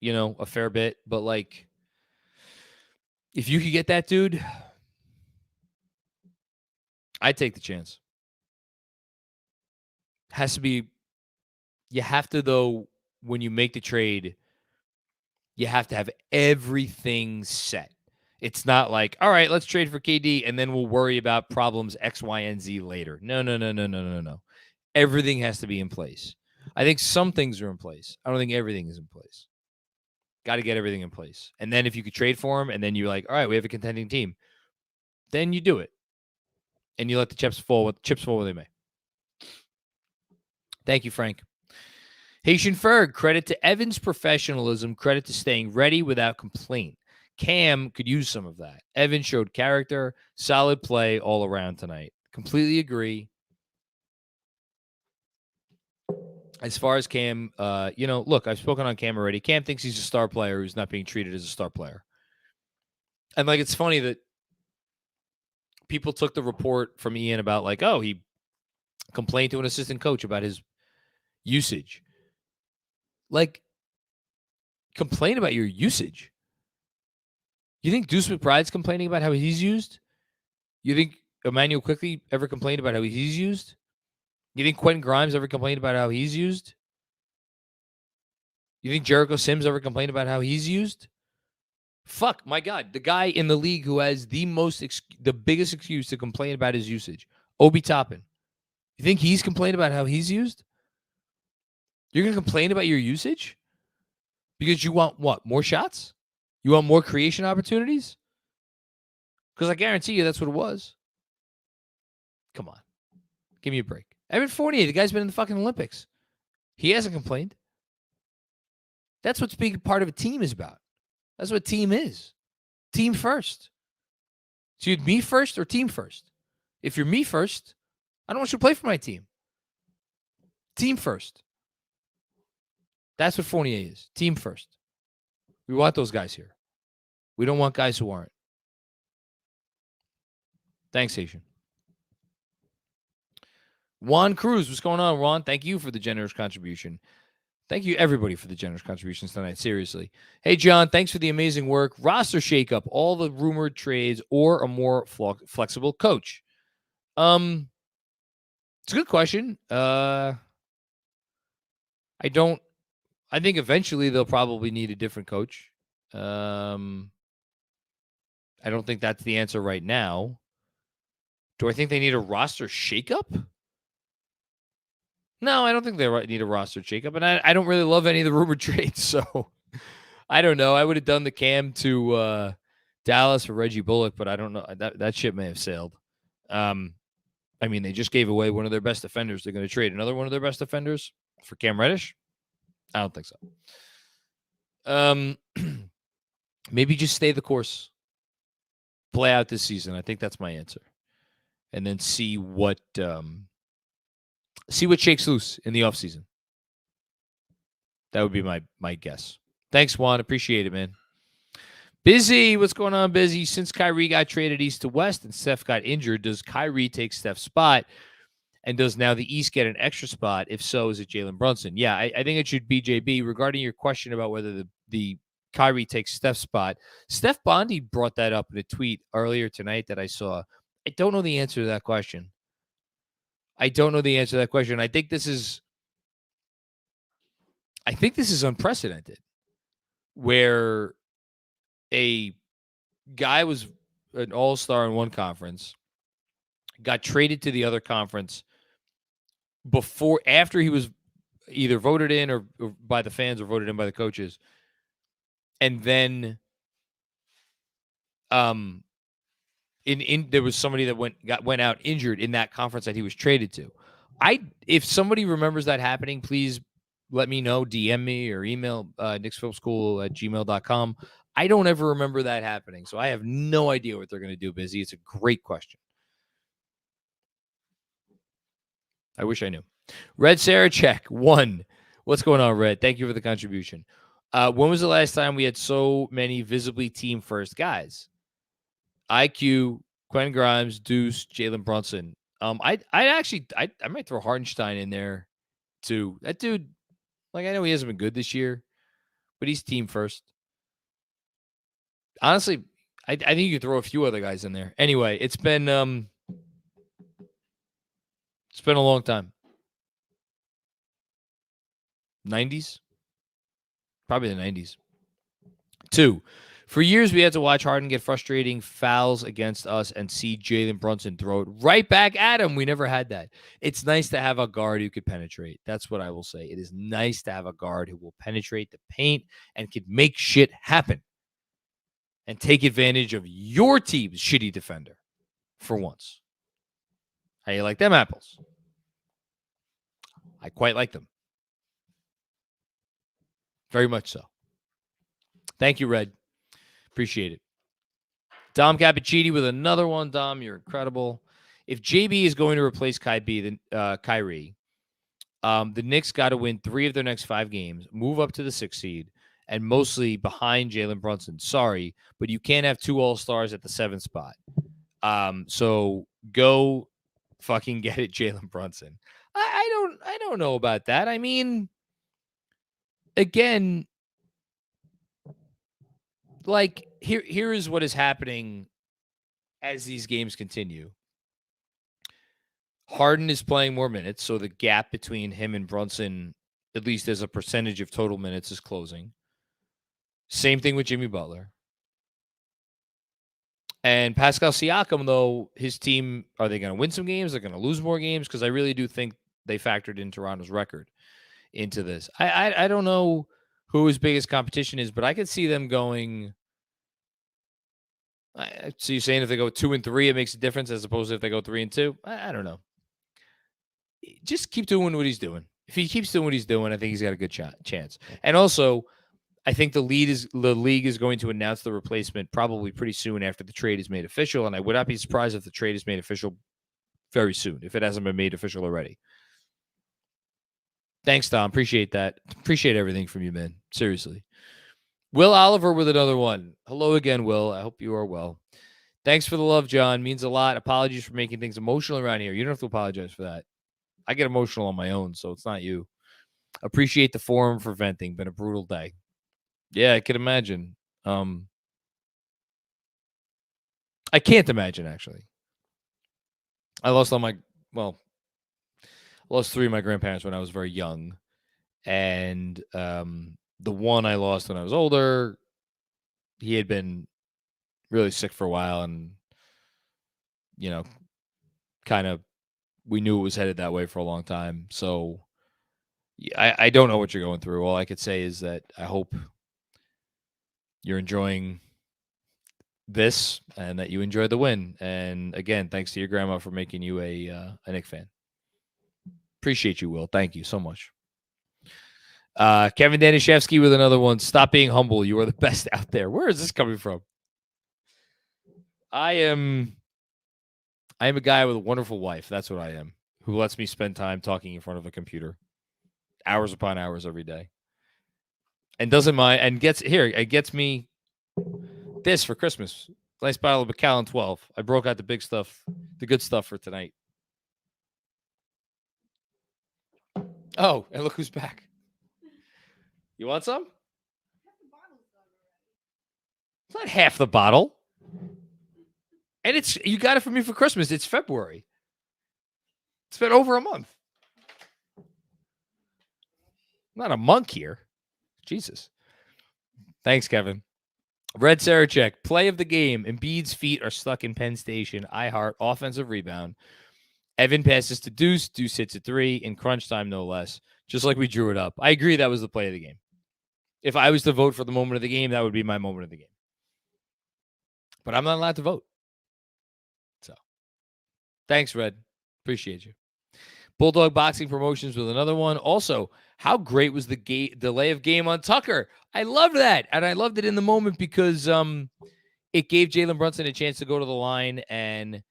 a fair bit, but like, if you could get that dude, I'd take the chance. Has to be, you have to, though, when you make the trade, you have to have everything set. It's not like, all right, let's trade for KD and then we'll worry about problems X, Y, and Z later. No, no, no, no, no, no, no. Everything has to be in place. I think some things are in place. I don't think everything is in place. Got to get everything in place. And then if you could trade for him and then you're like, all right, we have a contending team, then you do it. And you let the chips fall where they may. Thank you, Frank. Haitian Ferg, credit to Evan's professionalism, credit to staying ready without complaint. Cam could use some of that. Evan showed character, solid play all around tonight. Completely agree. As far as Cam, look, I've spoken on Cam already. Cam thinks he's a star player who's not being treated as a star player. And, like, it's funny that people took the report from Ian about, like, oh, he complained to an assistant coach about his usage. Like, complain about your usage. You think Deuce McBride's complaining about how he's used? You think Emmanuel Quickley ever complained about how he's used? You think Quentin Grimes ever complained about how he's used? You think Jericho Sims ever complained about how he's used? Fuck, my God. The guy in the league who has the biggest excuse to complain about his usage, Obi Toppin. You think he's complained about how he's used? You're going to complain about your usage? Because you want what? More shots? You want more creation opportunities? Because I guarantee you that's what it was. Come on. Give me a break. Evan Fournier, the guy's been in the fucking Olympics. He hasn't complained. That's what being part of a team is about. That's what team is. Team first. So you'd me first or team first? If you're me first, I don't want you to play for my team. Team first. That's what Fournier is. Team first. We want those guys here. We don't want guys who aren't. Thanks, Haitian. Juan Cruz, what's going on, Juan? Thank you for the generous contribution. Thank you, everybody, for the generous contributions tonight. Seriously. Hey, John, thanks for the amazing work. Roster shakeup, all the rumored trades, or a more flexible coach? It's a good question. I think eventually they'll probably need a different coach. I don't think that's the answer right now. Do I think they need a roster shakeup? No, I don't think they need a roster shakeup, and I don't really love any of the rumored trades, so I don't know. I would have done the Cam to Dallas for Reggie Bullock, but I don't know. That ship may have sailed. I mean, they just gave away one of their best defenders. They're going to trade another one of their best defenders for Cam Reddish? I don't think so. Maybe just stay the course. Play out this season. I think that's my answer. And then see what shakes loose in the offseason. That would be my guess. Thanks, Juan. Appreciate it, man. Busy. What's going on, Busy? Since Kyrie got traded east to west and Steph got injured, does Kyrie take Steph's spot? And does now the East get an extra spot? If so, is it Jalen Brunson? Yeah, I think it should be JB. Regarding your question about whether the Kyrie takes Steph's spot, Steph Bondi brought that up in a tweet earlier tonight that I saw. I don't know the answer to that question. I think this is unprecedented, where a guy was an all-star in one conference, got traded to the other conference after he was either voted in or by the fans or voted in by the coaches, and then there was somebody that went out injured in that conference that he was traded to. If somebody remembers that happening, please let me know. DM me or email knicksfilmschool@gmail.com. I don't ever remember that happening, so I have no idea what they're going to do, Busy. It's a great question. I wish I knew. Red Sarachek, 1. What's going on, Red? Thank you for the contribution. When was the last time we had so many visibly team-first guys? IQ, Quentin Grimes, Deuce, Jalen Brunson. I might throw Hartenstein in there too. That dude, Like, I know he hasn't been good this year, but he's team first. Honestly, I think you could throw a few other guys in there. Anyway, it's been a long time. 90s? Probably the 90s. 2, for years we had to watch Harden get frustrating fouls against us and see Jalen Brunson throw it right back at him. We never had that. It's nice to have a guard who could penetrate. That's what I will say. It is nice to have a guard who will penetrate the paint and could make shit happen and take advantage of your team's shitty defender for once. How you like them apples? I quite like them. Very much so. Thank you, Red. Appreciate it. Dom Cappuccini with another one. Dom, you're incredible. If JB is going to replace Kyrie, the Knicks got to win 3 of their next 5 games, move up to the 6th seed, and mostly behind Jalen Brunson. Sorry, but you can't have 2 All-Stars at the 7th spot. So go fucking get it, Jalen Brunson. I don't know about that. I mean, again, like here is what is happening as these games continue. Harden is playing more minutes, so the gap between him and Brunson, at least as a percentage of total minutes, is closing. Same thing with Jimmy Butler. And Pascal Siakam, though, his team, are they going to win some games? They're going to lose more games? Because I really do think they factored in Toronto's record into this. I don't know who his biggest competition is, but I could see them going. So you're saying if they go 2-3, it makes a difference as opposed to if they go 3-2? I don't know. Just keep doing what he's doing. If he keeps doing what he's doing, I think he's got a good chance. And also, I think the league is going to announce the replacement probably pretty soon after the trade is made official. And I would not be surprised if the trade is made official very soon, if it hasn't been made official already. Thanks, Tom. Appreciate that. Appreciate everything from you, man. Seriously. Will Oliver with another one. Hello again, Will. I hope you are well. Thanks for the love, John. Means a lot. Apologies for making things emotional around here. You don't have to apologize for that. I get emotional on my own, so it's not you. Appreciate the forum for venting. Been a brutal day. Yeah, I can imagine. I can't imagine, actually. I lost 3 of my grandparents when I was very young. And the one I lost when I was older, he had been really sick for a while. And, kind of, we knew it was headed that way for a long time. So I don't know what you're going through. All I could say is that I hope you're enjoying this and that you enjoy the win. And again, thanks to your grandma for making you a Knicks fan. Appreciate you, Will. Thank you so much. Kevin Danishevsky with another one. Stop being humble. You are the best out there. Where is this coming from? I am a guy with a wonderful wife. That's what I am, who lets me spend time talking in front of a computer, hours upon hours every day, and doesn't mind. And gets me this for Christmas. Nice bottle of Macallan 12. I broke out the big stuff, the good stuff for tonight. Oh, and look who's back. You want some? It's not half the bottle. And you got it for me for Christmas. It's February. It's been over a month. I'm not a monk here. Jesus. Thanks, Kevin. Red Sarachek, play of the game. Embiid's feet are stuck in Penn Station. iHeart, offensive rebound. Evan passes to Deuce. Deuce hits a 3 in crunch time, no less. Just like we drew it up. I agree that was the play of the game. If I was to vote for the moment of the game, that would be my moment of the game. But I'm not allowed to vote. So, thanks, Red. Appreciate you. Bulldog Boxing Promotions with another one. Also, how great was the delay of game on Tucker? I loved that. And I loved it in the moment because it gave Jalen Brunson a chance to go to the line and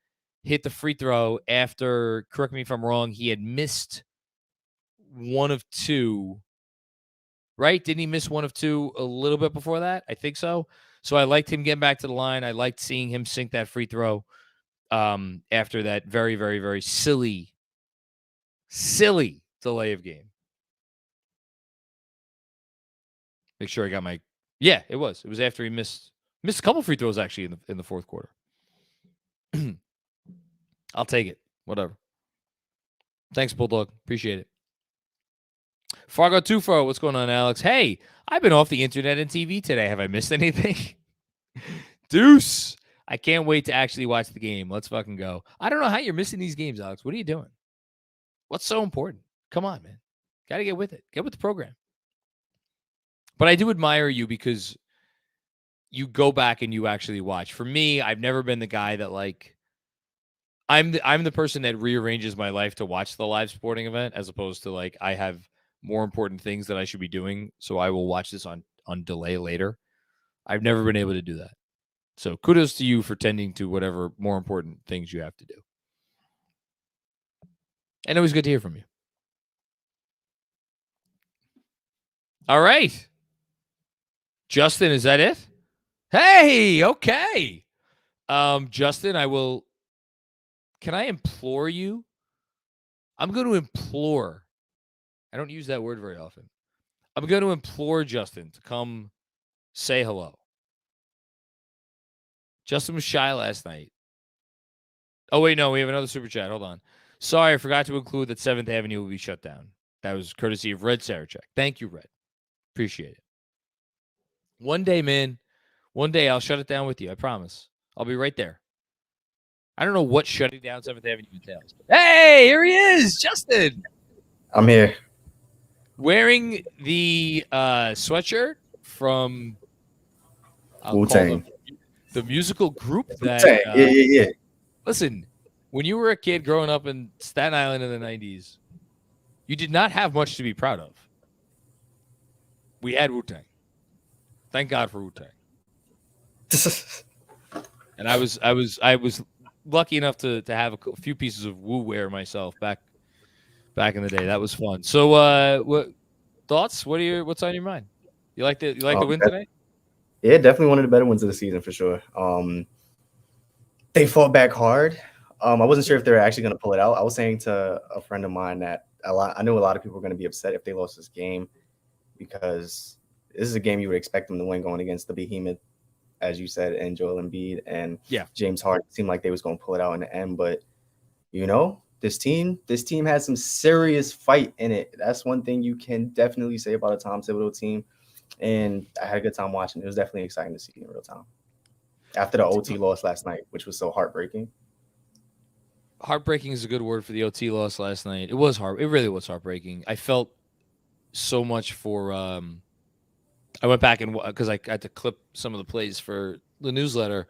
hit the free throw after, correct me if I'm wrong, he had missed 1 of 2. Right? Didn't he miss 1 of 2 a little bit before that? I think so. So I liked him getting back to the line. I liked seeing him sink that free throw after that very, very, very silly delay of game. Make sure I got my. Yeah, it was. It was after he missed a couple free throws actually in the fourth quarter. I'll take it. Whatever. Thanks, Bulldog. Appreciate it. Fargo Tufo, what's going on, Alex? Hey, I've been off the internet and TV today. Have I missed anything? Deuce. I can't wait to actually watch the game. Let's fucking go. I don't know how you're missing these games, Alex. What are you doing? What's so important? Come on, man. Got to get with it. Get with the program. But I do admire you because you go back and you actually watch. For me, I've never been the guy that like I'm the person that rearranges my life to watch the live sporting event as opposed to like I have more important things that I should be doing, so I will watch this on delay later. I've never been able to do that. So kudos to you for tending to whatever more important things you have to do. And it was good to hear from you. All right. Justin, is that it? Hey, okay. Justin, can I implore you? I'm going to implore. I don't use that word very often. I'm going to implore Justin to come say hello. Justin was shy last night. Oh, wait, no, we have another super chat. Hold on. Sorry, I forgot to include that 7th Avenue will be shut down. That was courtesy of Red Sarachek. Thank you, Red. Appreciate it. One day, man. One day I'll shut it down with you. I promise. I'll be right there. I don't know what shutting down 7th Avenue entails. Hey, here he is, Justin. I'm here. Wearing the sweatshirt from Wu-Tang. The musical group that yeah. Listen, when you were a kid growing up in Staten Island in the 90s, you did not have much to be proud of. We had Wu-Tang. Thank God for Wu-Tang. And I was lucky enough to have a few pieces of Wu wear myself back in the day. That was fun. So what thoughts? What's on your mind? You like the win today? Yeah, definitely one of the better ones of the season for sure. They fought back hard. I wasn't sure if they were actually going to pull it out. I was saying to a friend of mine that I knew a lot of people were going to be upset if they lost this game because this is a game you would expect them to win going against the behemoth, as you said, and Joel Embiid and James Harden. It seemed like they was going to pull it out in the end, but this team has some serious fight in it. That's one thing you can definitely say about a Tom Thibodeau team. And I had a good time watching. It was definitely exciting to see in real time. After the OT loss last night, which was so heartbreaking. Heartbreaking is a good word for the OT loss last night. It was hard. It really was heartbreaking. I felt so much for I went back and because I had to clip some of the plays for the newsletter,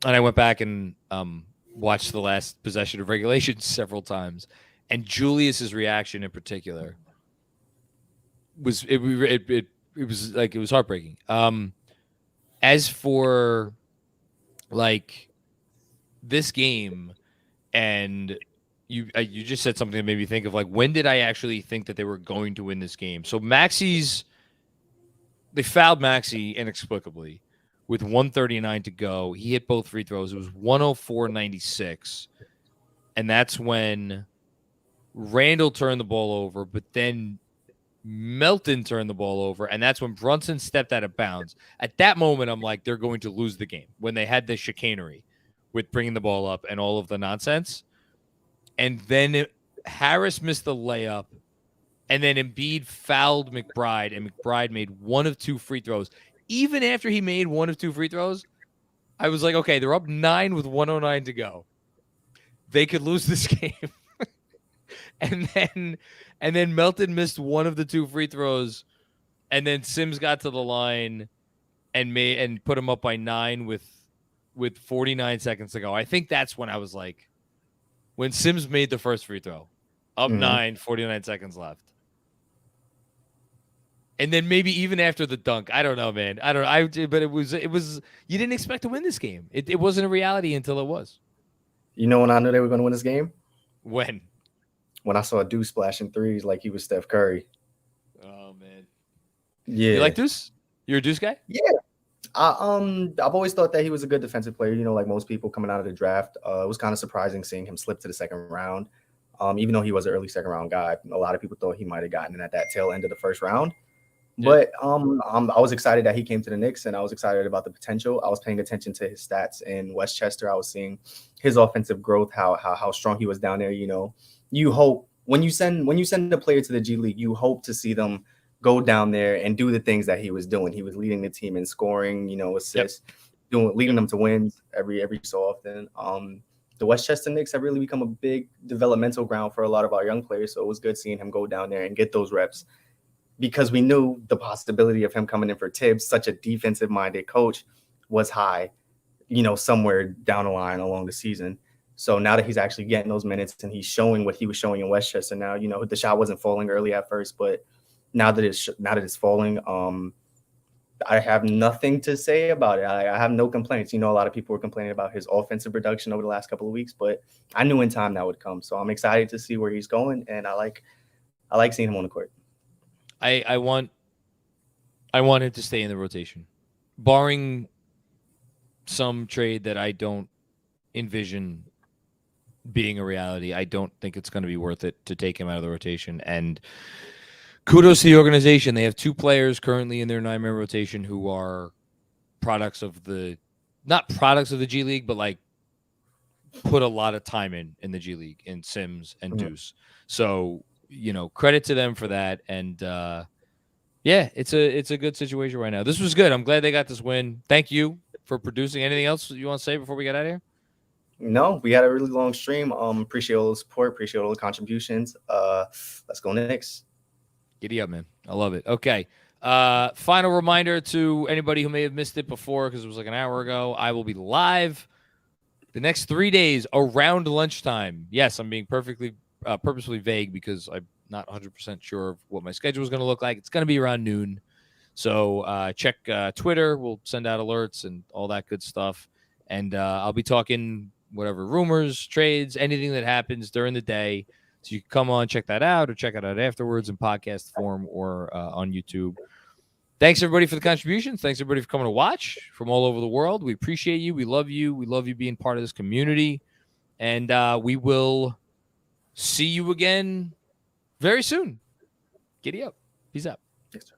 and I went back and watched the last possession of regulation several times, and Julius's reaction in particular was it was heartbreaking. As for like this game, and you just said something that made me think of like, when did I actually think that they were going to win this game? So they fouled Maxey inexplicably with 1:39 to go. He hit both free throws. It was 104-96. And that's when Randall turned the ball over, but then Melton turned the ball over, and that's when Brunson stepped out of bounds. At that moment, I'm like, they're going to lose the game when they had the chicanery with bringing the ball up and all of the nonsense. And then Harris missed the layup, and then Embiid fouled McBride, and McBride made one of two free throws. Even after he made one of two free throws, I was like, okay, they're up 9 with 1:09 to go. They could lose this game. And then Melton missed one of the two free throws, and then Sims got to the line and put him up by 9 with 49 seconds to go. I think that's when I was like, when Sims made the first free throw, up 9, 49 seconds left. And then maybe even after the dunk, I don't know, man. But it was you didn't expect to win this game. It wasn't a reality until it was. You know when I knew they were going to win this game? When I saw Deuce splashing threes like he was Steph Curry. Oh man. Yeah. You like Deuce? You're a Deuce guy? Yeah. I've always thought that he was a good defensive player, like most people coming out of the draft. It was kind of surprising seeing him slip to the second round. Even though he was an early second round guy, a lot of people thought he might have gotten in at that tail end of the first round. But I was excited that he came to the Knicks, and I was excited about the potential. I was paying attention to his stats in Westchester. I was seeing his offensive growth, how strong he was down there. You know, you hope when you send a player to the G League, you hope to see them go down there and do the things that he was doing. He was leading the team in scoring, you know, assists, leading them to wins every so often. The Westchester Knicks have really become a big developmental ground for a lot of our young players. So it was good seeing him go down there and get those reps, because we knew the possibility of him coming in for Tibbs, such a defensive-minded coach, was high, you know, somewhere down the line along the season. So now that he's actually getting those minutes and he's showing what he was showing in Westchester now, you know, the shot wasn't falling early at first, but now that it's falling, I have nothing to say about it. I have no complaints. You know, a lot of people were complaining about his offensive production over the last couple of weeks, but I knew in time that would come. So I'm excited to see where he's going, and I like seeing him on the court. I want him to stay in the rotation, barring some trade that I don't envision being a reality. I don't think it's going to be worth it to take him out of the rotation. And kudos to the organization. They have 2 players currently in their 9-man rotation who are not products of the G League, but like put a lot of time in the G League, in Sims and Deuce. So, you know, credit to them for that. And yeah, it's a good situation right now. This was good. I'm glad they got this win. Thank you for producing. Anything else you want to say before we get out of here? No, we had a really long stream. Appreciate all the support. Appreciate all the contributions. Let's go Knicks. Giddy up, man. I love it. Okay. Final reminder to anybody who may have missed it before, because it was like an hour ago, I will be live the next 3 days around lunchtime. Yes, I'm being purposefully vague because I'm not 100% sure of what my schedule is going to look like. It's going to be around noon. So check Twitter. We'll send out alerts and all that good stuff. And I'll be talking whatever rumors, trades, anything that happens during the day. So you can come on, check that out, or check it out afterwards in podcast form or on YouTube. Thanks, everybody, for the contributions. Thanks, everybody, for coming to watch from all over the world. We appreciate you. We love you. We love you being part of this community. And we will see you again very soon. Giddy up. Peace out. Yes, sir.